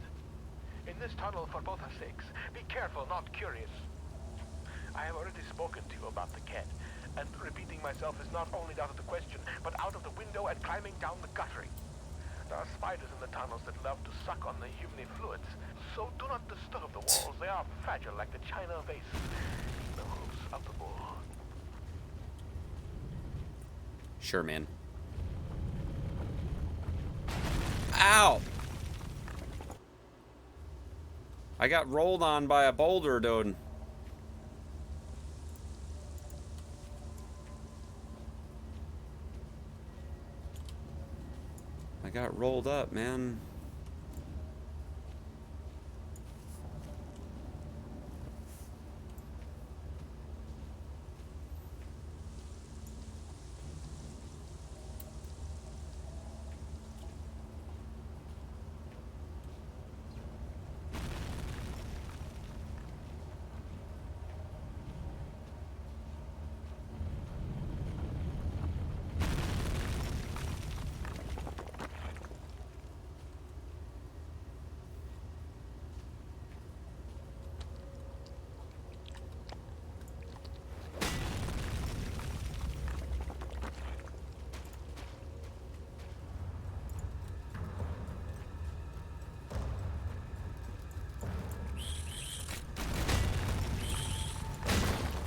In this tunnel, for both our sakes, be careful, not curious. I have already spoken to you about the cat, and repeating myself is not only out of the question, but out of the window and climbing down the guttering. There are spiders in the tunnels that love to suck on the humid fluids, so do not disturb the walls. They are fragile like the china vase in the hooves of the bull. Sure, man. Ow! I got rolled on by a boulder, dude. I got rolled up, man.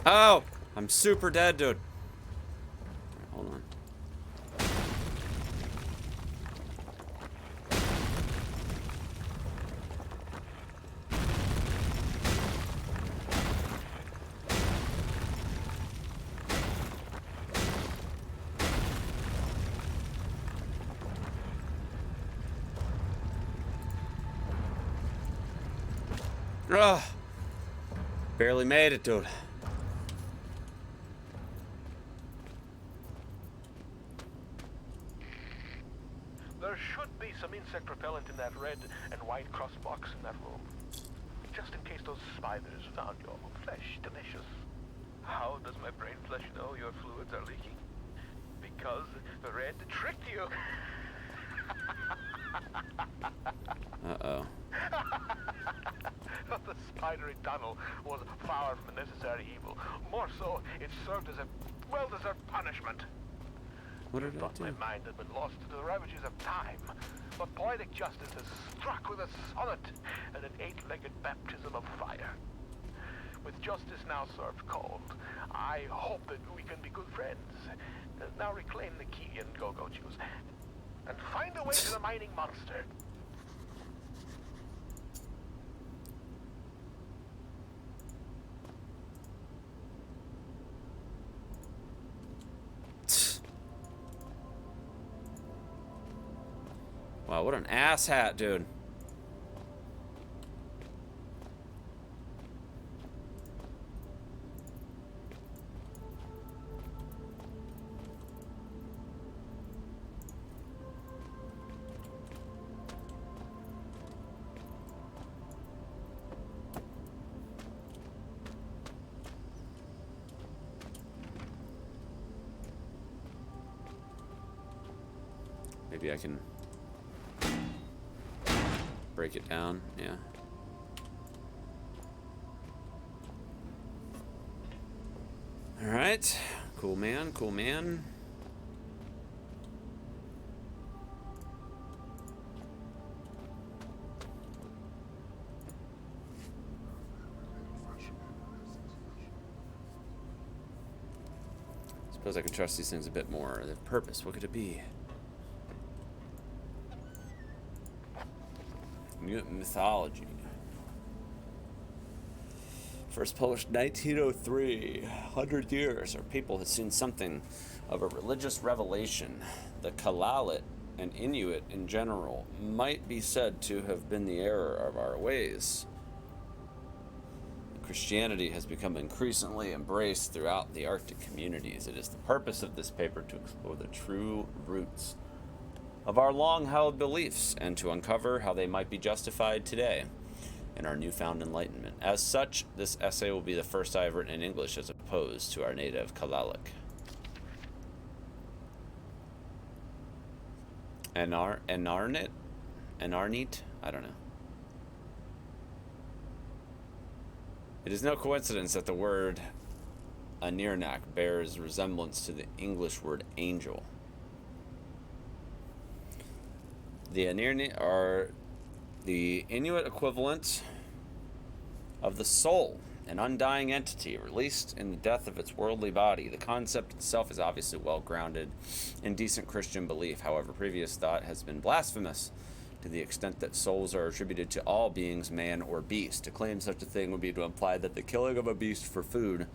Oh! I'm super dead, dude. Hold on. Ugh. Barely made it, dude. There should be some insect repellent in that red and white cross box in that room. Just in case those spiders found your flesh delicious. How does my brain flesh know your fluids are leaking? Because the red tricked you. Uh-oh. The spidery tunnel was far from a necessary evil. More so, it served as a well-deserved punishment. What did I Thought do? my mind had been lost to the ravages of time, but poetic justice has struck with a sonnet and an eight-legged baptism of fire. with justice now served cold, I hope that we can be good friends. Now reclaim the key and go choose. And find a way to the mining monster. Wow, what an ass hat, dude. Maybe I can break it down, yeah. Alright, cool man, cool man. Suppose I can trust these things a bit more. The purpose, what could it be? Mythology. First published 1903. 100 years. Our people had seen something of a religious revelation. The Kalalit and Inuit in general might be said to have been the error of our ways. Christianity has become increasingly embraced throughout the Arctic communities. It is the purpose of this paper to explore the true roots of our long-held beliefs and to uncover how they might be justified today in our newfound enlightenment. As such, this essay will be the first I have written in English as opposed to our native Kalaalleq. Enarnit? I don't know. It is no coincidence that the word Anirnak bears resemblance to the English word angel. The Anirni are the Inuit equivalent of the soul, an undying entity released in the death of its worldly body. The concept itself is obviously well grounded in decent Christian belief. However, previous thought has been blasphemous to the extent that souls are attributed to all beings, man or beast. To claim such a thing would be to imply that the killing of a beast for food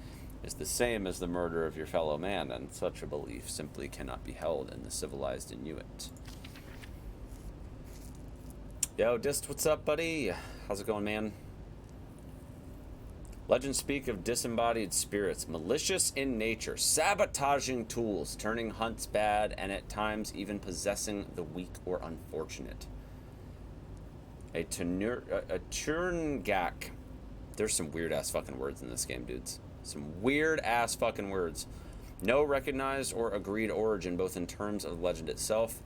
is the same as the murder of your fellow man, and such a belief simply cannot be held in the civilized Inuit. Yo, Dist, what's up, buddy? How's it going, man? Legends speak of disembodied spirits, malicious in nature, sabotaging tools, turning hunts bad, and at times even possessing the weak or unfortunate. A Turngack. There's some weird-ass fucking words in this game, dudes. Some weird-ass fucking words. No recognized or agreed origin, both in terms of the legend itself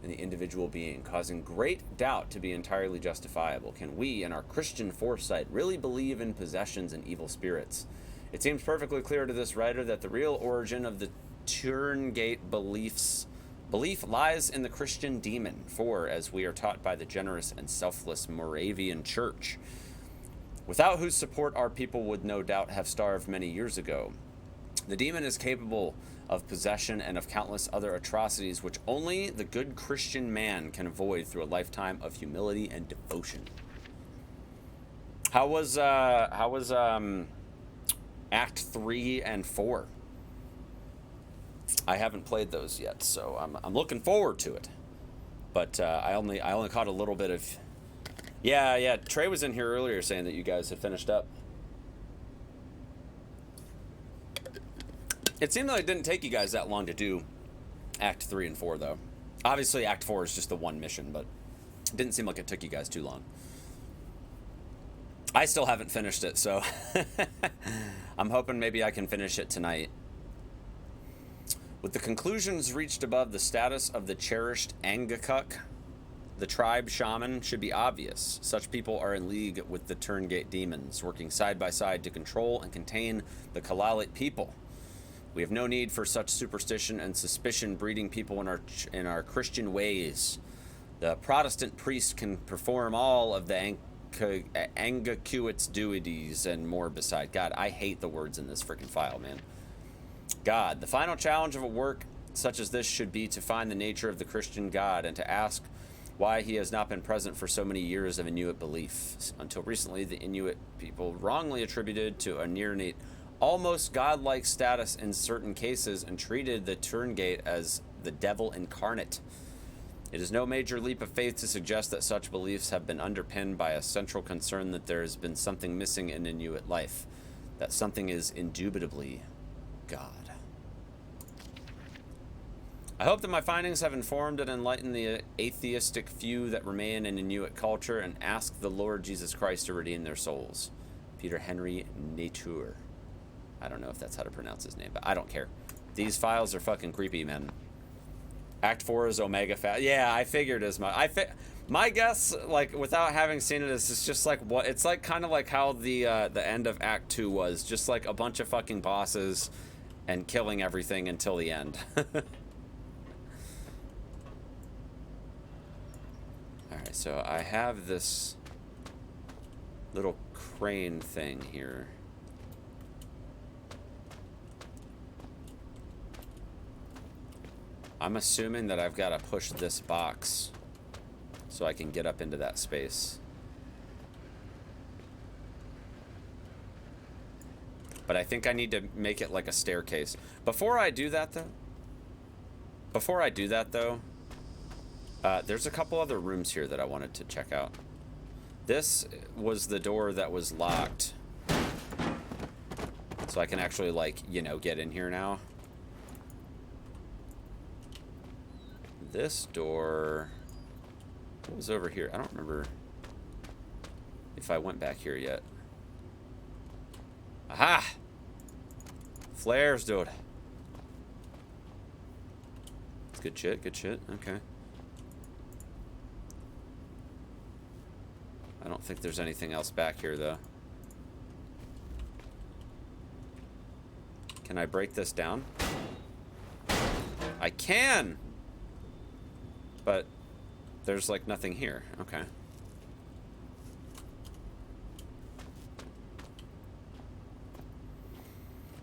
and the individual being, causing great doubt to be entirely justifiable. Can we, in our Christian foresight, really believe in possessions and evil spirits? It seems perfectly clear to this writer that the real origin of the Turngate belief lies in the Christian demon, for, as we are taught by the generous and selfless Moravian Church, without whose support our people would no doubt have starved many years ago, the demon is capable of possession and of countless other atrocities which only the good Christian man can avoid through a lifetime of humility and devotion. How was Act 3 and 4? I haven't played those yet, so I'm looking forward to it. But I only caught a little bit of. Yeah. Trey was in here earlier saying that you guys had finished up. It seemed like it didn't take you guys that long to do Act 3 and 4, though. Obviously, Act 4 is just the one mission, but it didn't seem like it took you guys too long. I still haven't finished it, so I'm hoping maybe I can finish it tonight. With the conclusions reached above, the status of the cherished Angakuk, the tribe shaman, should be obvious. Such people are in league with the Turngate demons, working side by side to control and contain the Kalaallit people. We have no need for such superstition and suspicion breeding people in our Christian ways. The Protestant priest can perform all of the Angacuits duities and more beside. God, I hate the words in this freaking file, man. God, the final challenge of a work such as this should be to find the nature of the Christian God and to ask why he has not been present for so many years of Inuit belief. Until recently, the Inuit people wrongly attributed to a near-nate, almost godlike status in certain cases and treated the Turngate as the devil incarnate. It is no major leap of faith to suggest that such beliefs have been underpinned by a central concern that there has been something missing in Inuit life, that something is indubitably God. I hope that my findings have informed and enlightened the atheistic few that remain in Inuit culture and ask the Lord Jesus Christ to redeem their souls. Peter Henry Nature. I don't know if that's how to pronounce his name, but I don't care. These files are fucking creepy, man. Act 4 is Omega Fast. Yeah, I figured as much. My guess, like, without having seen it, is it's just like what it's like, kind of like how the end of Act 2 was, just like a bunch of fucking bosses and killing everything until the end. Alright, so I have this little crane thing here. I'm assuming that I've got to push this box so I can get up into that space. But I think I need to make it like a staircase. Before I do that, though, there's a couple other rooms here that I wanted to check out. This was the door that was locked. So I can actually, like, you know, get in here now. This door... What was over here? I don't remember if I went back here yet. Aha! Flares, dude. It's good shit, good shit. Okay. I don't think there's anything else back here, though. Can I break this down? I can! But there's, like, nothing here. Okay.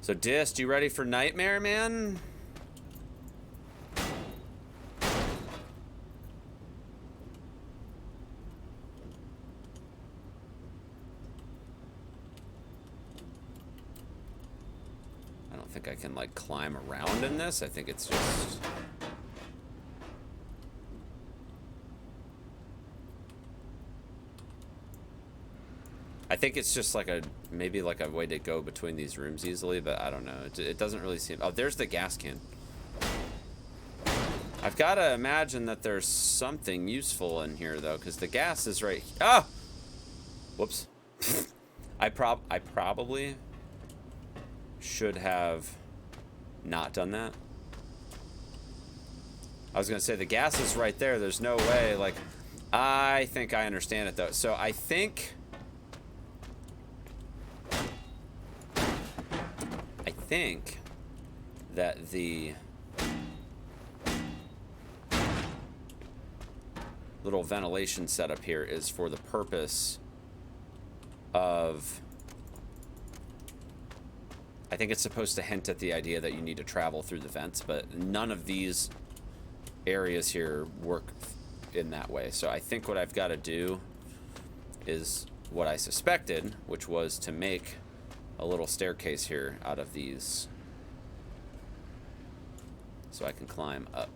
So, Dist, you ready for Nightmare, man? I don't think I can, like, climb around in this. I think it's just... I think it's just like maybe like a way to go between these rooms easily, but I don't know. It doesn't really seem... Oh, there's the gas can. I've got to imagine that there's something useful in here, though, because the gas is right... Oh! Whoops. I probably should have not done that. I was going to say, the gas is right there. There's no way, like... I think I understand it, though. So I think that the little ventilation setup here is for the purpose of... I think it's supposed to hint at the idea that you need to travel through the vents, but none of these areas here work in that way. So I think what I've got to do is what I suspected, which was to make a little staircase here out of these so I can climb up.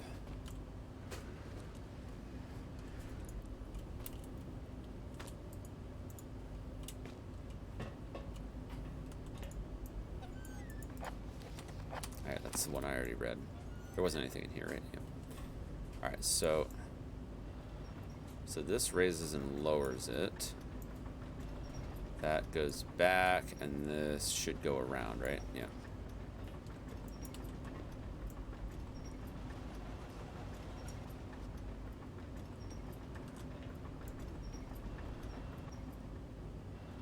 Alright, that's the one I already read. There wasn't anything in here, right? Yep. Alright, so this raises and lowers it. That goes back, and this should go around, right? Yeah.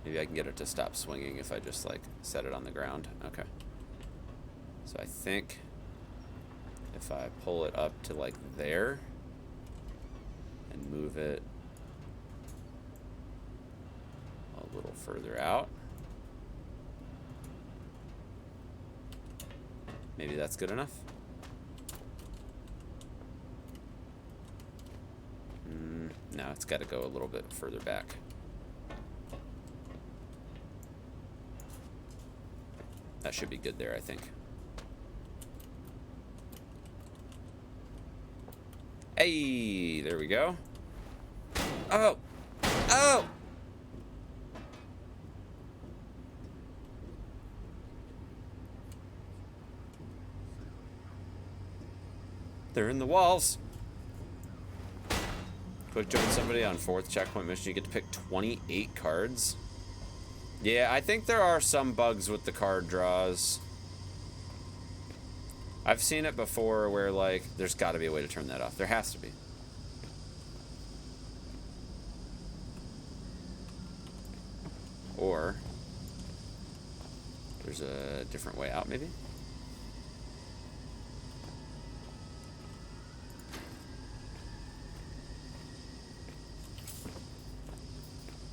Maybe I can get it to stop swinging if I just, like, set it on the ground. Okay. So I think if I pull it up to, like, there and move it further out. Maybe that's good enough. No, it's got to go a little bit further back. That should be good there, I think. Hey, there we go. Oh! Oh! They're in the walls. Quick join somebody on 4th checkpoint mission. You get to pick 28 cards. Yeah, I think there are some bugs with the card draws. I've seen it before where, like, there's got to be a way to turn that off. There has to be. Or there's a different way out, maybe?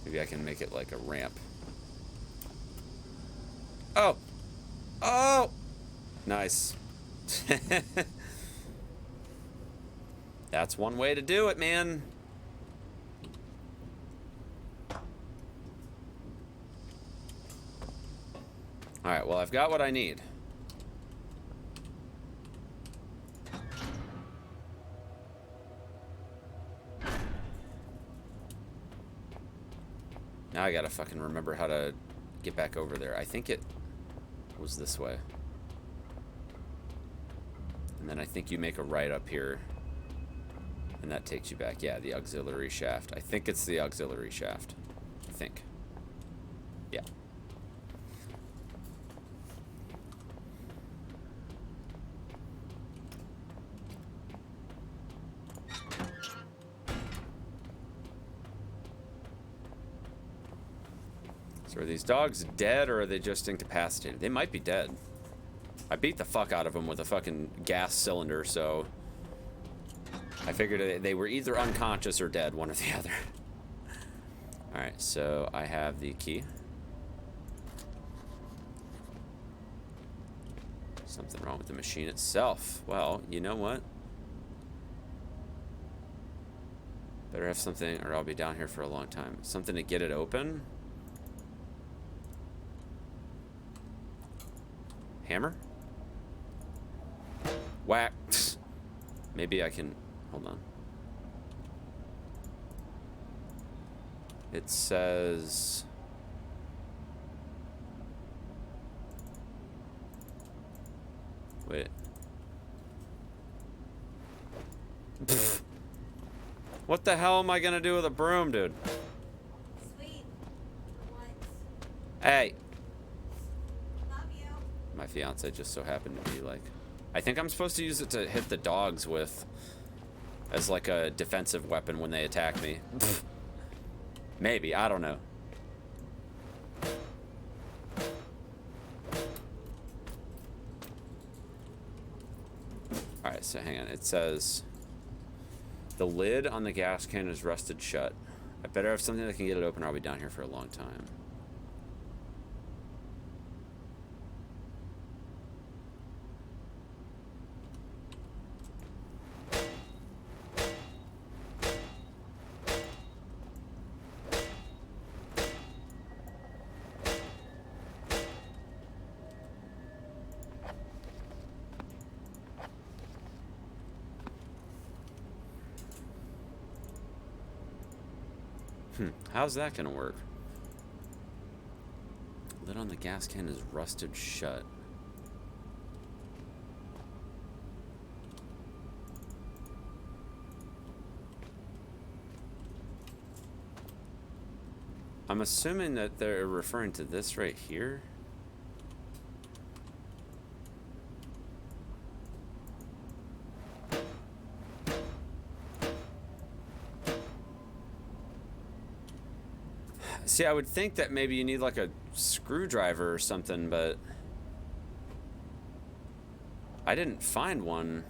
Maybe I can make it like a ramp. Oh! Oh! Nice. That's one way to do it, man. Alright, well, I've got what I need. Now I gotta fucking remember how to get back over there. I think it was this way. And then I think you make a right up here. And that takes you back. Yeah, the auxiliary shaft. I think it's the auxiliary shaft. I think. Yeah. So are these dogs dead or are they just incapacitated? They might be dead. I beat the fuck out of them with a fucking gas cylinder, so I figured they were either unconscious or dead, one or the other. Alright, so I have the key. Something wrong with the machine itself. Well, you know what? Better have something or I'll be down here for a long time. Something to get it open. Hammer? Whack. Maybe I can... Hold on. It says... Wait. What the hell am I gonna do with a broom, dude? Sweet. What? Hey. Love you. My fiance just so happened to be like... I think I'm supposed to use it to hit the dogs with as like a defensive weapon when they attack me. Maybe, I don't know. Alright, so hang on. It says the lid on the gas can is rusted shut. I better have something that can get it open or I'll be down here for a long time. How's that gonna work? Lid on the gas can is rusted shut. I'm assuming that they're referring to this right here. See, I would think that maybe you need like a screwdriver or something, but I didn't find one.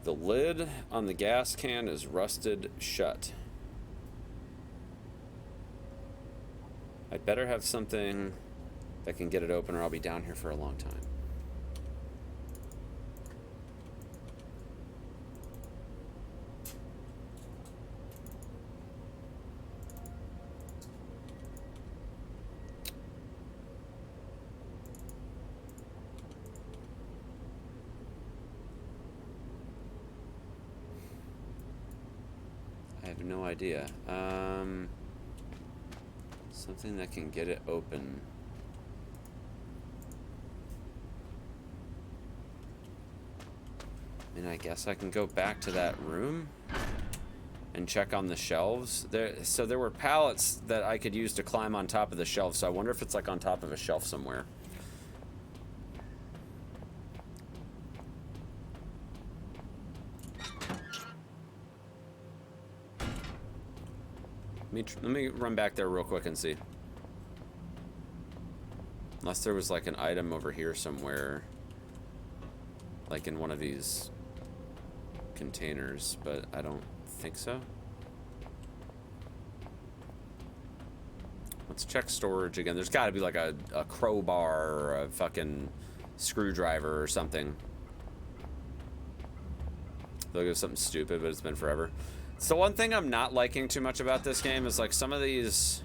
The lid on the gas can is rusted shut. I'd better have something that can get it open or I'll be down here for a long time. I have no idea. Something that can get it open. I mean, I guess I can go back to that room and check on the shelves. So there were pallets that I could use to climb on top of the shelf. So I wonder if it's like on top of a shelf somewhere. Let me run back there real quick and see. Unless there was like an item over here somewhere. Like in one of these containers, but I don't think so. Let's check storage again. There's got to be like a crowbar or a fucking screwdriver or something. Look at something stupid, but it's been forever. So one thing I'm not liking too much about this game is like some of these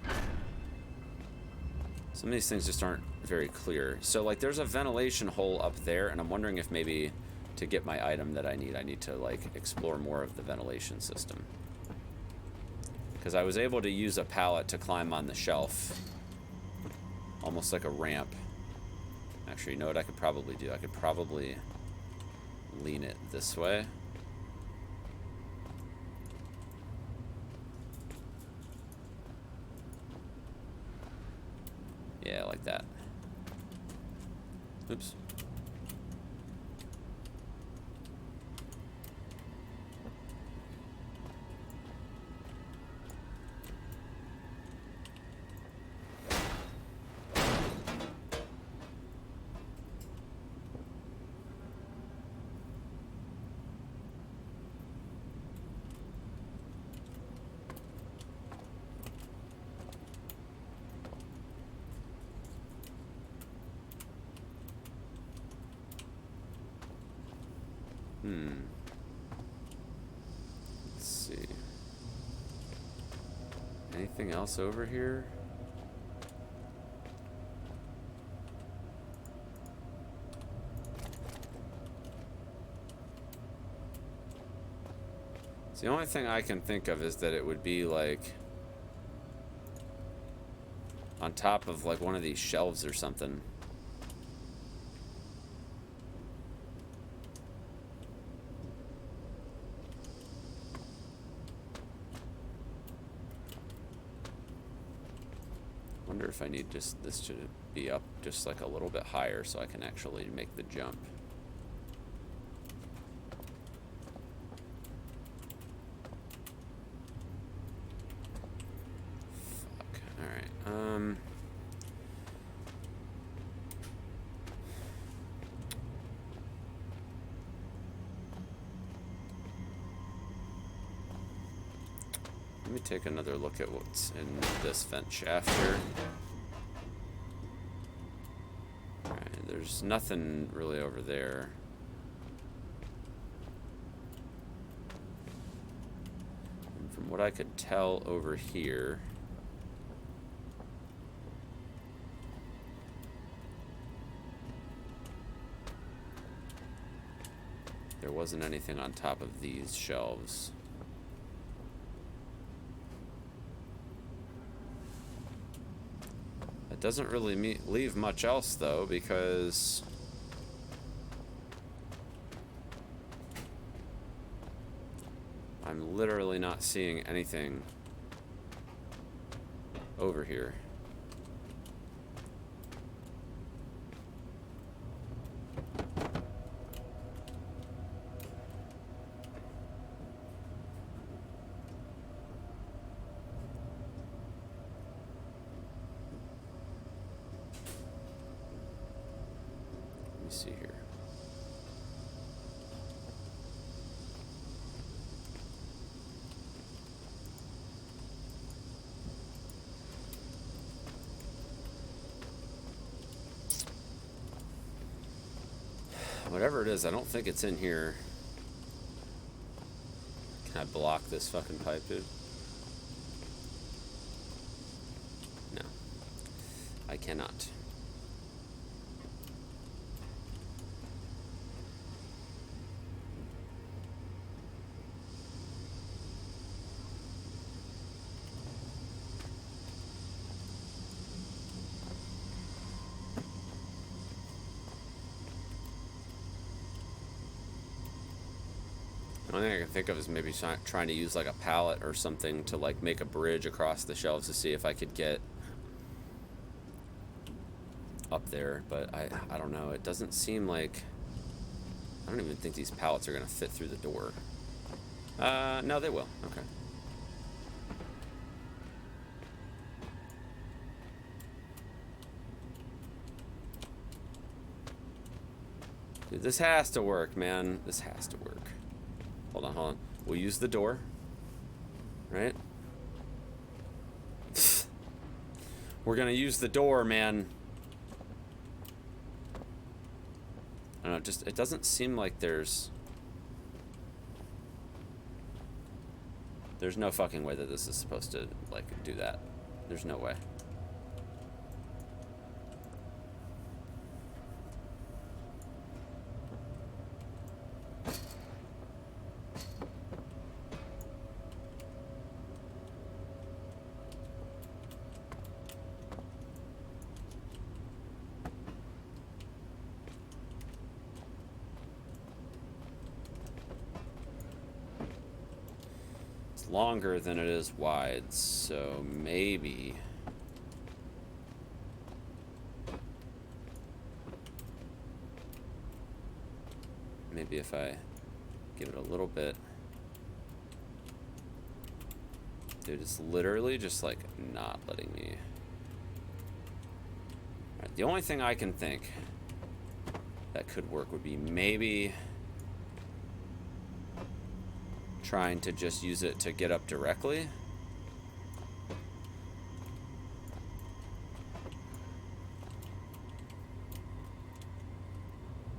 things just aren't very clear. So like there's a ventilation hole up there, and I'm wondering if maybe to get my item that I need to like explore more of the ventilation system. Because I was able to use a pallet to climb on the shelf. Almost like a ramp. Actually, you know what I could probably do? I could probably lean it this way. Yeah, like that. Oops. Let's see. Anything else over here? So the only thing I can think of is that it would be like on top of like one of these shelves or something. Wonder if I need just this to be up just like a little bit higher so I can actually make the jump. Fuck. Alright. Let me take another look at what's in this vent shaft here. Alright, there's nothing really over there. And from what I could tell over here, there wasn't anything on top of these shelves. It doesn't really leave much else though, because I'm literally not seeing anything over here. See here. Whatever it is, I don't think it's in here. Can I block this fucking pipe, dude? No. I cannot. The only thing I can think of is maybe trying to use like a pallet or something to like make a bridge across the shelves to see if I could get up there, but I don't know. It doesn't seem like... I don't even think these pallets are going to fit through the door. No, they will. Okay. Dude, this has to work, man. This has to work. Hold on, hold on. We'll use the door. Right? We're gonna use the door, man. I don't know, just, it doesn't seem like there's no fucking way that this is supposed to, like, do that. There's no way. Longer than it is wide, so maybe if I give it a little bit. Dude, it's literally just like not letting me. Alright, the only thing I can think that could work would be maybe trying to just use it to get up directly.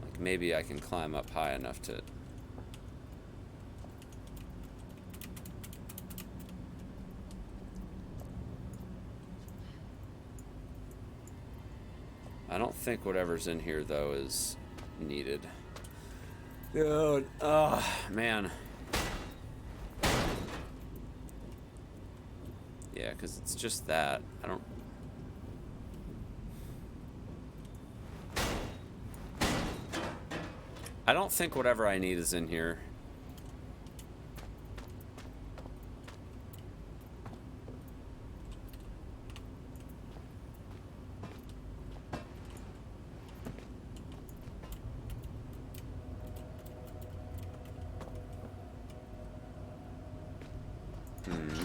Like maybe I can climb up high enough to... I don't think whatever's in here though is needed. Dude, oh man. Yeah, because it's just that. I don't think whatever I need is in here.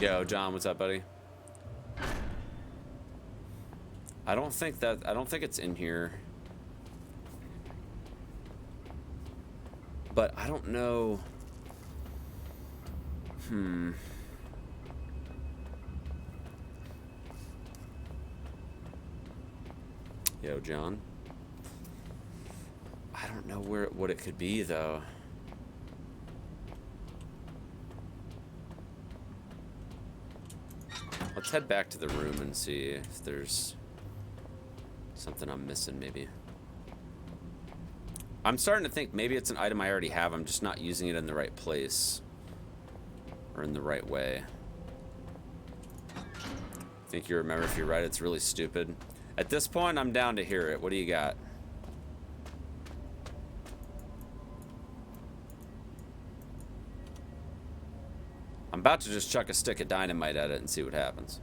Yo, John, what's up, buddy? I don't think it's in here. But I don't know. Yo, John. I don't know what it could be though. Let's head back to the room and see if there's something I'm missing, maybe. I'm starting to think maybe it's an item I already have. I'm just not using it in the right place. Or in the right way. Think you remember. If you're right, it's really stupid. At this point, I'm down to hear it. What do you got? I'm about to just chuck a stick of dynamite at it and see what happens.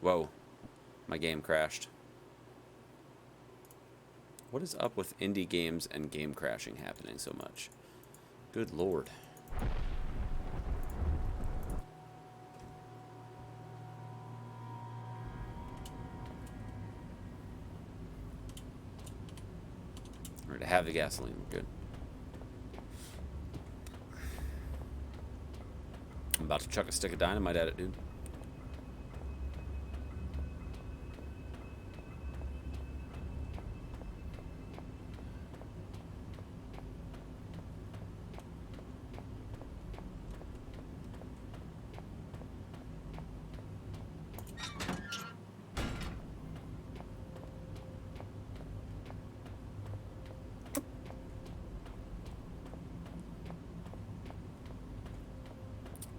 Whoa, my game crashed. What is up with indie games and game crashing happening so much? Good lord. All right, I have the gasoline, we're good. I'm about to chuck a stick of dynamite at it, dude.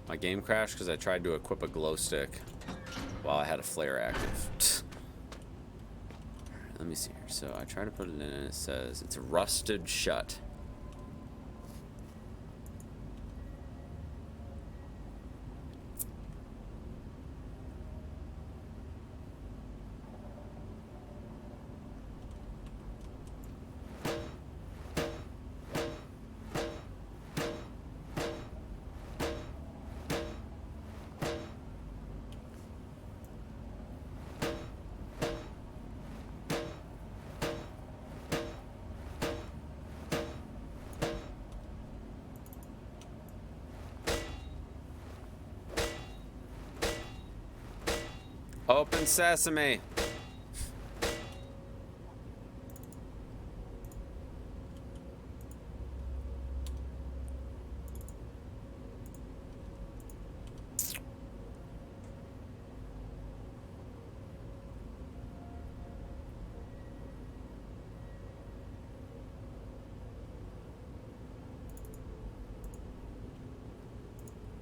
My game crashed because I tried to equip a glow stick while I had a flare active. Alright, let me see here. So I try to put it in and it says it's rusted shut. Open sesame.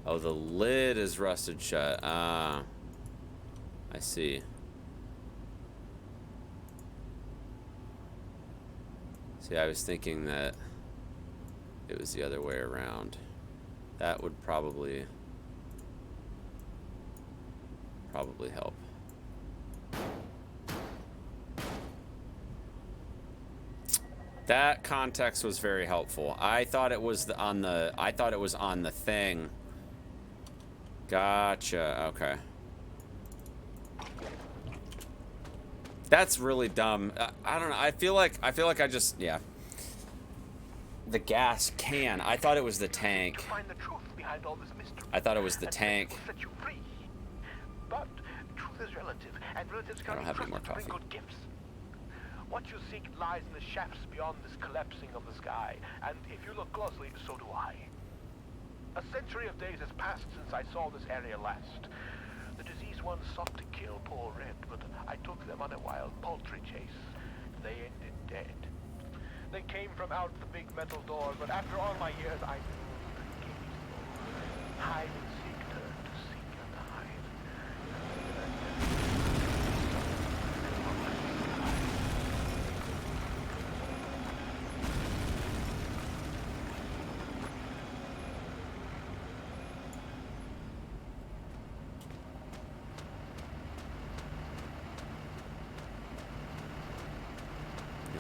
Oh, the lid is rusted shut. Ah. I see. See, I was thinking that it was the other way around. That would probably help. That context was very helpful. I thought it was on the thing. Gotcha. Okay. That's really dumb. I don't know. I feel like I just, yeah. The gas can. I thought it was the tank. To find the truth behind all this mystery. I thought it was the And tank. will set you free. But truth is relative, and relatives I can't don't be have any more trusted to bring coffee. good gifts. What you seek lies in the shafts beyond this collapsing of the sky, and if you look closely, so do I. A century of days has passed since I saw this area last. The diseased ones sought to kill poor Red, but I took them on a wild poultry chase. They ended dead. They came from out the big metal door, but after all my years, I knew the case. Hide and seek turned to seek and hide.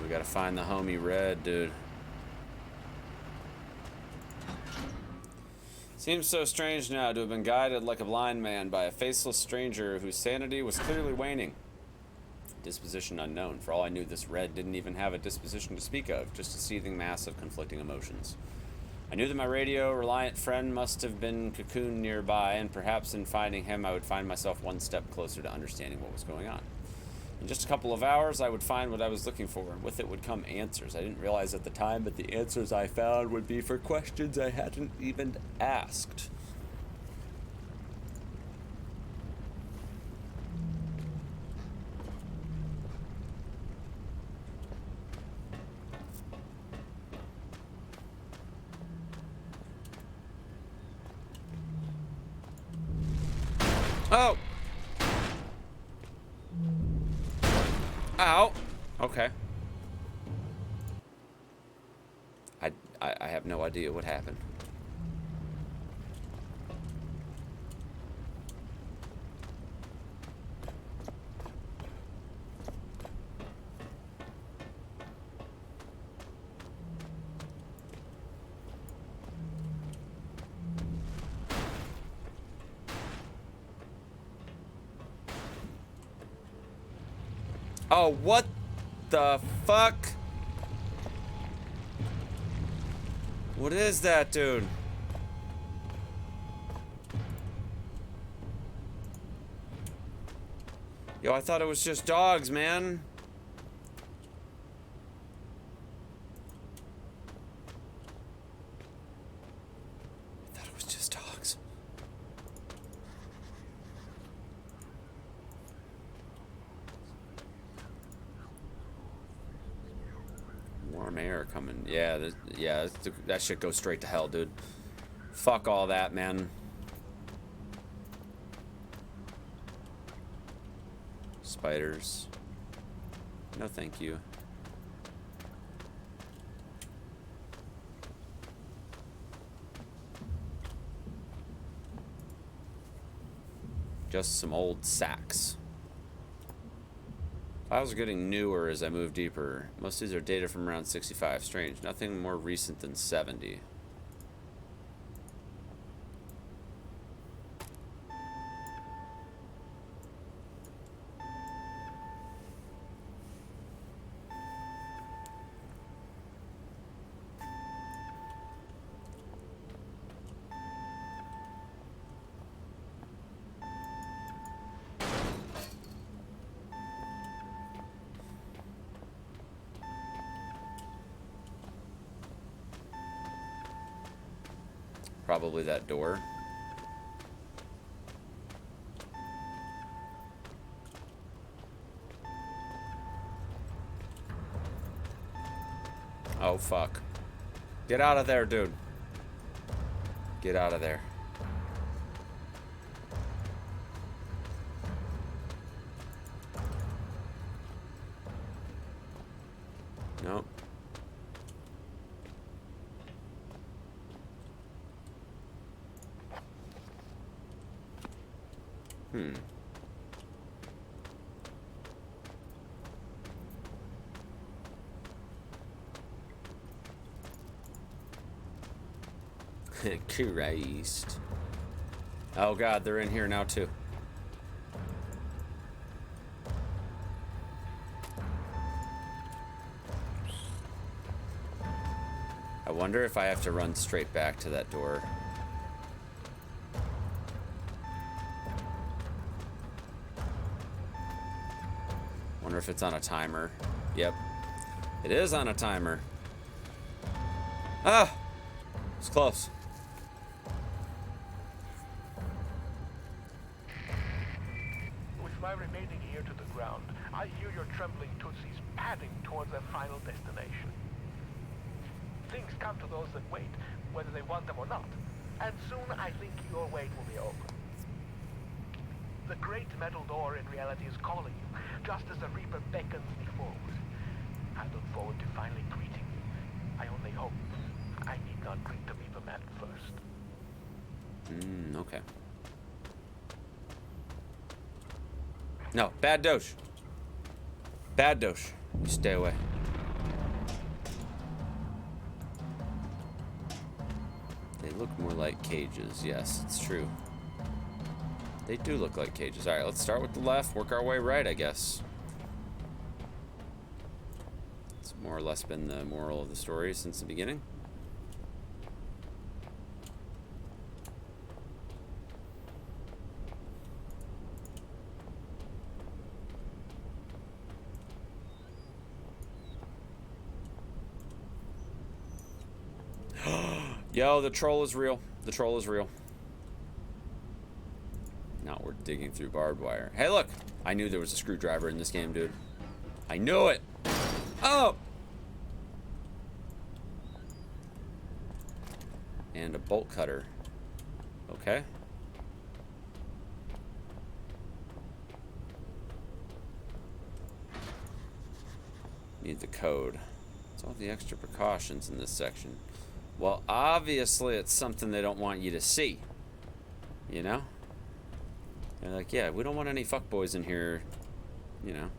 We gotta find the homie Red, dude. Seems so strange now to have been guided like a blind man by a faceless stranger whose sanity was clearly waning. Disposition unknown. For all I knew, this Red didn't even have a disposition to speak of, just a seething mass of conflicting emotions. I knew that my radio-reliant friend must have been cocooned nearby, and perhaps in finding him I would find myself one step closer to understanding what was going on. In just a couple of hours, I would find what I was looking for, and with it would come answers. I didn't realize at the time, but the answers I found would be for questions I hadn't even asked. Oh! Ow! Okay. I have no idea what happened. Oh, what the fuck? What is that, dude? Yo, I thought it was just dogs, man. I thought it was just dogs. Warm air coming. Yeah, that shit goes straight to hell, dude. Fuck all that, man. Spiders. No, thank you. Just some old sacks. Files are getting newer as I move deeper. Most of these are data from around 65. Strange. Nothing more recent than 70. Probably that door. Oh, fuck. Get out of there, dude. Get out of there. Nope. Christ. Oh god, they're in here now too. I wonder if I have to run straight back to that door. Wonder if it's on a timer. Yep. It is on a timer. Ah! It's close. With my remaining ear to the ground, I hear your trembling Tootsies padding towards their final destination. Things come to those that wait, whether they want them or not, and soon I think your wait will be over. The great metal door in reality is calling you, just as the Reaper beckons me forward. I look forward to finally greeting you. I only hope I need not greet the Reaper man first. Okay. No, bad dosh. Bad dosh. You stay away. They look more like cages. Yes, it's true. They do look like cages. Alright, let's start with the left, work our way right, I guess. It's more or less been the moral of the story since the beginning. Yo, the troll is real. The troll is real. Now we're digging through barbed wire. Hey, look! I knew there was a screwdriver in this game, dude. I knew it! Oh! And a bolt cutter. Okay. Need the code. What's all the extra precautions in this section? Well, obviously it's something they don't want you to see. You know? They're like, yeah, we don't want any fuckboys in here. You know.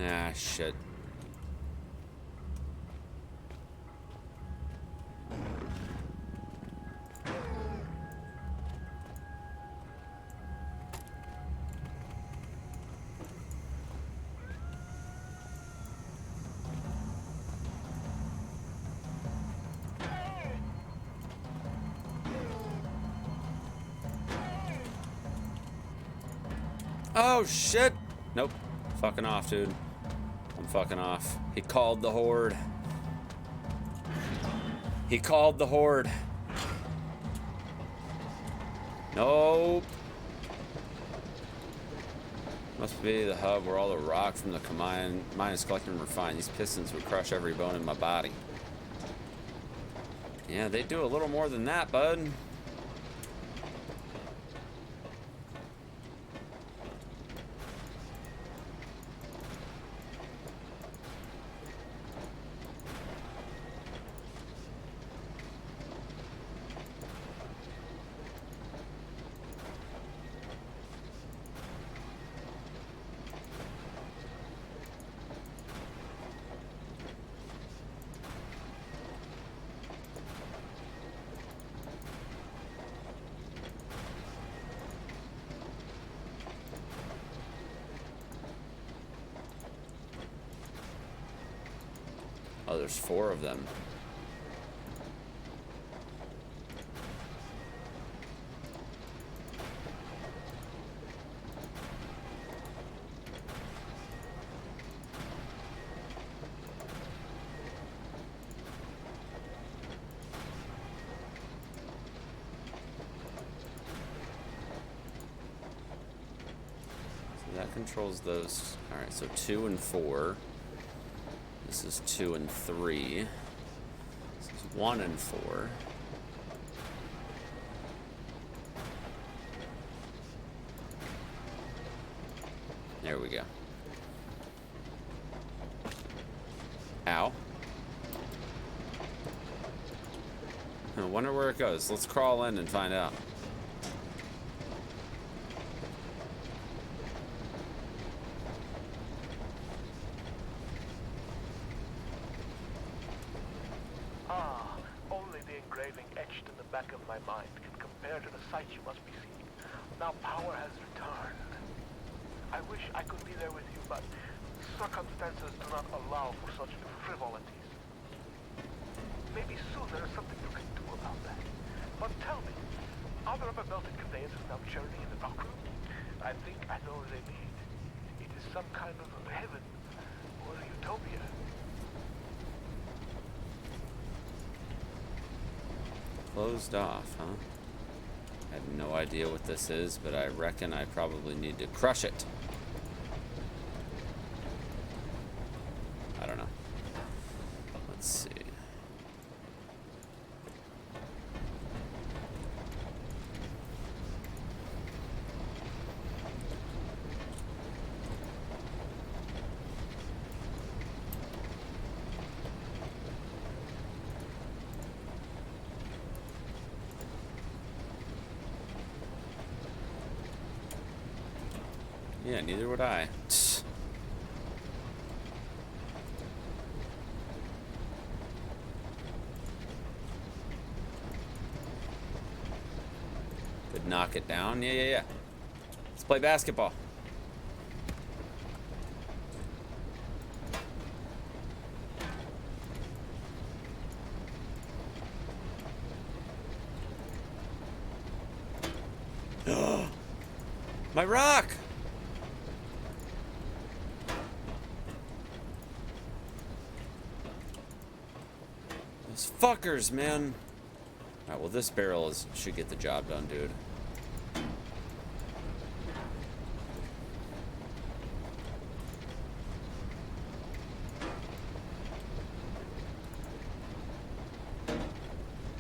Ah, shit. Oh, shit! Nope. Fucking off, dude. I'm fucking off. He called the horde. He called the horde. Nope. Must be the hub where all the rock from the mine is collected and refined. These pistons would crush every bone in my body. Yeah, they do a little more than that, bud. Oh, there's 4 of them. So that controls those. All right, so 2 and 4. This is 2 and 3. This is 1 and 4. There we go. Ow. I wonder where it goes. Let's crawl in and find out. Only the engraving etched in the back of my mind can compare to the sight you must be seeing. Now power has returned. I wish I could be there with you, but circumstances do not allow for such frivolities. Maybe soon there is something you can do about that. But tell me, are there ever melted conveyors now churning in the rock room? I think I know where they lead. It is some kind of heaven or a utopia. Closed off, huh? I have no idea what this is, but I reckon I probably need to crush it. I don't know. Let's see. Yeah, neither would I. Could knock it down. Yeah. Let's play basketball. My rock! Those fuckers, man. Alright, well this barrel should get the job done, dude.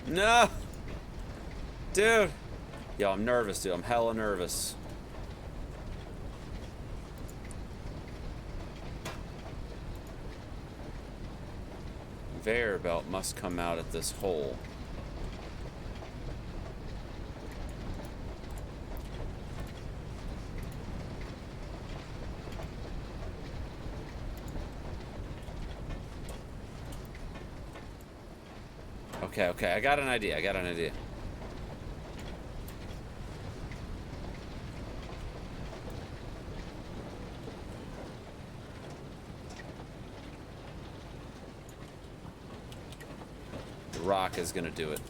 No! Dude! Yo, I'm nervous, dude. I'm hella nervous. Conveyor belt must come out at this hole. Okay, I got an idea. The rock is gonna do it.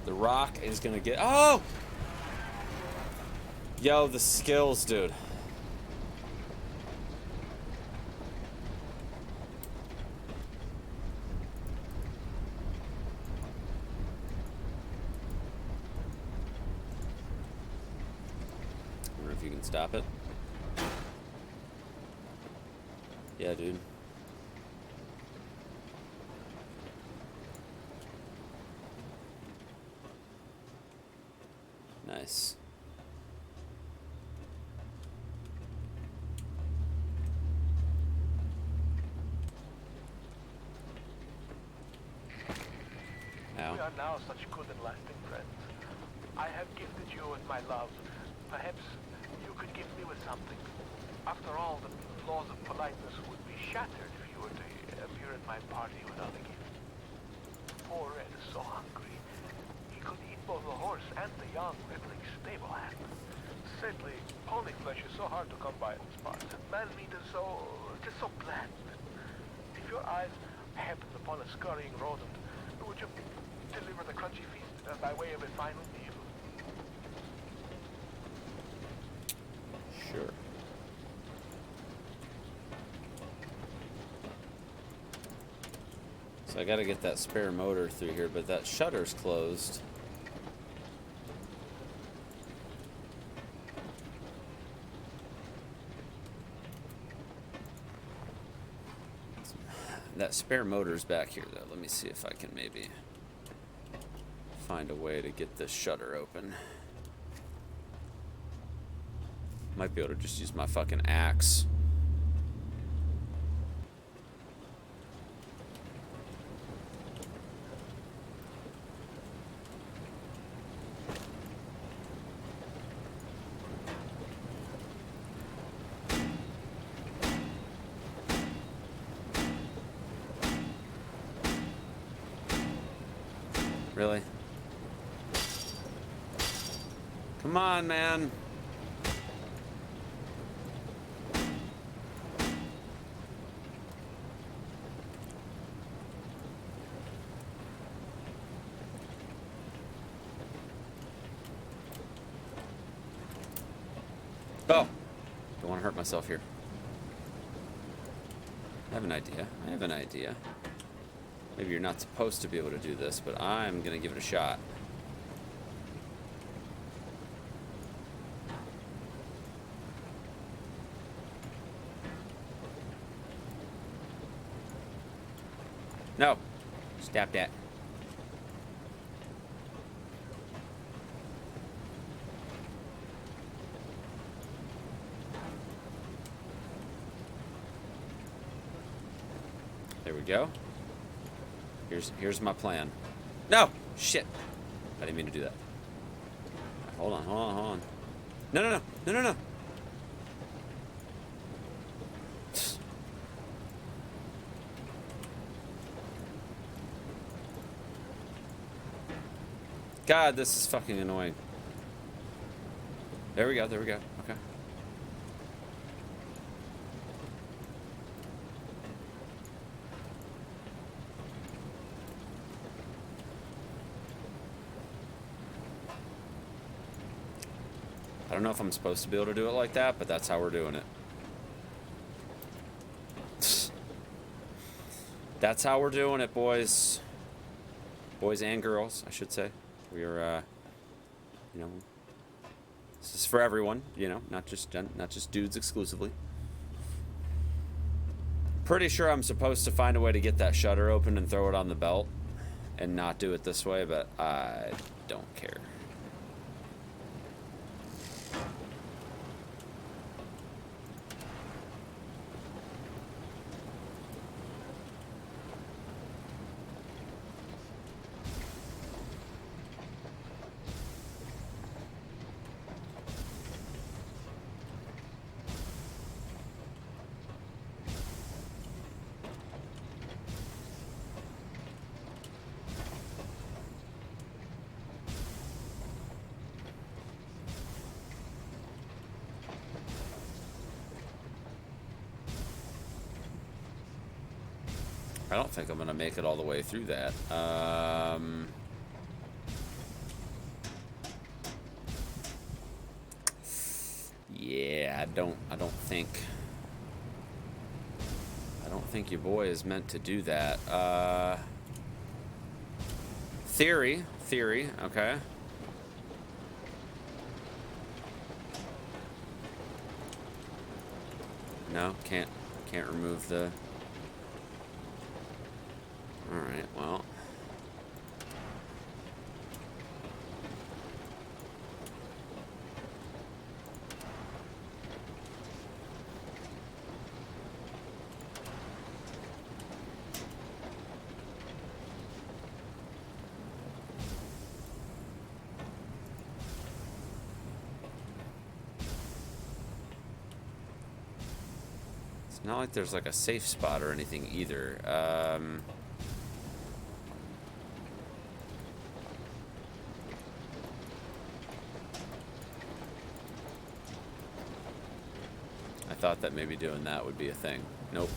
The rock is gonna get... Oh! Yo, the skills, dude. I wonder if you can stop it. Yeah, dude. Nice. Ow. We are now such good and lasting friends. I have gifted you with my love. Perhaps you could gift me with something. After all, the laws of politeness would be shattered if you were to appear at my party without a gift. Poor Red is so hungry. He could eat both the horse and the young rippling stable hand. Sadly, pony flesh is so hard to come by in this part. Man meat is just so bland. If your eyes happened upon a scurrying rodent, would you deliver the crunchy feast by way of a final meal? Sure. So I gotta get that spare motor through here, but that shutter's closed. That spare motor's back here, though. Let me see if I can maybe find a way to get this shutter open. Might be able to just use my fucking axe. Really? Come on, man. Oh! Don't want to hurt myself here. I have an idea. I have an idea. Maybe you're not supposed to be able to do this, but I'm gonna give it a shot. No! Stop that. There we go. Here's my plan. No! Shit! I didn't mean to do that. Hold on, hold on, hold on. No, no, no! No, no, no! God, this is fucking annoying. There we go, there we go. Okay. I don't know if I'm supposed to be able to do it like that, but that's how we're doing it. That's how we're doing it, boys. Boys and girls, I should say. We are, you know, this is for everyone, you know, not just dudes exclusively. Pretty sure I'm supposed to find a way to get that shutter open and throw it on the belt and not do it this way, but I don't care. I don't think I'm gonna make it all the way through that. Yeah, I don't think your boy is meant to do that. Theory, okay. No, can't remove the... Alright, well. Not like there's like a safe spot or anything either. I thought that maybe doing that would be a thing. Nope.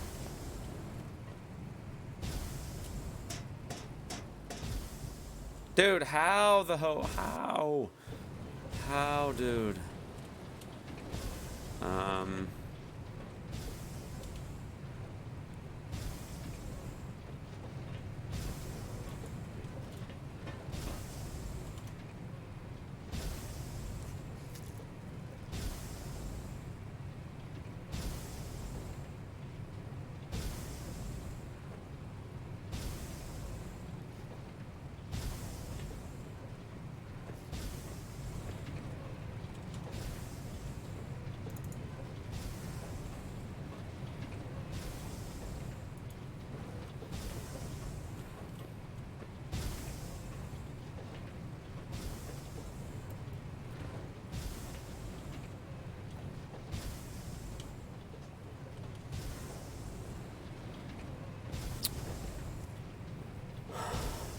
Dude, how the how? How, dude?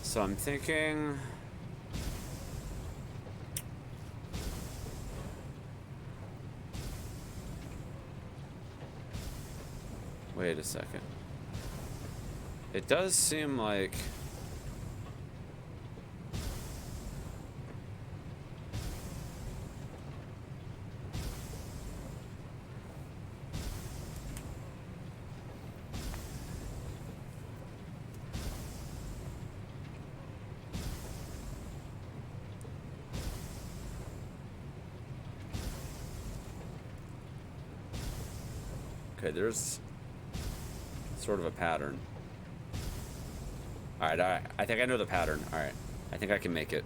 So I'm thinking... Wait a second. It does seem like... Okay, there's sort of a pattern. Alright, I think I know the pattern. Alright, I think I can make it.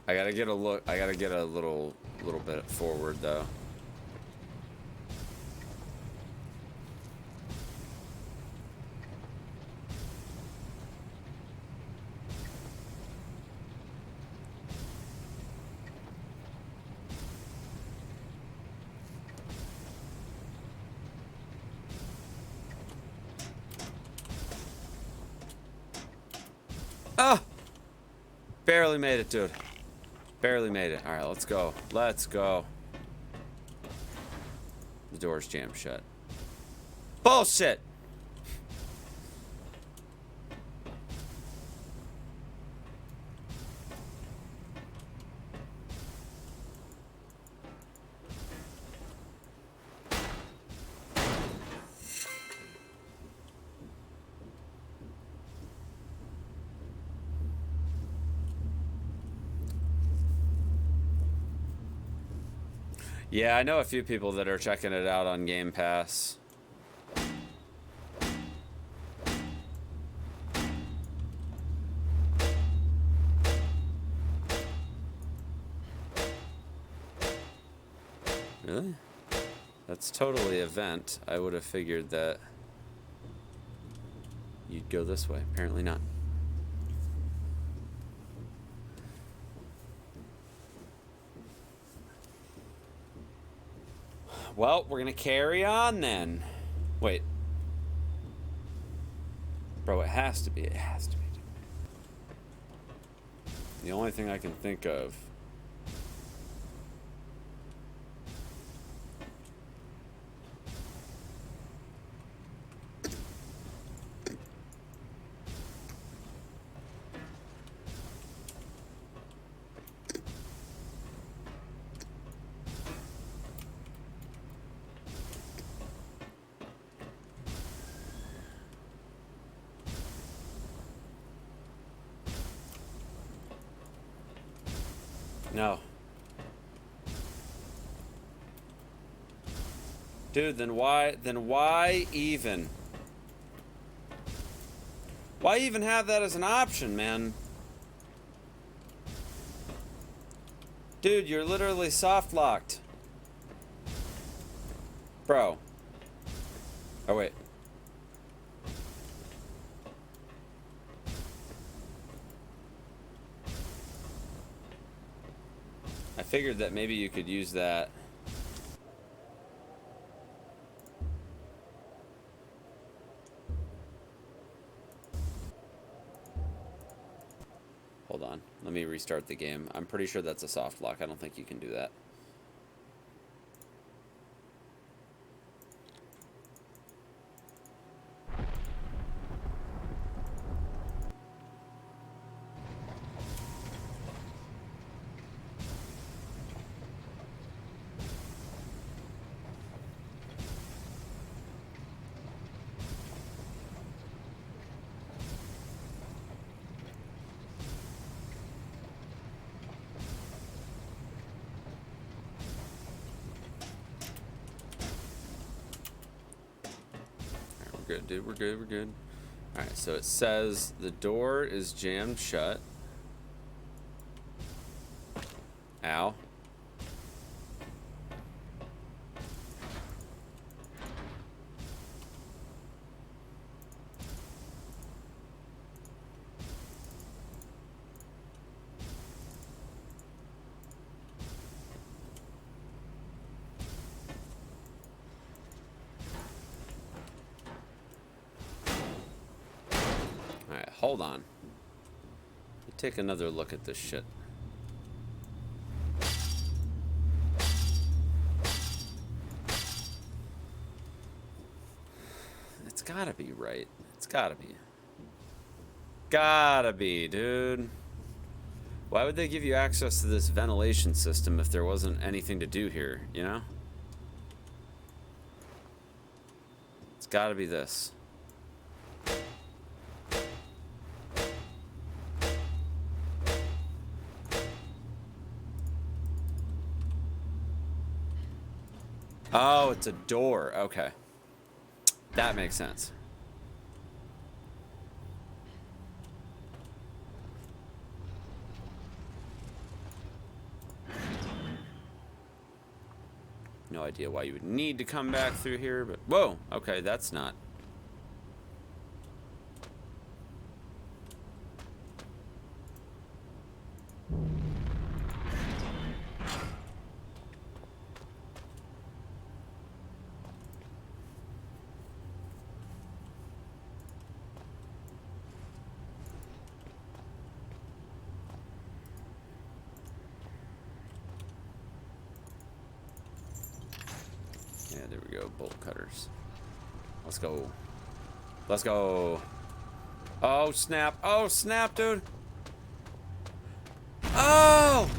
I gotta get a look. I gotta get a little bit forward though. Ah! Barely made it, dude. Barely made it. Alright, let's go. Let's go. The door's jammed shut. Bullshit! Yeah, I know a few people that are checking it out on Game Pass. Really? That's totally a vent. I would have figured that you'd go this way. Apparently not. Well, we're gonna carry on then. Wait. Bro, it has to be. It has to be. The only thing I can think of. No. Dude, then why even? Why even have that as an option, man? Dude, you're literally soft locked. Bro. Oh, wait. I figured that maybe you could use that. Hold on. Let me restart the game. I'm pretty sure that's a soft lock. I don't think you can do that. Good, dude. We're good. We're good. All right. So it says the door is jammed shut. Ow. Alright, hold on. Let me take another look at this shit. It's gotta be right. It's gotta be. Gotta be, dude. Why would they give you access to this ventilation system if there wasn't anything to do here, you know? It's gotta be this. Oh, it's a door. Okay. That makes sense. No idea why you would need to come back through here, but... Whoa! Okay, that's not... Yeah, there we go. Bolt cutters. Let's go. Let's go. Oh, snap. Oh, snap, dude. Oh!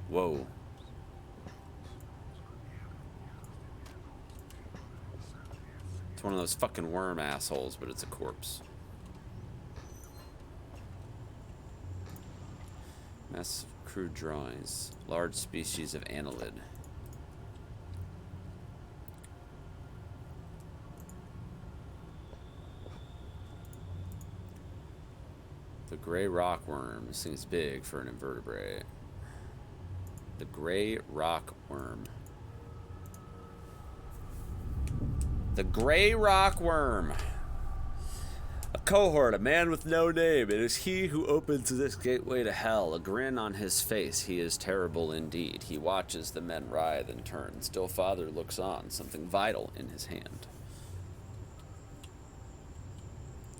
Whoa. It's one of those fucking worm assholes, but it's a corpse. Massive crude drawings. Large species of annelid. The gray rockworm seems big for an invertebrate. The gray rockworm. The gray rockworm. A cohort, a man with no name. It is he who opens this gateway to hell. A grin on his face. He is terrible indeed. He watches the men writhe and turn. Still father looks on, something vital in his hand.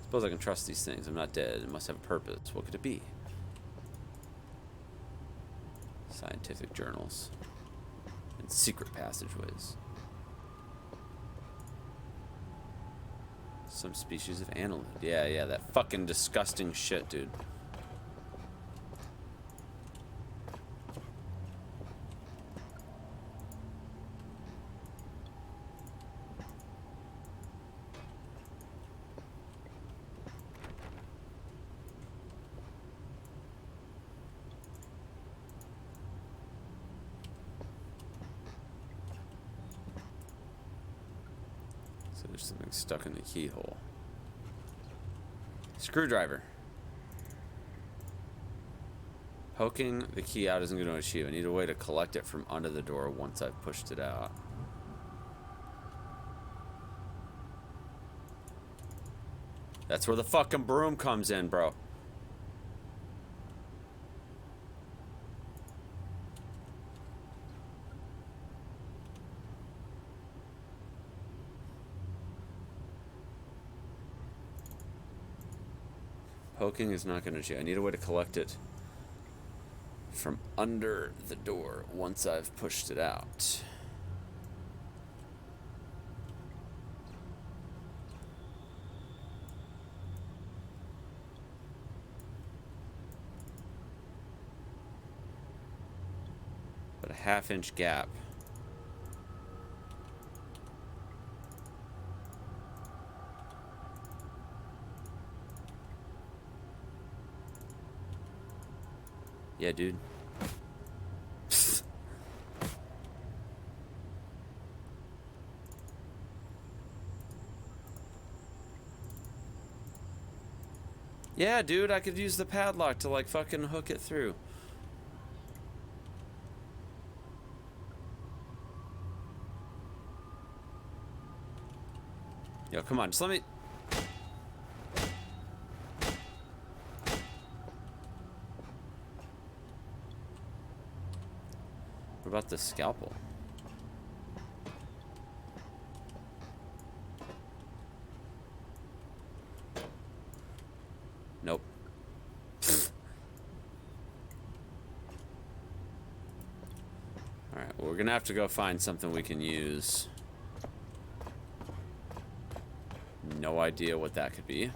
Suppose I can trust these things. I'm not dead. It must have a purpose. What could it be? Scientific journals. And secret passageways. Some species of annelid. Yeah, that fucking disgusting shit, dude. So there's something stuck in the keyhole. Screwdriver. Poking the key out isn't going to achieve. I need a way to collect it from under the door once I've pushed it out. That's where the fucking broom comes in, bro. Poking is not going to achieve. I need a way to collect it from under the door once I've pushed it out. But a half-inch gap. Yeah, dude. Yeah, dude, I could use the padlock to, like, fucking hook it through. Yo, come on, just let me... What about the scalpel? Nope. Alright, well, we're gonna have to go find something we can use. No idea what that could be.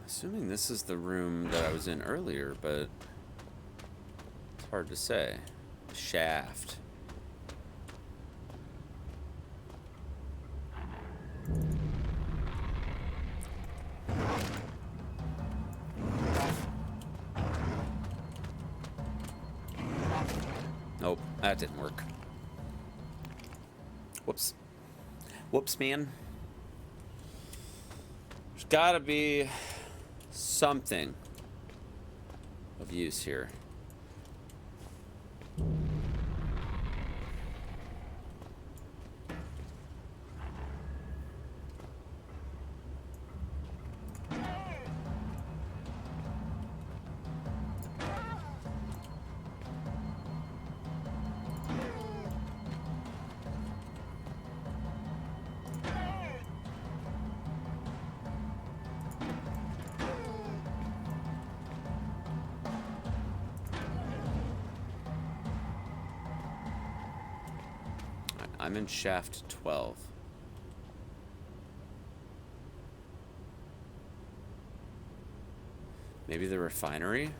Assuming this is the room that I was in earlier, but it's hard to say. Shaft. Nope, that didn't work. Whoops. Whoops, man. There's gotta be something of use here. I'm in shaft 12. Maybe the refinery?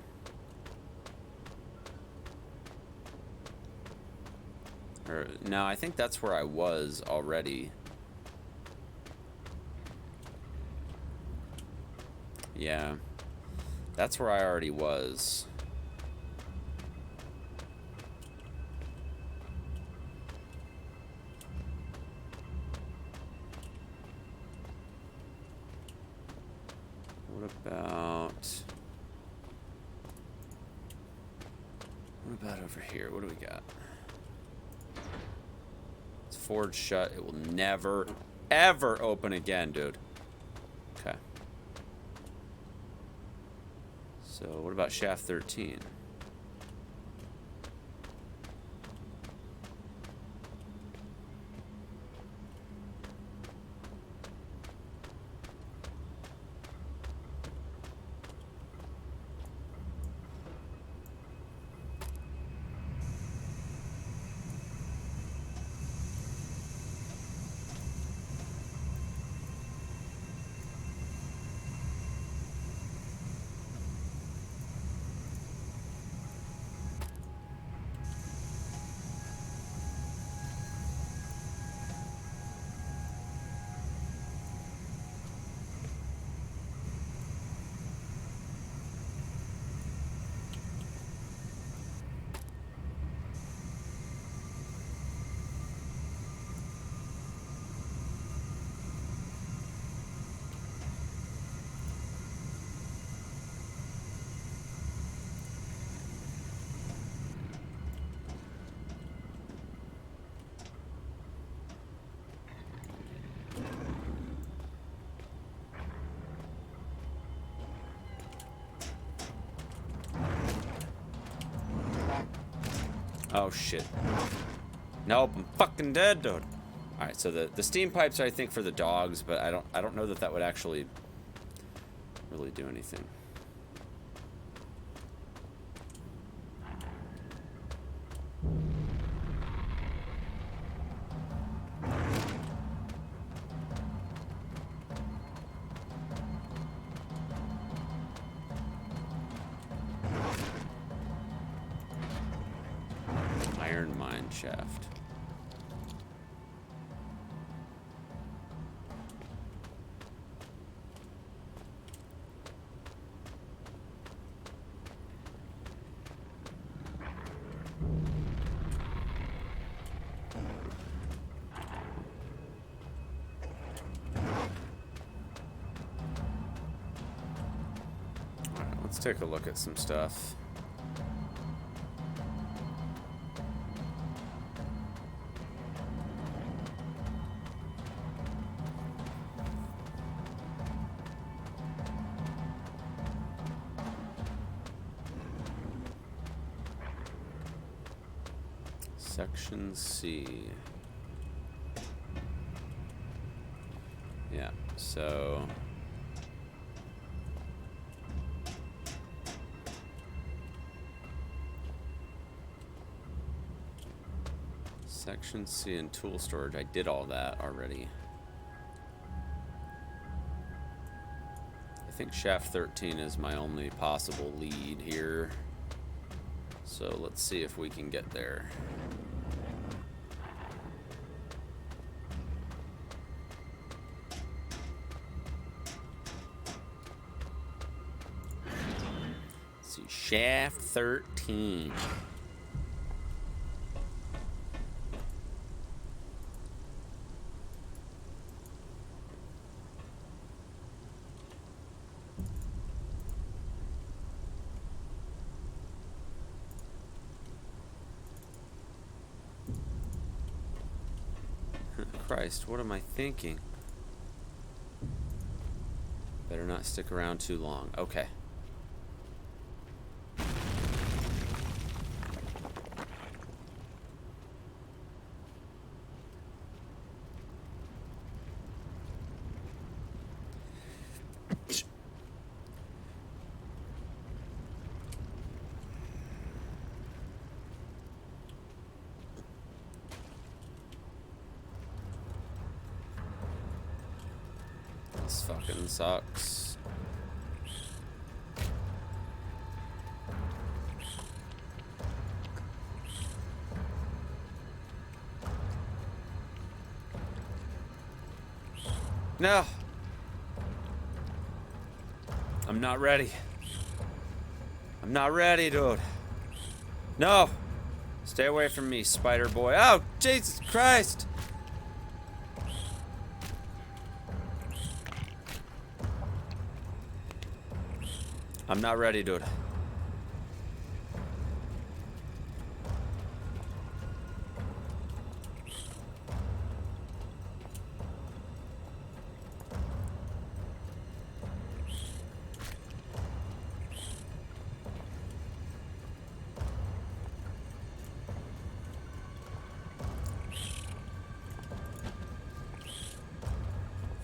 Or, no, I think that's where I was already. Yeah. That's where I already was. What about over here? What do we got? It's forged shut. It will never, ever open again, dude. Okay. So what about shaft 13? Oh shit. Nope, I'm fucking dead, dude. Alright, so the steam pipes are, I think, for the dogs, but I don't know that that would actually really do anything. Iron mine shaft. Alright, let's take a look at some stuff. Section C. Yeah, so Section C and tool storage. I did all that already. I think shaft 13 is my only possible lead here. So let's see if we can get there. Let's see, shaft 13. Christ, what am I thinking? Better not stick around too long. Okay. This fucking sucks. No. I'm not ready. I'm not ready, dude. No. Stay away from me, spider boy. Oh, Jesus Christ. I'm not ready, dude.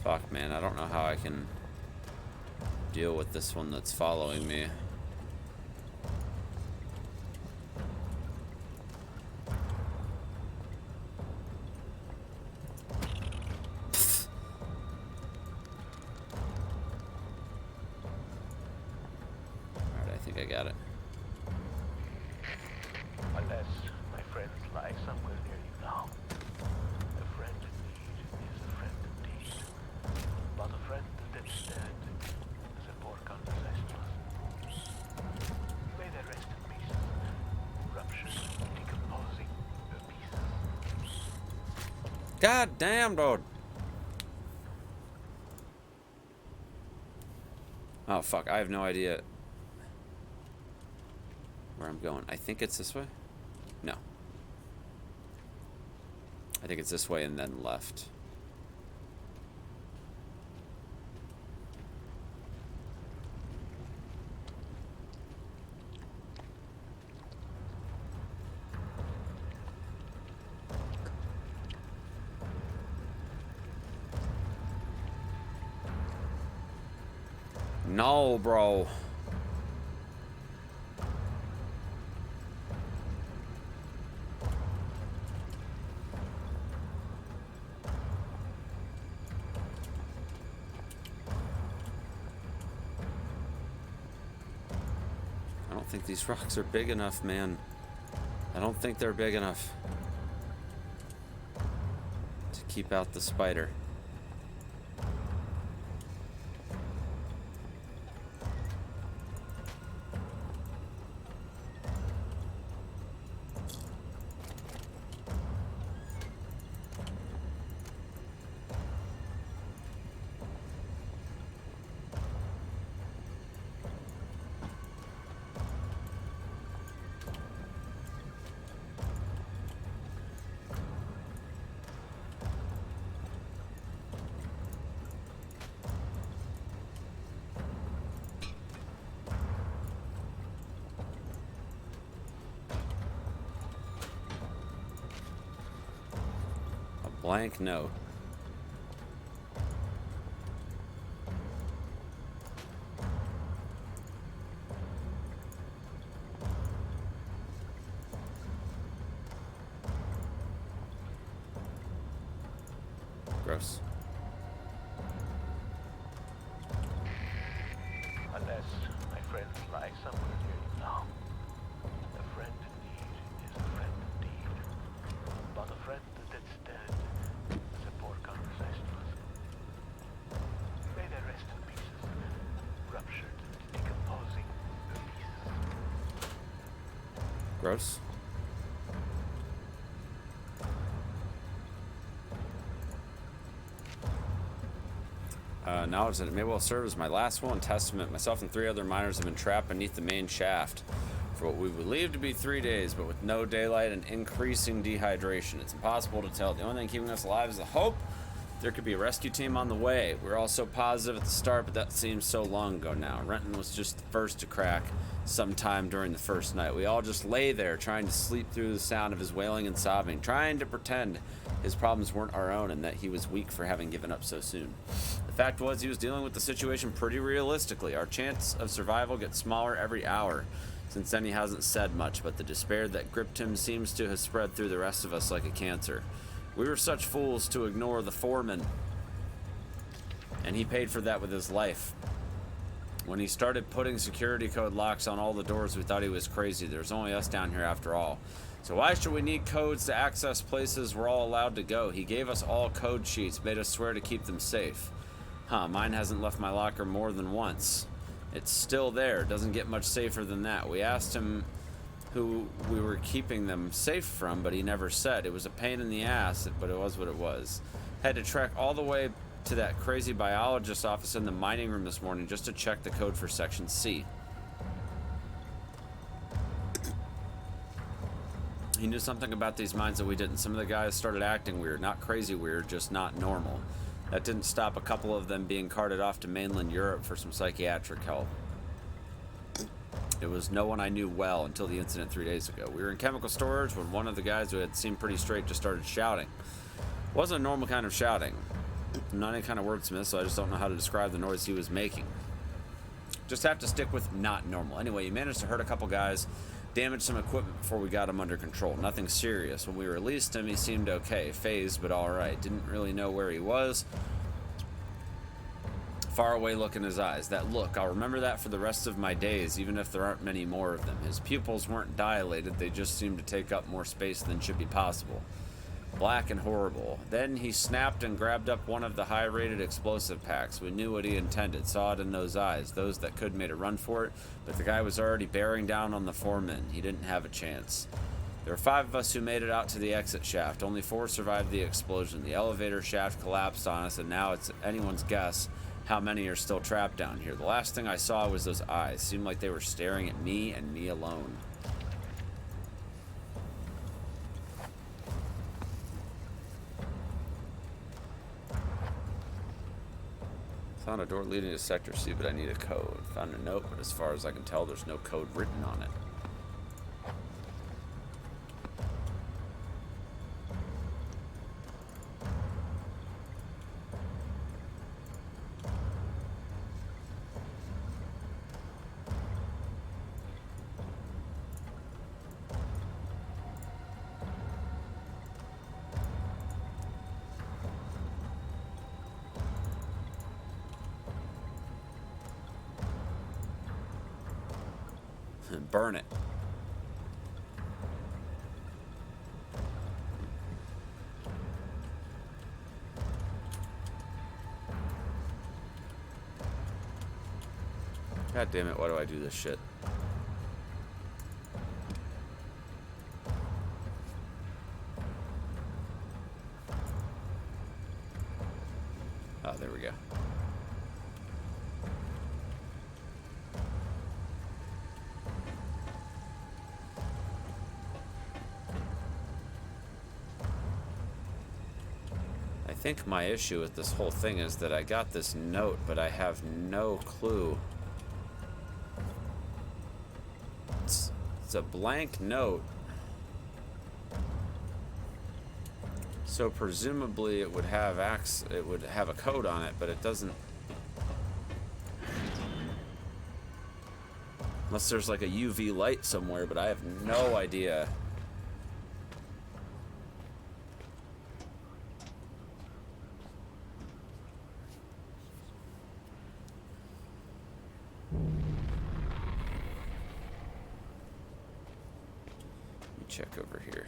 Fuck, man, I don't know how I can deal with this one that's following me. Alright, I think I got it. Unless my friends lie somewhere near you now. A friend in need is a friend indeed. But a friend that instead is a poor conversation. May they rest in peace. Ruptured, decomposing their pieces. God damn, dude. Oh, fuck. I have no idea where I'm going. I think it's this way? No. I think it's this way and then left. No, bro. I don't think these rocks are big enough, man. I don't think they're big enough to keep out the spider. Blank note. Gross. Unless my friend lies somewhere near you now. A friend in need is a friend indeed. But a friend that's dead is a poor conversationalist. May they rest in pieces, ruptured and decomposing the pieces. Gross. Knowledge that it may well serve as my last will and testament. Myself and 3 other miners have been trapped beneath the main shaft for what we believe to be 3 days, but with no daylight and increasing dehydration. It's impossible to tell. The only thing keeping us alive is the hope there could be a rescue team on the way. We were all so positive at the start, but that seems so long ago now. Renton was just the first to crack sometime during the first night. We all just lay there trying to sleep through the sound of his wailing and sobbing, trying to pretend his problems weren't our own and that he was weak for having given up so soon. The fact was he was dealing with the situation pretty realistically. Our chance of survival gets smaller every hour. Since then he hasn't said much, but the despair that gripped him seems to have spread through the rest of us like a cancer. We were such fools to ignore the foreman, and he paid for that with his life. When he started putting security code locks on all the doors, we thought he was crazy. There's only us down here after all. So why should we need codes to access places we're all allowed to go? He gave us all code sheets, made us swear to keep them safe. Huh, mine hasn't left my locker more than once. It's still there. Doesn't get much safer than that. We asked him who we were keeping them safe from, but he never said. It was a pain in the ass, but it was what it was. Had to trek all the way to that crazy biologist's office in the mining room this morning just to check the code for Section C. He knew something about these mines that we didn't. Some of the guys started acting weird. Not crazy weird, just not normal. That didn't stop a couple of them being carted off to mainland Europe for some psychiatric help. It was no one I knew well until the incident 3 days ago. We were in chemical storage when one of the guys who had seemed pretty straight just started shouting. It wasn't a normal kind of shouting. I'm not any kind of wordsmith, so I just don't know how to describe the noise he was making. Just have to stick with not normal. Anyway, he managed to hurt a couple guys, damage some equipment before we got him under control. Nothing serious. When we released him, he seemed okay. Phased, but alright. Didn't really know where he was. Far away look in his eyes. That look, I'll remember that for the rest of my days, even if there aren't many more of them. His pupils weren't dilated, they just seemed to take up more space than should be possible. Black and horrible. Then he snapped and grabbed up one of the high-rated explosive packs. We knew what he intended, saw it in those eyes. Those that could made a run for it, but the guy was already bearing down on the foreman. He didn't have a chance. There were 5 of us who made it out to the exit shaft. Only 4 survived the explosion. The elevator shaft collapsed on us, and now it's anyone's guess how many are still trapped down here. The last thing I saw was those eyes. Seemed like they were staring at me and me alone. Found a door leading to Sector C, but I need a code. Found a note, but as far as I can tell, there's no code written on it. Burn it. God damn it, why do I do this shit? Oh, there we go. I think my issue with this whole thing is that I got this note, but I have no clue. It's a blank note. So presumably it would have a code on it, but it doesn't. Unless there's like a UV light somewhere, but I have no idea. Let me check over here.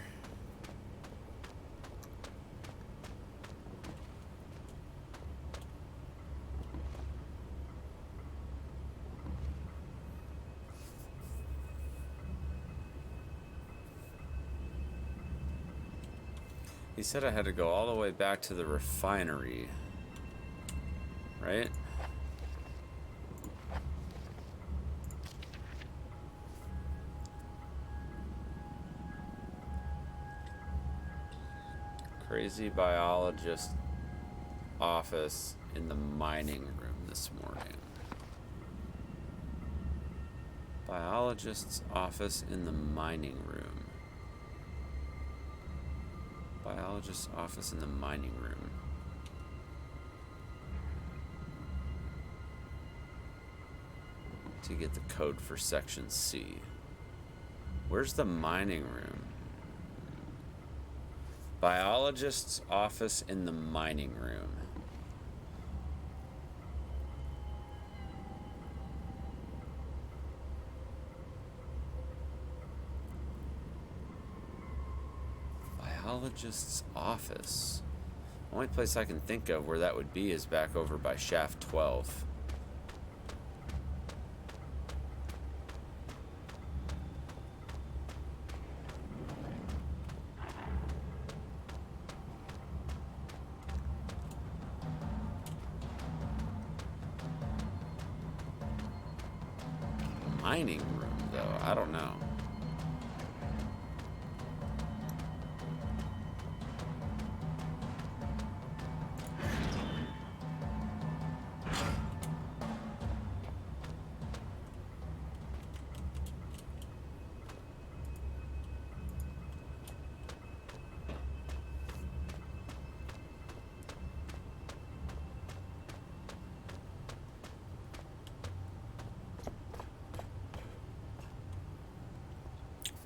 He said I had to go all the way back to the refinery, right? Crazy biologist office in the mining room this morning. Biologist's office in the mining room. Biologist's office in the mining room. To get the code for section C. Where's the mining room? Biologist's office in the mining room. Biologist's office. Only place I can think of where that would be is back over by shaft 12. Mining room, though, I don't know.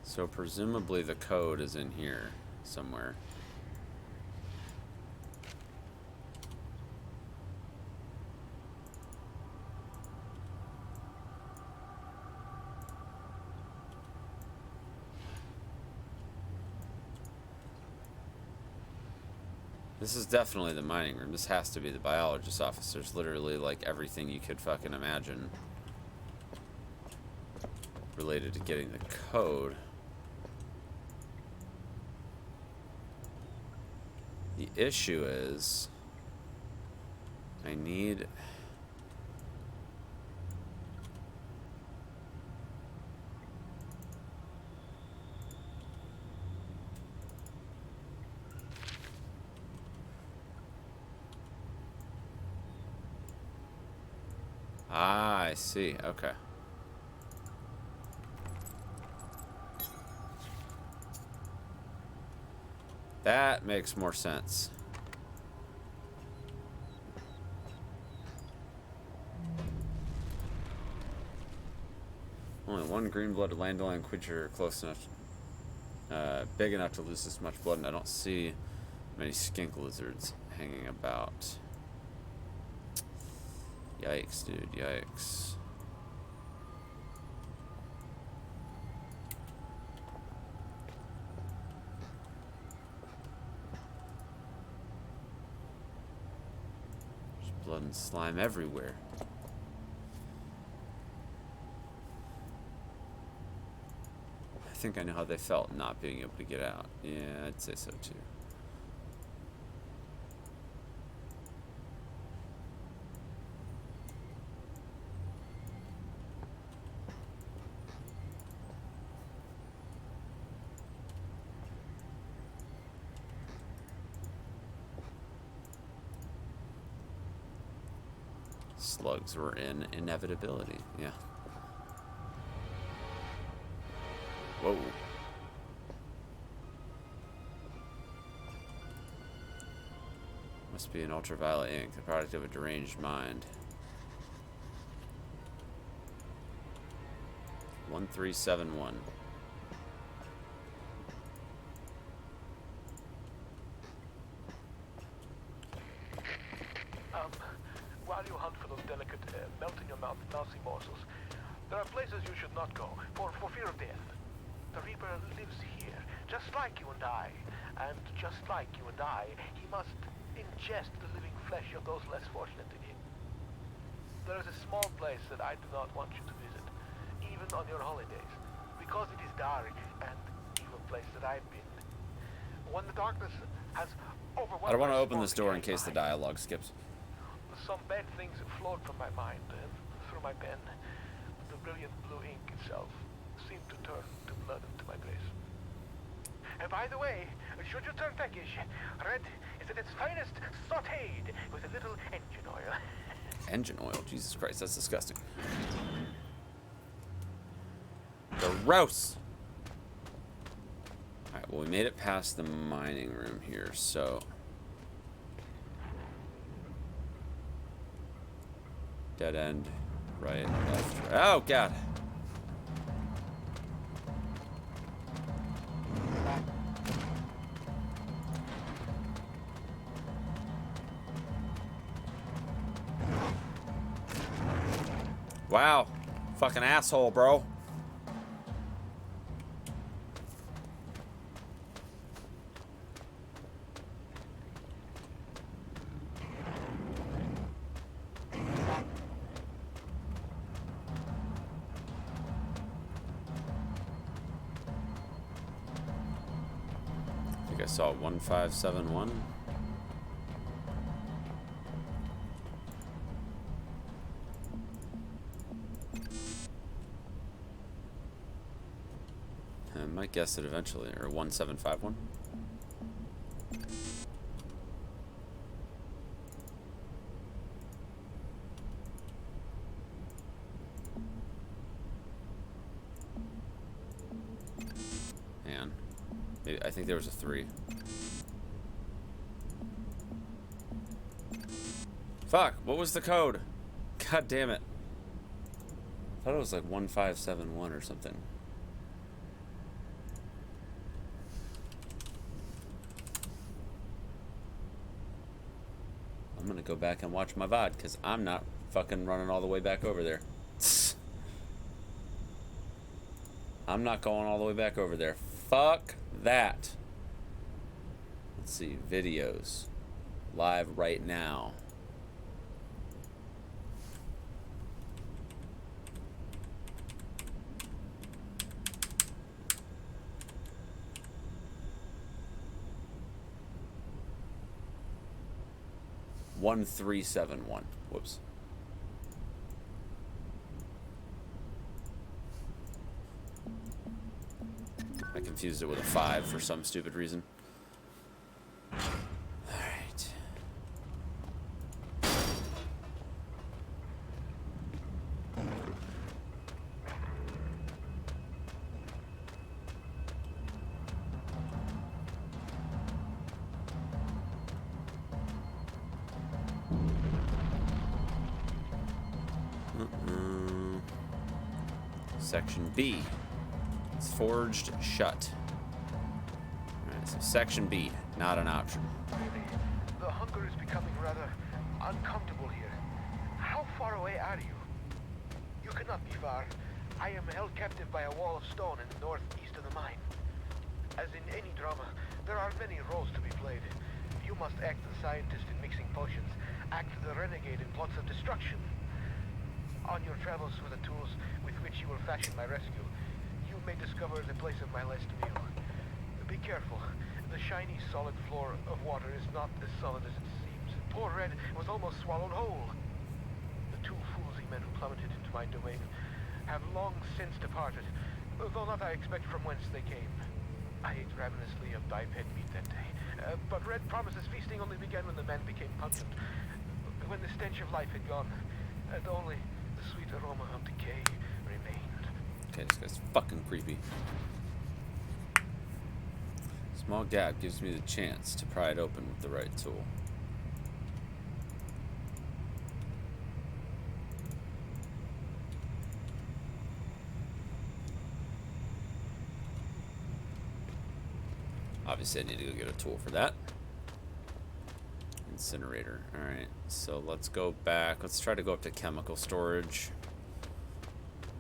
So presumably the code is in here somewhere. This is definitely the mining room. This has to be the biologist's office. There's literally like everything you could fucking imagine related to getting the code. The issue is I need I see. Okay. That makes more sense. Only one green-blooded landolion creature close enough, big enough to lose this much blood, and I don't see many skink lizards hanging about. Yikes, dude, yikes. Blood and slime everywhere. I think I know how they felt not being able to get out. Yeah, I'd say so too. Slugs were an inevitability, yeah. Whoa. Must be an ultraviolet ink, the product of a deranged mind. 1371. While you hunt for those delicate, melt-in-your-mouth mousy morsels, there are places you should not go, for fear of death. The Reaper lives here, just like you and I. And just like you and I, he must ingest the living flesh of those less fortunate than him. There is a small place that I do not want you to visit, even on your holidays, because it is dark and evil place that I've been. When the darkness has overwhelmed I don't want to my open this small door in case the mind, dialogue skips. some bad things flowed from my mind through my pen. The brilliant blue ink itself seemed to turn to blood into my place. And by the way, should you turn peckish, red is at its finest sautéed with a little engine oil. Engine oil? Jesus Christ, that's disgusting. Gross! Alright, well, we made it past the mining room here, so... Dead end, right, left, right. Oh, God! Wow. Fucking asshole, bro. I think I saw 1571. I might guess it eventually, or 1751. And maybe, I think there was a 3. Fuck, what was the code? God damn it. I thought it was like 1571 or something. I'm gonna go back and watch my VOD because I'm not fucking running all the way back over there. I'm not going all the way back over there. Fuck that. Let's see, videos. Live right now. One 371. Whoops. I confused it with a 5 for some stupid reason. Alright. Section B. It's forged shut. Alright, so section B, not an option. Really, the hunger is becoming rather uncomfortable here. How far away are you? You cannot be far. I am held captive by a wall of stone in the northeast of the mine. As in any drama, there are many roles to be played. You must act the scientist in mixing potions. act the renegade in plots of destruction. On your travels with the tools with which you will fashion my rescue, you may discover the place of my last meal. Be careful. The shiny, solid floor of water is not as solid as it seems. Poor Red was almost swallowed whole. The two foolsy men who plummeted into my domain have long since departed, though not I expect from whence they came. I ate ravenously of biped meat that day, but Red promises feasting only began when the man became pungent, when the stench of life had gone, and only the sweet aroma of decay remained. Okay, this guy's fucking creepy. Small gap gives me the chance to pry it open with the right tool. Obviously, I need to go get a tool for that. Incinerator. Alright, so let's go back. Let's try to go up to chemical storage.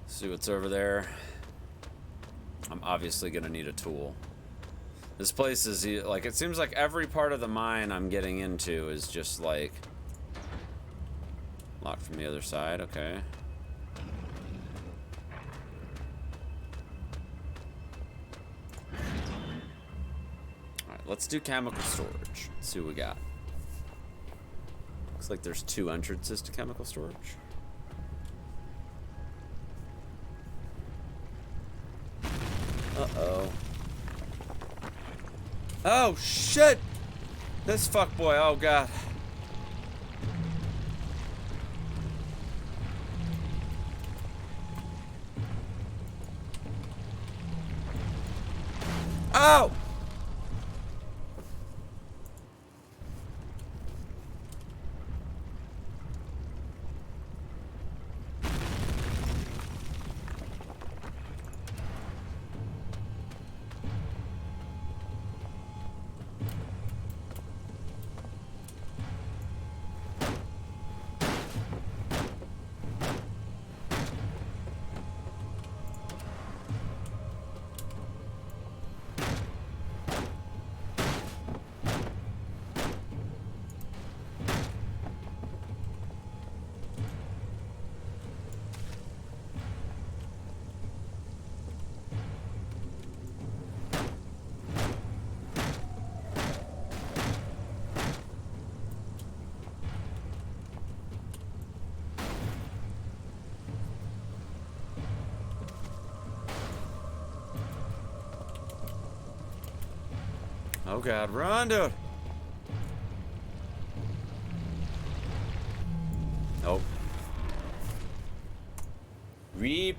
See what's over there. I'm obviously going to need a tool. This place is, like, it seems like every part of the mine I'm getting into is just, like, locked from the other side. Okay. Alright, let's do chemical storage. Let's see what we got. Looks like there's 2 entrances to chemical storage. Uh-oh. Oh, shit! This fuckboy, oh god. Oh! Oh god, run, dude! Nope. Reap.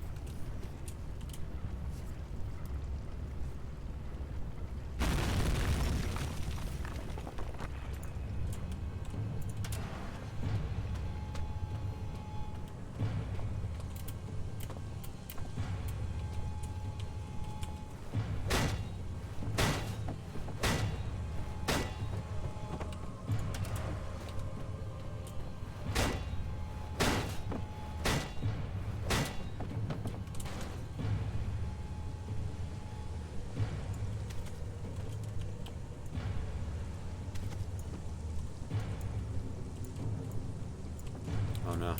Oh no.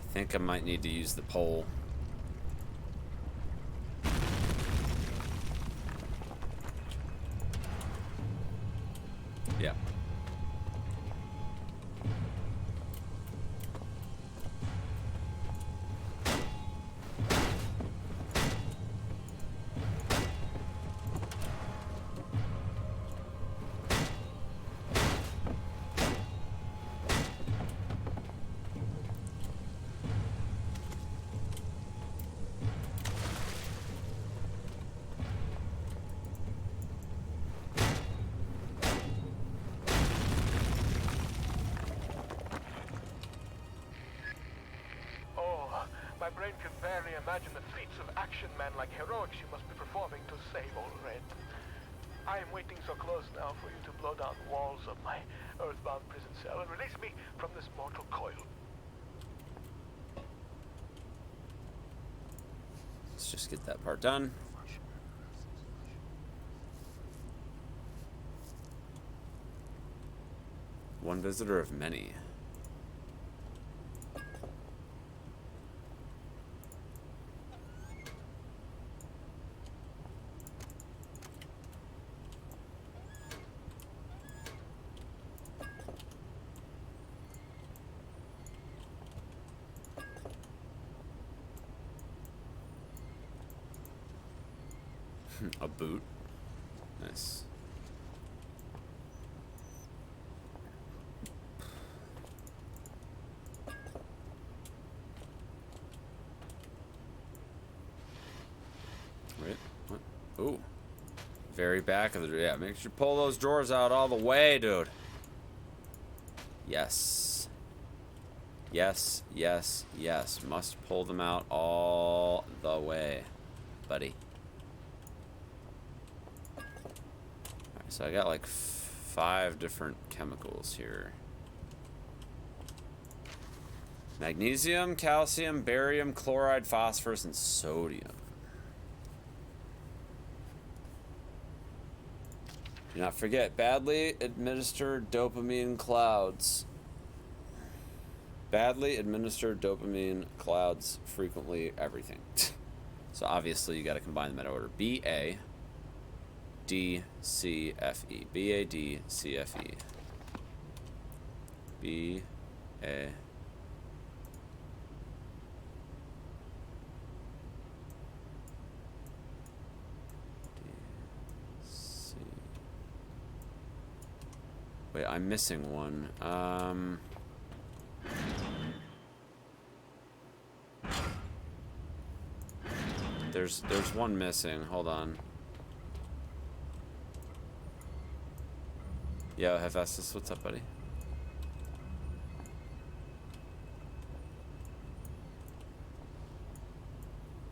I think I might need to use the pole. Yeah. brain can barely imagine the feats of action man like heroics you must be performing to save old Red. I am waiting so close now for you to blow down the walls of my earthbound prison cell and release me from this mortal coil. Let's just get that part done. One visitor of many. A boot. Nice. Wait, what? Ooh. Very back of the... Yeah, make sure you pull those drawers out all the way, dude. Yes. Yes, yes, yes. Must pull them out all the way, buddy. So I got like 5 different chemicals here. Magnesium, calcium, barium, chloride, phosphorus, and sodium. Do not forget, badly administered dopamine clouds. Badly administered dopamine clouds frequently everything. So obviously you got to combine them in order. B-A. D C F E. B A D C F E. B A. D C. Wait, I'm missing one. There's one missing. Hold on. Yo, Hephaestus, what's up, buddy?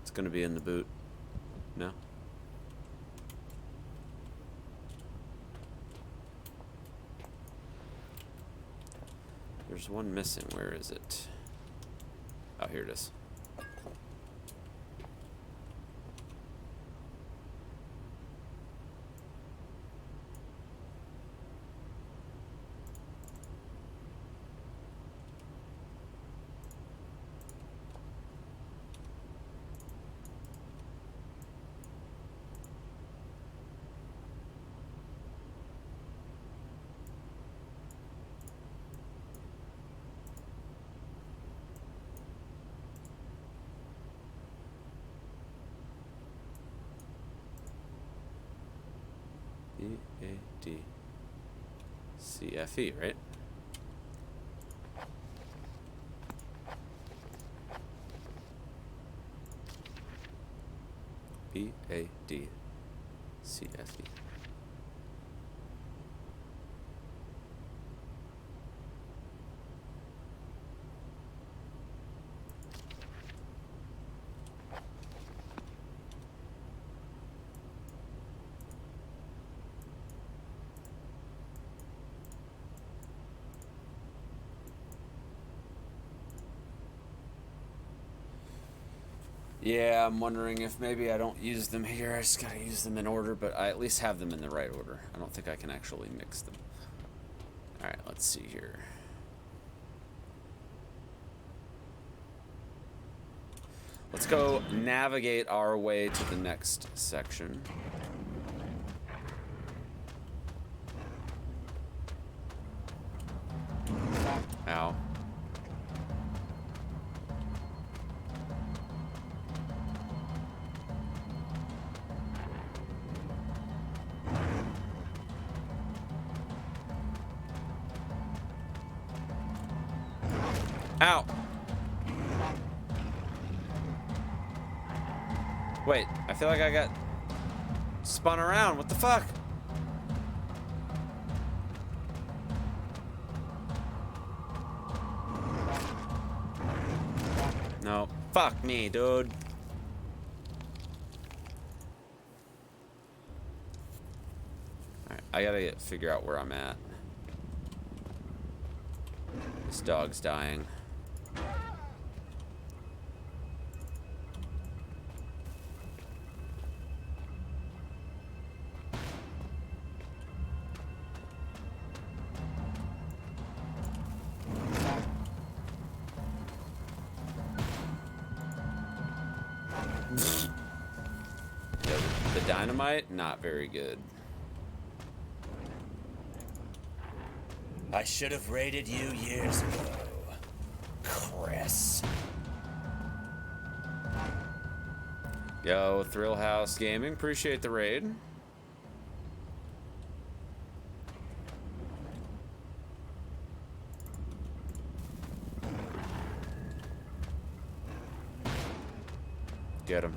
It's gonna be in the boot. No? There's one missing. Where is it? Oh, here it is. B-A-D-C-F-E, right? B-A-D-C-F-E. Yeah, I'm wondering if maybe I don't use them here. I just gotta use them in order, but I at least have them in the right order. I don't think I can actually mix them. Alright, let's see here. Let's go navigate our way to the next section. Ow. Ow! Wait, I feel like I got spun around. What the fuck? Nope. Fuck me, dude. Alright, I gotta figure out where I'm at. This dog's dying. The dynamite, not very good. I should have raided you years ago, Chris. Yo, Thrill House Gaming, appreciate the raid. Get him.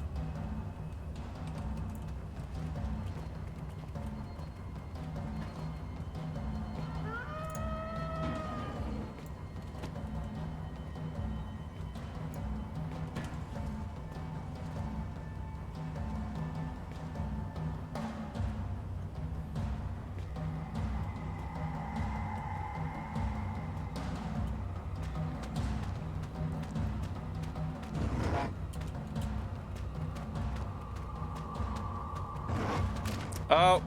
Oh.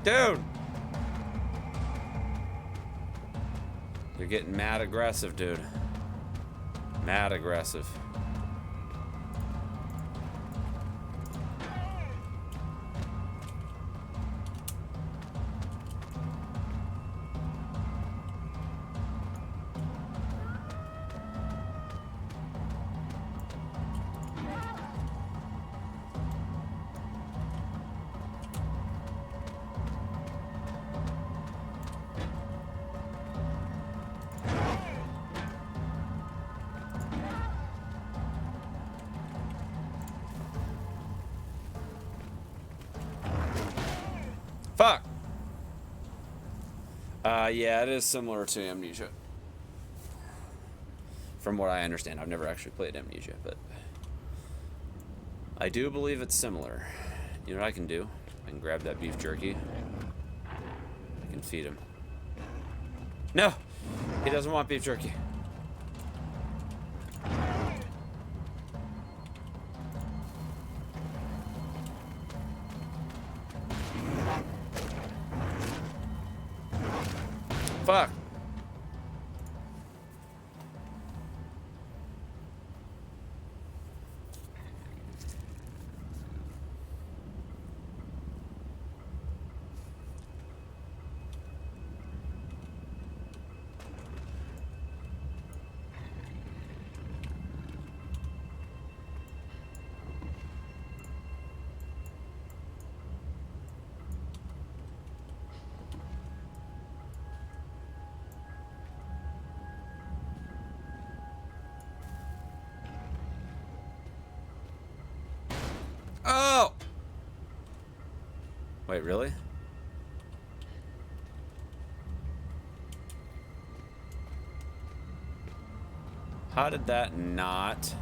Dude. You're getting mad aggressive, dude. Mad aggressive. Fuck. Yeah, it is similar to Amnesia. From what I understand, I've never actually played Amnesia, but I do believe it's similar. You know what I can do? I can grab that beef jerky. I can feed him. No! He doesn't want beef jerky. Fuck. Oh! Wait, really? How did that not?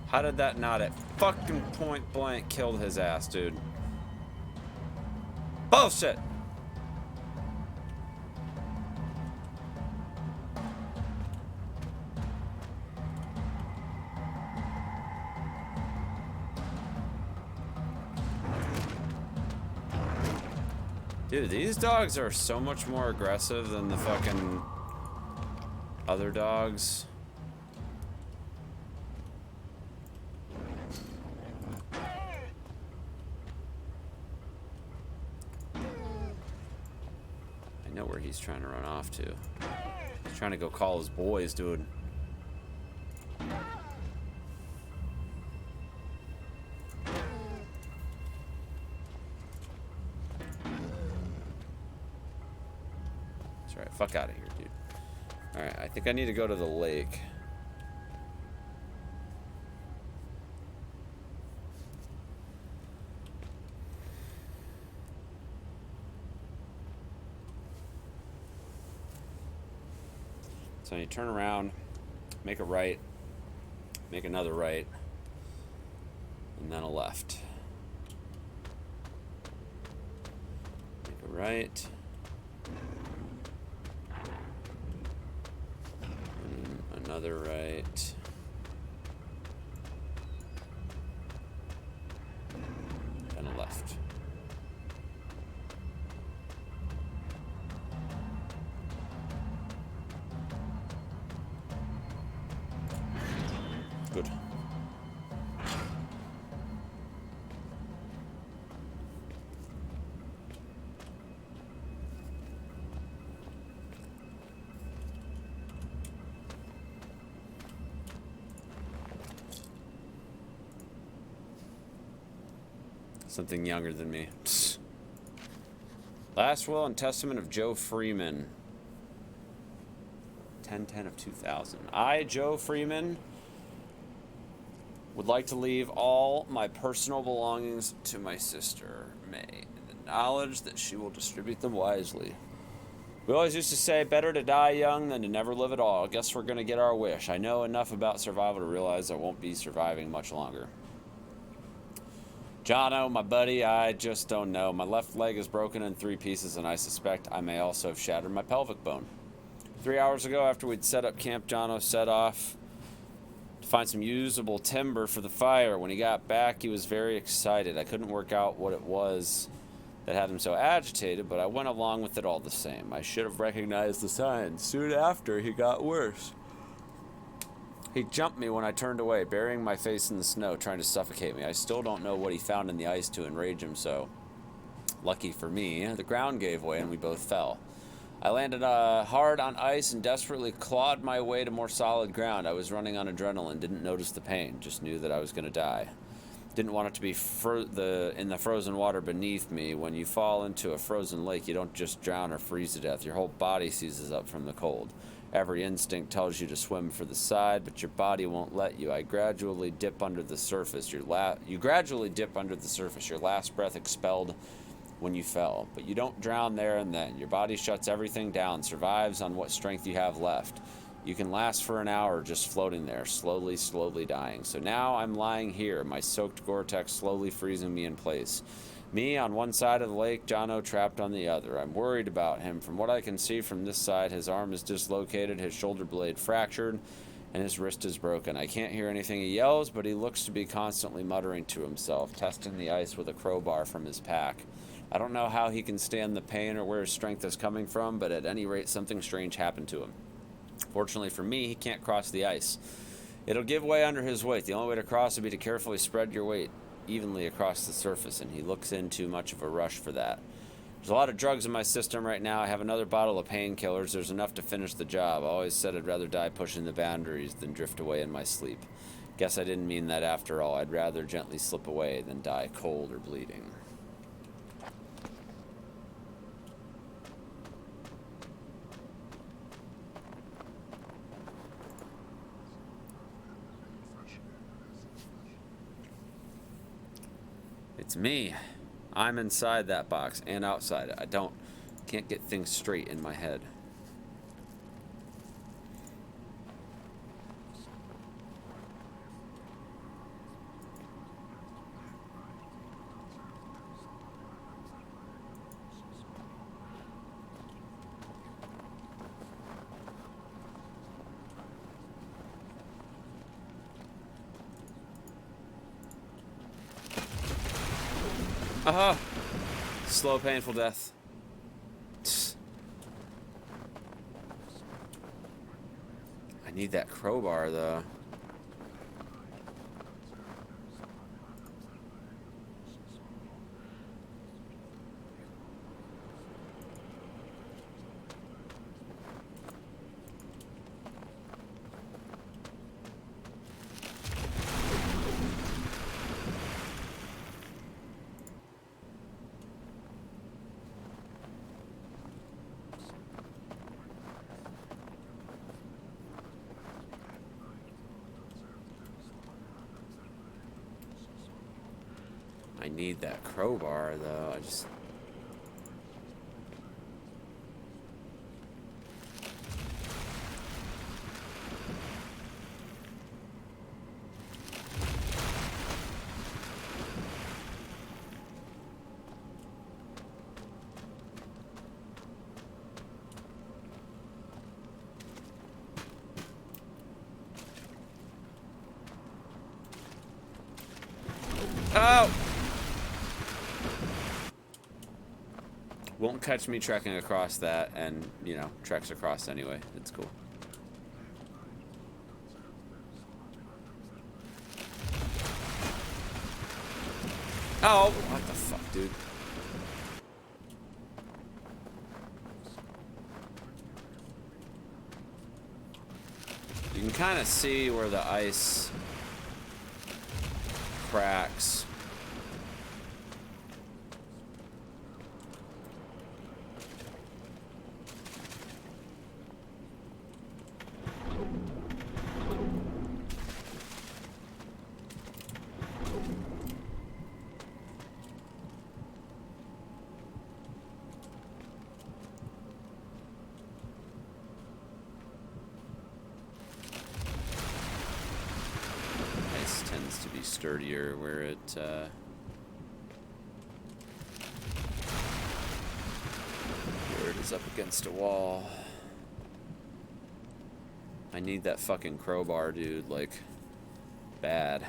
How did that not at fucking point blank killed his ass, dude? Bullshit! Dude, these dogs are so much more aggressive than the fucking other dogs. I know where he's trying to run off to. He's trying to go call his boys, dude. Alright, fuck out of here, dude. Alright, I think I need to go to the lake. So you turn around, make a right, make another right, and then a left. Make a right. And another right. And a left. Good. Something younger than me. Last will and testament of Joe Freeman. 10/10 of 2000. I, Joe Freeman, would like to leave all my personal belongings to my sister, May, in the knowledge that she will distribute them wisely. We always used to say, better to die young than to never live at all. I guess we're going to get our wish. I know enough about survival to realize I won't be surviving much longer. Jono, my buddy, I just don't know. My left leg is broken in 3 pieces, and I suspect I may also have shattered my pelvic bone. 3 hours ago, after we'd set up camp, Jono set off to find some usable timber for the fire. When he got back, he was very excited. I couldn't work out what it was that had him so agitated, but I went along with it all the same. I should have recognized the signs. Soon after, he got worse. He jumped me when I turned away, burying my face in the snow, trying to suffocate me. I still don't know what he found in the ice to enrage him so. Lucky for me, the ground gave way and we both fell. I landed hard on ice and desperately clawed my way to more solid ground. I was running on adrenaline, didn't notice the pain, just knew that I was going to die. Didn't want it to be in the frozen water beneath me. When you fall into a frozen lake, you don't just drown or freeze to death. Your whole body seizes up from the cold. Every instinct tells you to swim for the side, but your body won't let you. You gradually dip under the surface. Your last breath expelled when you fell. But you don't drown there and then. Your body shuts everything down, survives on what strength you have left. You can last for an hour just floating there, slowly dying. So now I'm lying here, my soaked Gore-Tex slowly freezing me in place. Me on one side of the lake, Jono trapped on the other. I'm worried about him. From what I can see from this side, his arm is dislocated, his shoulder blade fractured, and his wrist is broken. I can't hear anything he yells, but he looks to be constantly muttering to himself, testing the ice with a crowbar from his pack. I don't know how he can stand the pain or where his strength is coming from, but at any rate, something strange happened to him. Fortunately for me, he can't cross the ice. It'll give way under his weight. The only way to cross would be to carefully spread your weight evenly across the surface, and he looks in too much of a rush for that. There's a lot of drugs in my system right now. I have another bottle of painkillers. There's enough to finish the job. I always said I'd rather die pushing the boundaries than drift away in my sleep. Guess I didn't mean that after all. I'd rather gently slip away than die cold or bleeding. It's me. I'm inside that box and outside it. Can't get things straight in my head. Aha! Slow, painful death. I need that crowbar, though. I need that crowbar, though. Oh! Won't catch me trekking across that, and, you know, treks across anyway. It's cool. Oh! What the fuck, dude? You can kind of see where the ice cracks. Sturdier where it is up against a wall. I need that fucking crowbar, dude, like bad.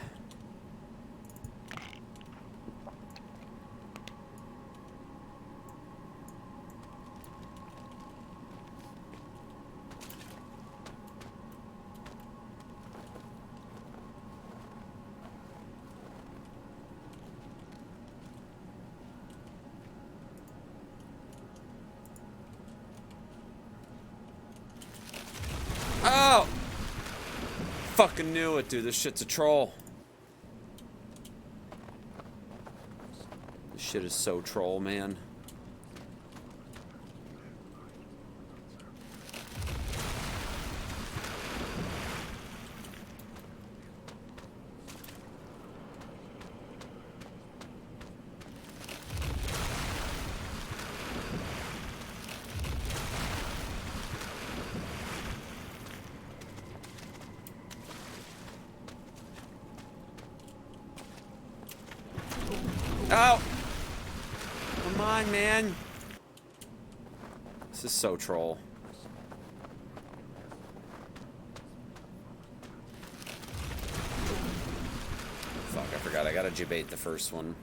Oh! Fucking knew it, dude. This shit's a troll. This shit is so troll, man. Oh! Come on, man. This is so troll. Fuck, I forgot. I gotta debate the first one.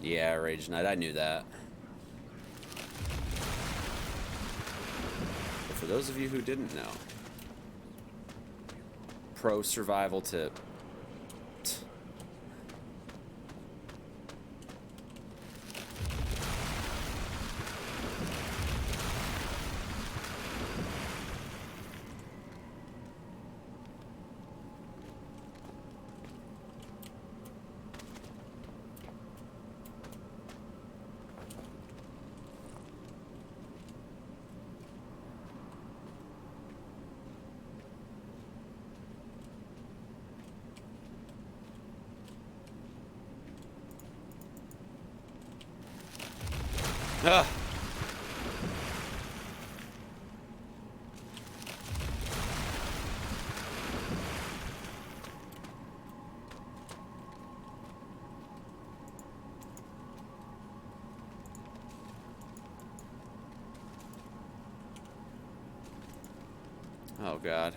Yeah, Rage Knight. I knew that. But for those of you who didn't know, pro survival tip. Ugh. Oh, God.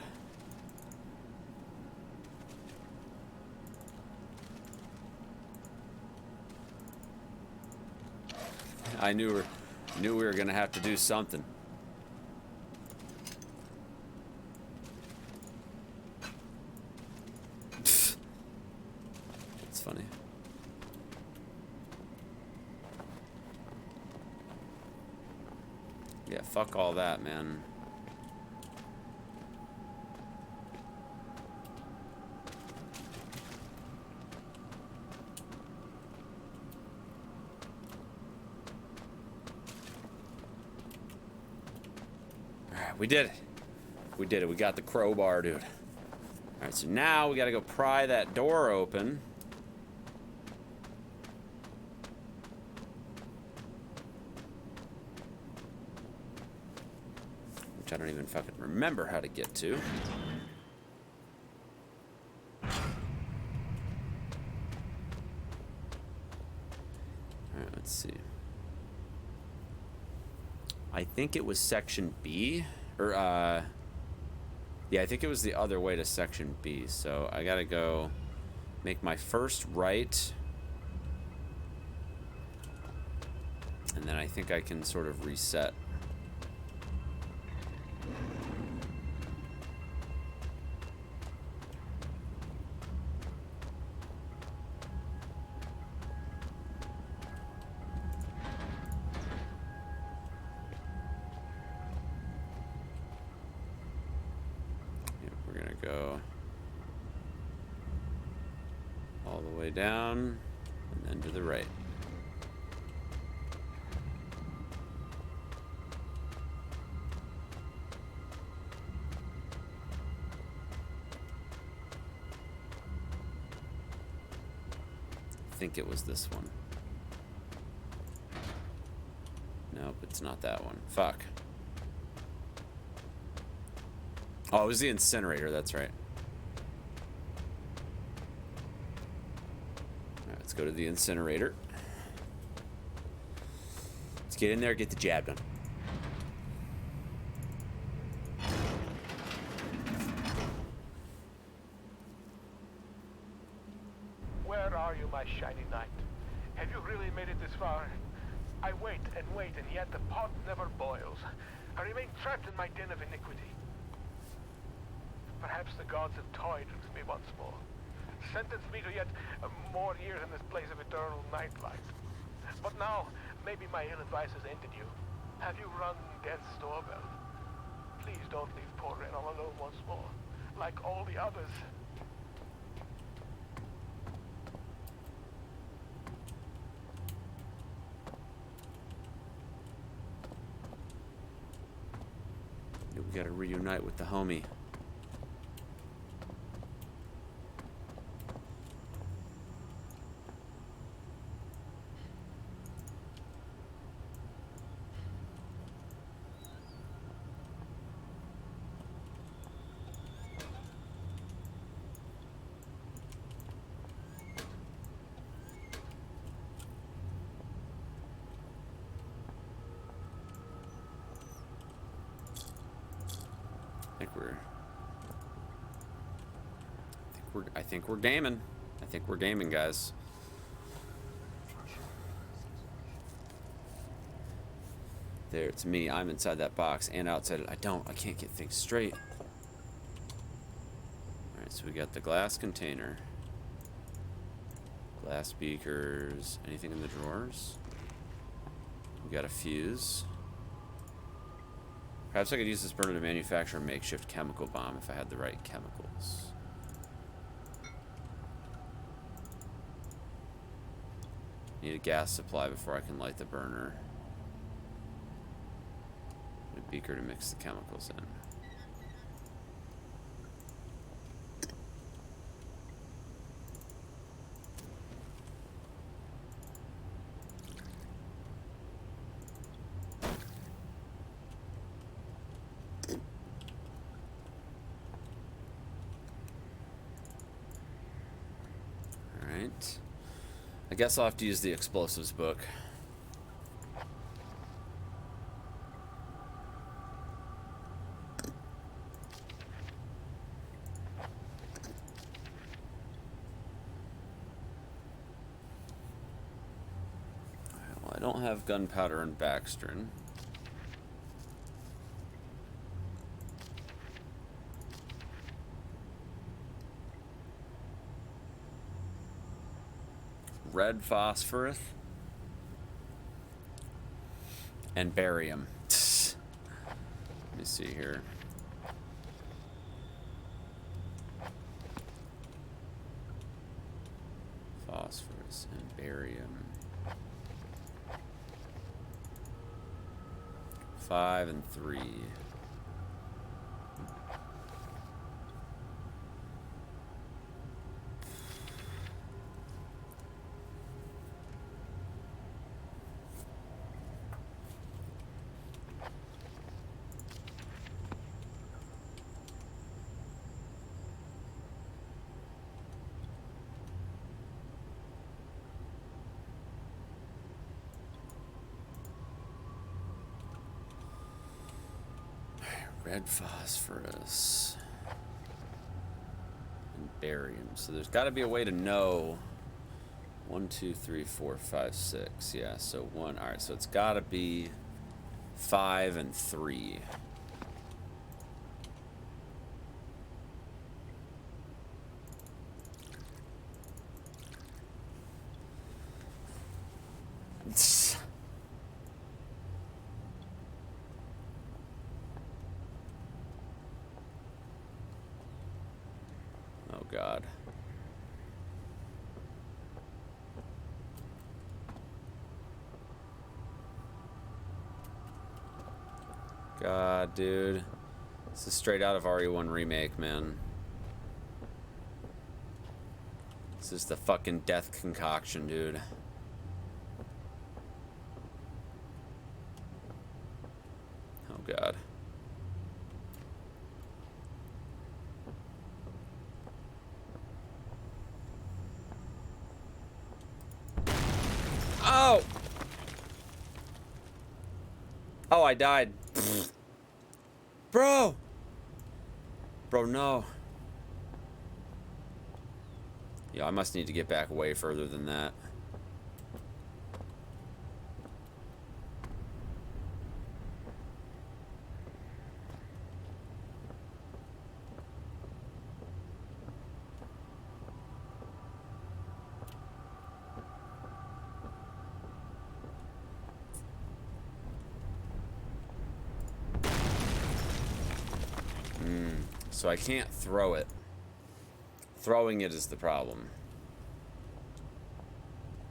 I knew we were gonna have to do something. It's funny. Yeah, fuck all that, man. We did it. We did it. We got the crowbar, dude. Alright, so now we gotta go pry that door open. Which I don't even fucking remember how to get to. Alright, let's see. I think it was section B. Or, Yeah, I think it was the other way to section B. So I gotta go make my first right. And then I think I can sort of reset. We're gonna go all the way down and then to the right. I think it was this one. Nope, it's not that one. Fuck. Oh, it was the incinerator, that's right. Alright, let's go to the incinerator. Let's get in there, get the jab done. Where are you, my shiny knight? Have you really made it this far? I wait, and yet the pot never boils. I remain trapped in my den of iniquity. Perhaps the gods have toyed with me once more. Sentenced me to yet more years in this place of eternal nightlife. But now, maybe my ill advice has ended you. Have you rung death's doorbell? Please don't leave poor Ren all alone once more, like all the others. We gotta reunite with the homie. I think we're gaming. I think we're gaming, guys. There, it's me. I'm inside that box and outside it. I can't get things straight. Alright, so we got the glass container. Glass beakers. Anything in the drawers? We got a fuse. Perhaps I could use this burner to manufacture a makeshift chemical bomb if I had the right chemicals. Need a gas supply before I can light the burner. A beaker to mix the chemicals in. Alright. I guess I'll have to use the explosives book. Well, I don't have gunpowder and Baxtrin. Red phosphorus and barium. Let me see here. Phosphorus and barium. 5 and 3. Red phosphorus. barium. So there's got to be a way to know. 1, 2, 3, 4, 5, 6. Yeah, so 1. Alright, so it's got to be 5 and 3. Oh, God. God, dude. This is straight out of RE1 Remake, man. This is the fucking death concoction, dude. Oh, God. Oh! Oh, I died. Bro! Bro, no. Yeah, I must need to get back way further than that. So I can't throw it. Throwing it is the problem.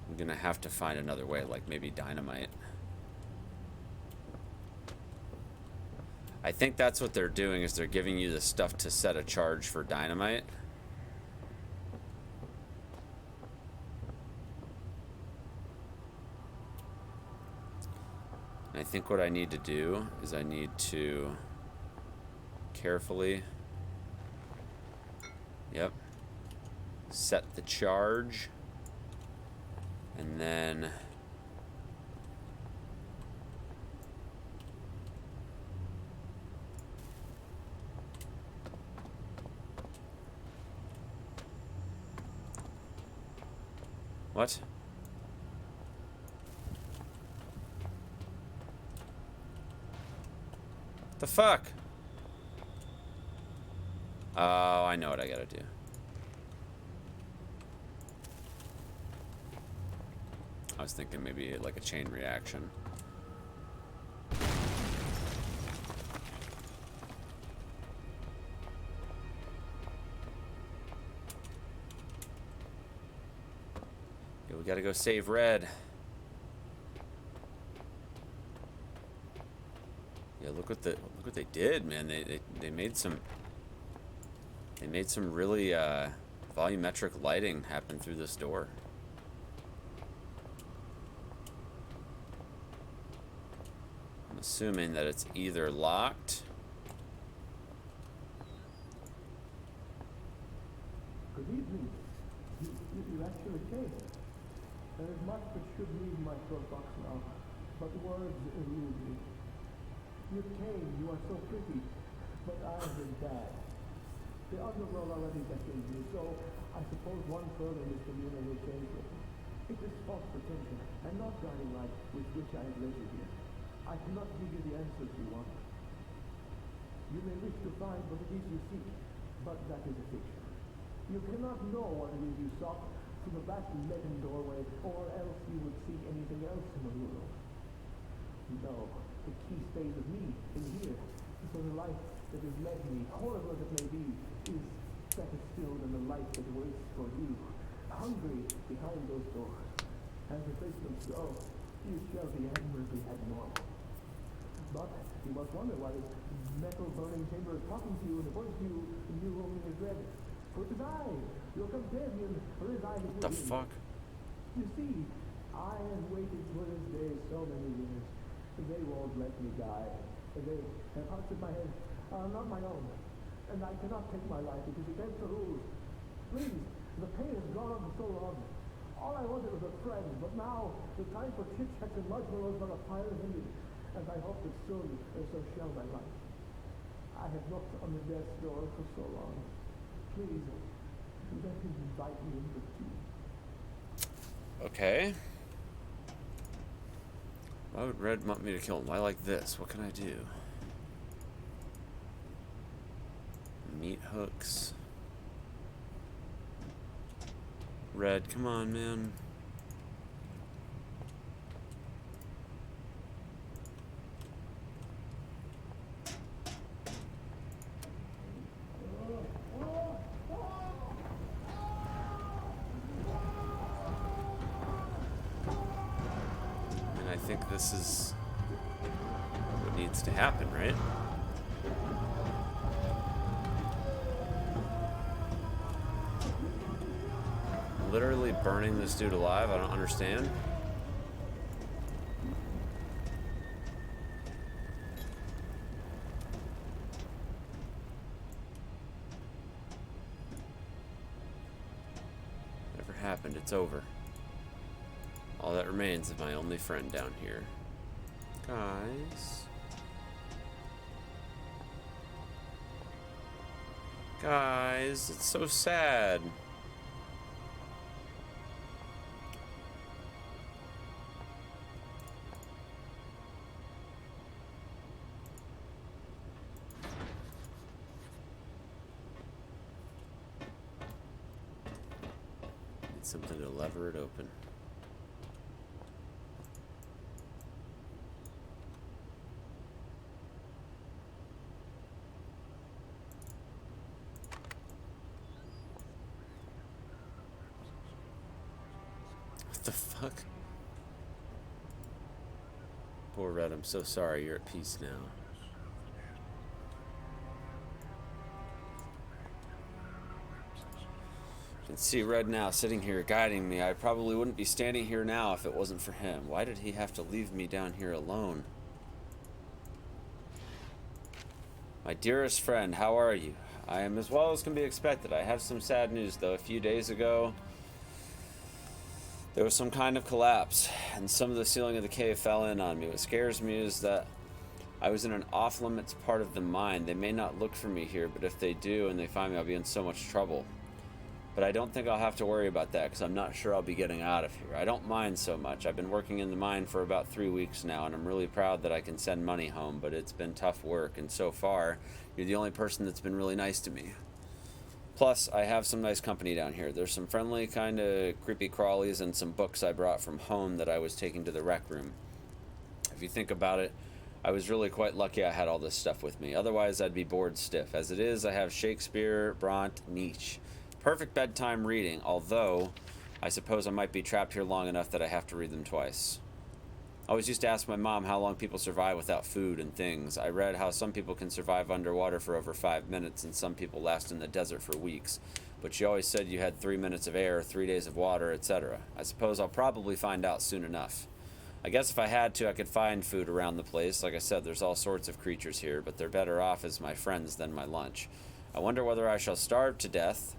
I'm gonna have to find another way, like maybe dynamite. I think that's what they're doing, is they're giving you the stuff to set a charge for dynamite. And I think what I need to do is I need to carefully, yep, set the charge, and then what? The fuck? Oh, I know what I gotta do. I was thinking maybe like a chain reaction. Yeah, we gotta go save Red. Yeah, look what they did, man. They made some really volumetric lighting happen through this door. I'm assuming that it's either locked. Good evening. You actually came. There is much that should leave my throat box now, but words elude me. You came, you are so pretty, but I have been bad. The underworld already decays you, so I suppose one further misdemeanor will change it. It is false pretension, and not guiding light with which I have led you here. I cannot give you the answers you want. You may wish to find what it is you seek, but that is a fiction. You cannot know what it is you sought from the vast leaden doorway, or else you would seek anything else in the world. No, the key stays with me in here, for the life that has led me, horrible as it may be, is better still than the life that waits for you, hungry behind those doors. As the basements go, you shall be admirably abnormal. But you must wonder why this metal burning chamber is talking to you and the voice you knew only is red. For it is I, your companion, or is I What the fuck? You see, I have waited for this day so many years. They won't let me die. They have parts of my head are not my own. And I cannot take my life because against the rules. Please, the pain has gone on for so long. All I wanted was a friend, but now the time for chit-chats and marshmallows on a fire is ended. And I hope that soon so shall my life. I have knocked on the death's door for so long. Please, Okay. Why would Red want me to kill him? Why like this? What can I do? Meat hooks. Red, come on, man. And I think this is what needs to happen, right? Literally burning this dude alive? I don't understand. Never happened. It's over. All that remains of my only friend down here. Guys. Guys, it's so sad. Something to lever it open. What the fuck? Poor Red, I'm so sorry. You're at peace now. I can see Red now sitting here guiding me. I probably wouldn't be standing here now if it wasn't for him. Why did he have to leave me down here alone? My dearest friend, how are you? I am as well as can be expected. I have some sad news though. A few days ago, there was some kind of collapse, and some of the ceiling of the cave fell in on me. What scares me is that I was in an off-limits part of the mine. They may not look for me here, but if they do and they find me, I'll be in so much trouble. But I don't think I'll have to worry about that because I'm not sure I'll be getting out of here. I don't mind so much. I've been working in the mine for about 3 weeks now, and I'm really proud that I can send money home, but it's been tough work, and so far, you're the only person that's been really nice to me. Plus, I have some nice company down here. There's some friendly kind of creepy crawlies and some books I brought from home that I was taking to the rec room. If you think about it, I was really quite lucky I had all this stuff with me. Otherwise, I'd be bored stiff. As it is, I have Shakespeare, Bront, Nietzsche. Perfect bedtime reading, although I suppose I might be trapped here long enough that I have to read them twice. I always used to ask my mom how long people survive without food and things. I read how some people can survive underwater for over 5 minutes and some people last in the desert for weeks. But she always said you had 3 minutes of air, 3 days of water, etc. I suppose I'll probably find out soon enough. I guess if I had to, I could find food around the place. Like I said, there's all sorts of creatures here, but they're better off as my friends than my lunch. I wonder whether I shall starve to death,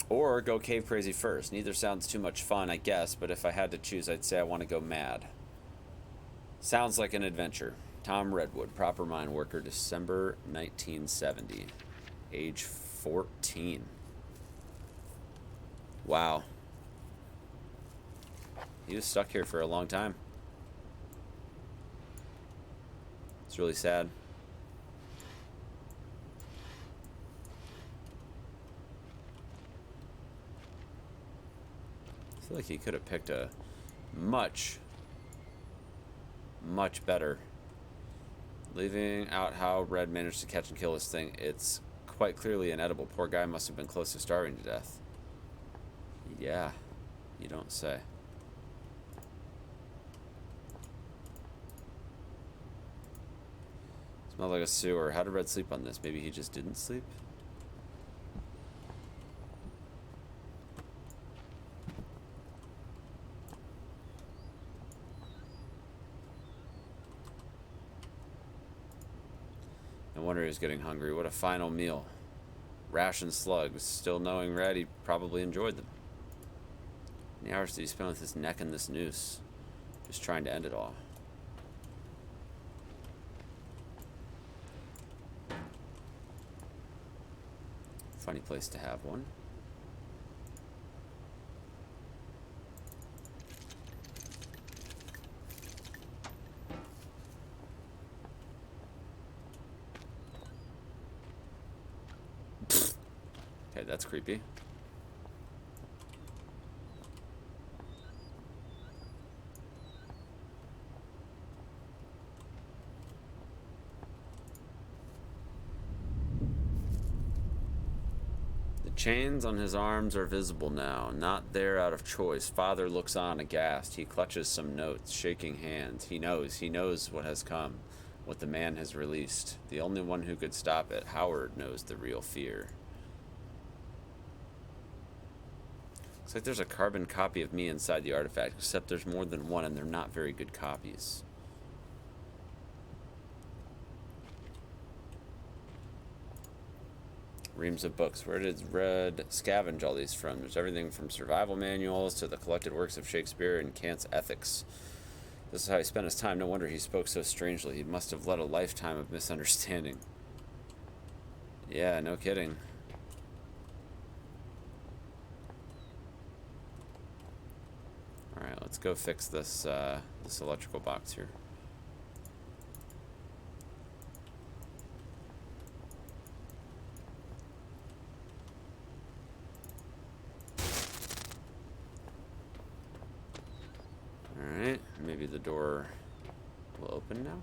or go cave crazy first. Neither sounds too much fun, I guess, but if I had to choose, I'd say I want to go mad. Sounds like an adventure. Tom Redwood, proper mine worker, December 1970. Age 14. Wow. He was stuck here for a long time. It's really sad. I feel like he could have picked a much better. Leaving out how Red managed to catch and kill this thing, it's quite clearly inedible. Poor guy must have been close to starving to death. Yeah, you don't say. Smells like a sewer. How did Red sleep on this? Maybe he just didn't sleep? No wonder he's getting hungry. What a final meal. Ration slugs. Still knowing Red, he probably enjoyed them. How many hours did he spend with his neck in this noose? Just trying to end it all. Funny place to have one. Okay, that's creepy. The chains on his arms are visible now, not there out of choice. Father looks on aghast. He clutches some notes, shaking hands. He knows what has come, what the man has released. The only one who could stop it. Howard knows the real fear. Looks like there's a carbon copy of me inside the artifact, except there's more than one and they're not very good copies. Reams of books. Where did Red scavenge all these from? There's everything from survival manuals to the collected works of Shakespeare and Kant's ethics. This is how he spent his time. No wonder he spoke so strangely. He must have led a lifetime of misunderstanding. Yeah, no kidding. Alright, let's go fix this, this electrical box here. Alright, maybe the door will open now.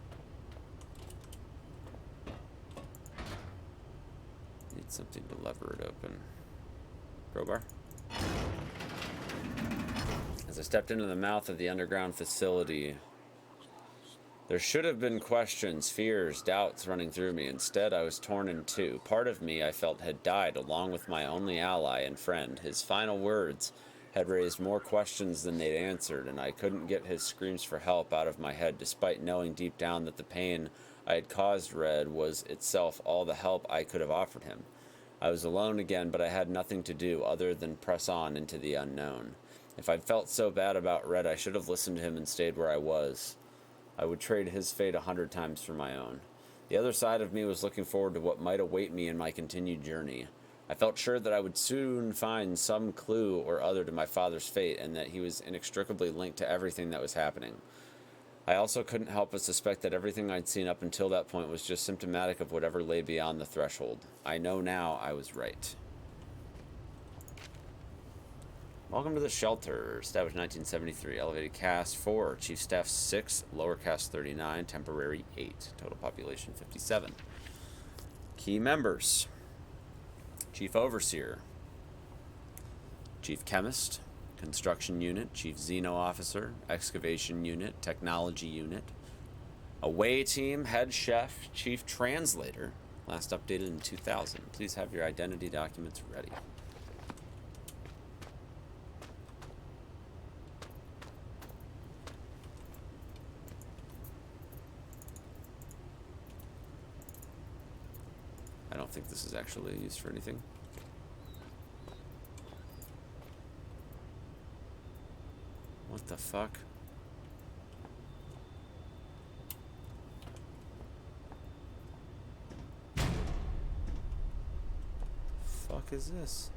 Need something to lever it open. Crowbar. As I stepped into the mouth of the underground facility, there should have been questions, fears, doubts running through me. Instead, I was torn in two. Part of me I felt had died along with my only ally and friend. His final words had raised more questions than they'd answered, and I couldn't get his screams for help out of my head, despite knowing deep down that the pain I had caused Red was itself all the help I could have offered him. I was alone again, but I had nothing to do other than press on into the unknown. If I'd felt so bad about Red, I should have listened to him and stayed where I was. I would trade his fate 100 times for my own. The other side of me was looking forward to what might await me in my continued journey. I felt sure that I would soon find some clue or other to my father's fate, and that he was inextricably linked to everything that was happening. I also couldn't help but suspect that everything I'd seen up until that point was just symptomatic of whatever lay beyond the threshold. I know now I was right. Welcome to the shelter. Established 1973. Elevated caste 4. Chief staff 6. Lower caste 39. Temporary 8. Total population 57. Key members. Chief Overseer. Chief Chemist. Construction Unit. Chief Xeno Officer. Excavation Unit. Technology Unit. Away Team. Head Chef. Chief Translator. Last updated in 2000. Please have your identity documents ready. I don't think this is actually used for anything. What the fuck? Fuck is this?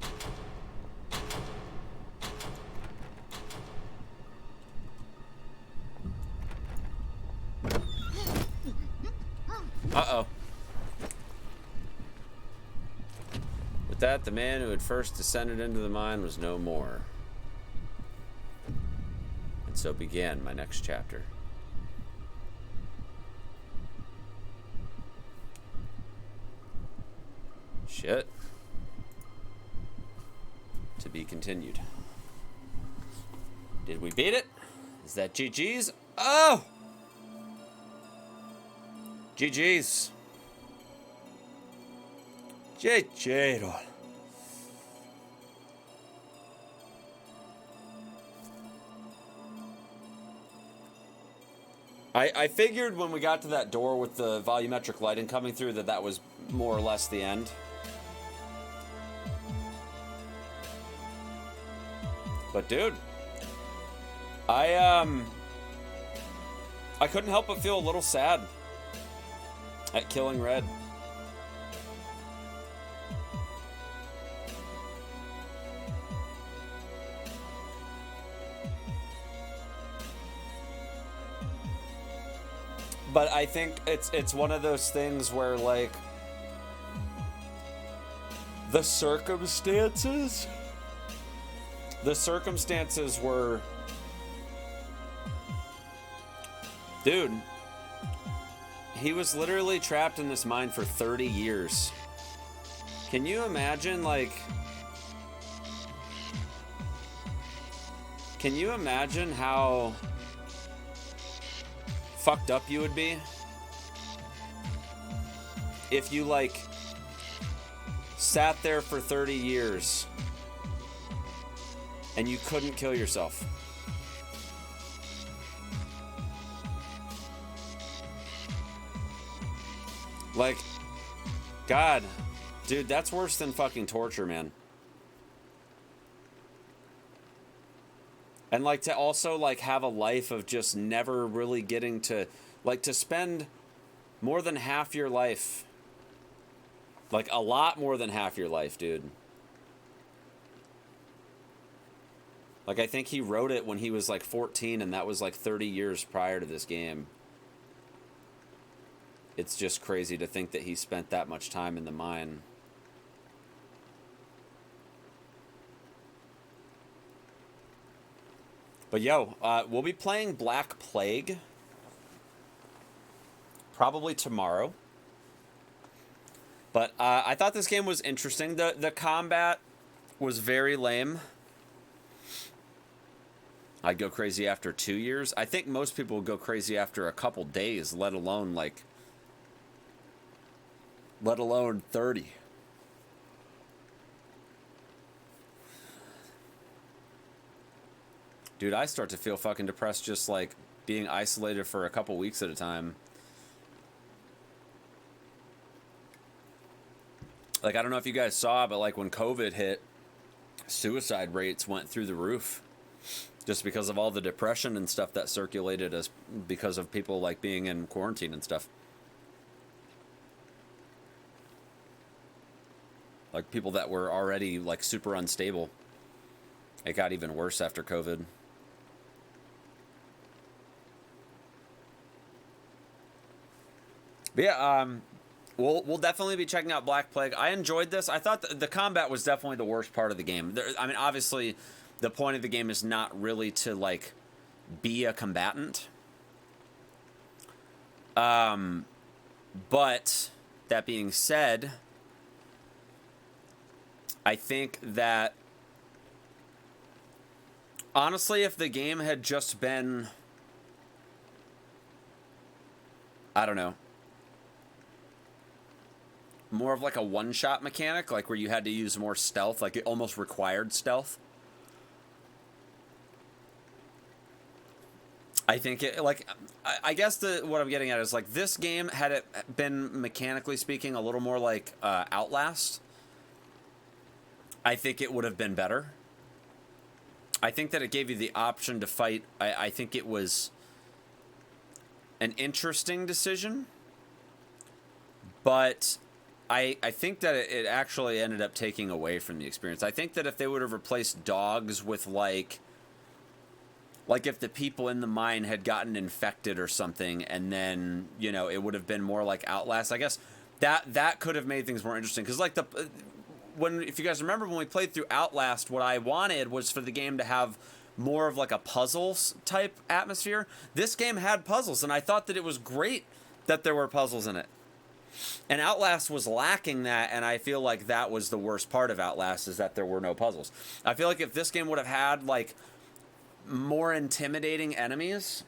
Uh-oh. With that, the man who had first descended into the mine was no more. And so began my next chapter. Shit. To be continued. Did we beat it? Is that GG's? Oh! GG's. GG. I figured when we got to that door with the volumetric lighting coming through that was more or less the end. But dude, I couldn't help but feel a little sad at killing Red. but I think it's one of those things where like the circumstances were, dude, he was literally trapped in this mine for 30 years. Can you imagine, like, can you imagine how fucked up you would be if you, like, sat there for 30 years and you couldn't kill yourself? Like, God, dude, that's worse than fucking torture, man. And like to also like have a life of just never really getting to, like, to spend more than half your life, like a lot more than half your life, dude. Like, I think he wrote it when he was like 14, and that was like 30 years prior to this game. It's just crazy to think that he spent that much time in the mine. But yo, we'll be playing Black Plague probably tomorrow. But I thought this game was interesting. The combat was very lame. I'd go crazy after 2 years. I think most people would go crazy after a couple days, let alone 30. Dude, I start to feel fucking depressed just like being isolated for a couple weeks at a time. Like, I don't know if you guys saw, but like when COVID hit, suicide rates went through the roof. Just because of all the depression and stuff that circulated as because of people like being in quarantine and stuff. Like people that were already like super unstable. It got even worse after COVID. But yeah, we'll definitely be checking out Black Plague. I enjoyed this. I thought the combat was definitely the worst part of the game. I mean, obviously, the point of the game is not really to like be a combatant. But that being said, I think that honestly, if the game had just been, I don't know, more of like a one-shot mechanic, like where you had to use more stealth, like it almost required stealth. I think it, like, I guess what I'm getting at is like this game, had it been mechanically speaking a little more like Outlast, I think it would have been better. I think that it gave you the option to fight. I think it was an interesting decision, but I think that it actually ended up taking away from the experience. I think that if they would have replaced dogs with like if the people in the mine had gotten infected or something, and then, you know, it would have been more like Outlast. I guess that could have made things more interesting. Because like if you guys remember when we played through Outlast, what I wanted was for the game to have more of like a puzzles type atmosphere. This game had puzzles, and I thought that it was great that there were puzzles in it. And Outlast was lacking that, and I feel like that was the worst part of Outlast, is that there were no puzzles. I feel like if this game would have had like more intimidating enemies,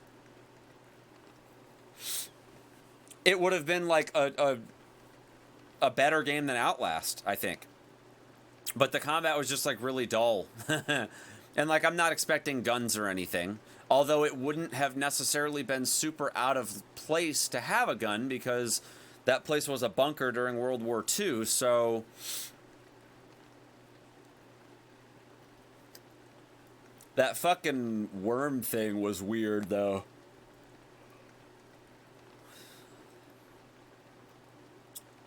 it would have been like a better game than Outlast, I think. But the combat was just like really dull. And like, I'm not expecting guns or anything, although it wouldn't have necessarily been super out of place to have a gun, because that place was a bunker during World War II, so that fucking worm thing was weird, though.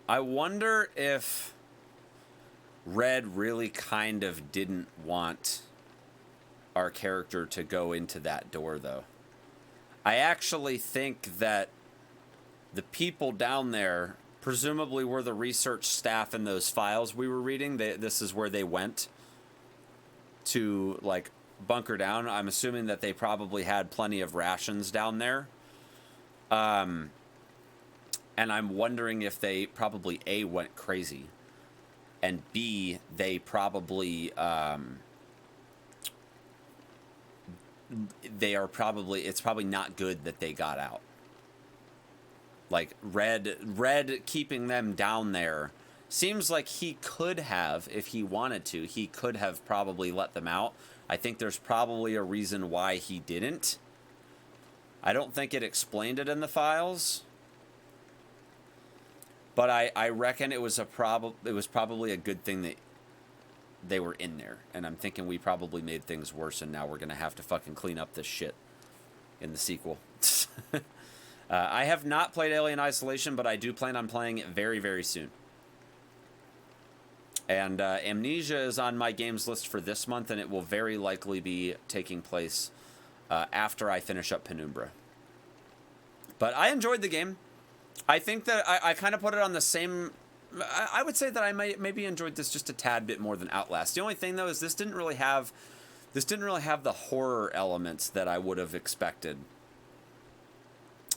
I wonder if Red really kind of didn't want our character to go into that door, though. I actually think that the people down there presumably were the research staff in those files we were reading. This is where they went to, like, bunker down. I'm assuming that they probably had plenty of rations down there. And I'm wondering if they probably, A, went crazy, and B, they probably, it's probably not good that they got out. Like, Red keeping them down there seems like he could have, if he wanted to, he could have probably let them out. I think there's probably a reason why he didn't. I don't think it explained it in the files, but I reckon it was probably a good thing that they were in there. And I'm thinking we probably made things worse, and now we're gonna have to fucking clean up this shit in the sequel. I have not played Alien Isolation, but I do plan on playing it very, very soon. And Amnesia is on my games list for this month, and it will very likely be taking place after I finish up Penumbra. But I enjoyed the game. I think that I kind of put it on the same... I would say that I maybe enjoyed this just a tad bit more than Outlast. The only thing, though, is this didn't really have the horror elements that I would have expected.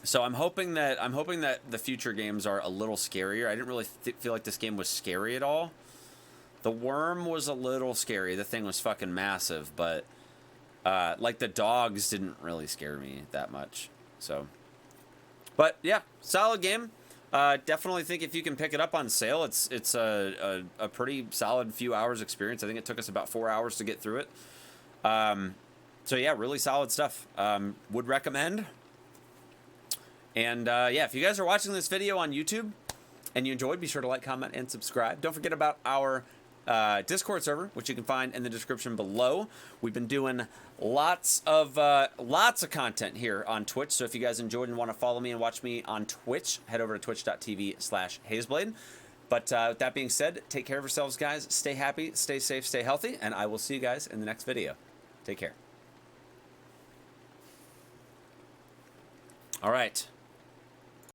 So I'm hoping that the future games are a little scarier. I didn't really feel like this game was scary at all. The worm was a little scary. The thing was fucking massive, but like the dogs didn't really scare me that much. So, but yeah, solid game. Definitely think if you can pick it up on sale, it's a pretty solid few hours experience. I think it took us about 4 hours to get through it. So yeah, really solid stuff. Would recommend. And yeah, if you guys are watching this video on YouTube and you enjoyed, be sure to like, comment, and subscribe. Don't forget about our Discord server, which you can find in the description below. We've been doing lots of content here on Twitch, so if you guys enjoyed and want to follow me and watch me on Twitch, head over to twitch.tv/Hazeblade. But with that being said, take care of yourselves, guys. Stay happy, stay safe, stay healthy, and I will see you guys in the next video. Take care. All right.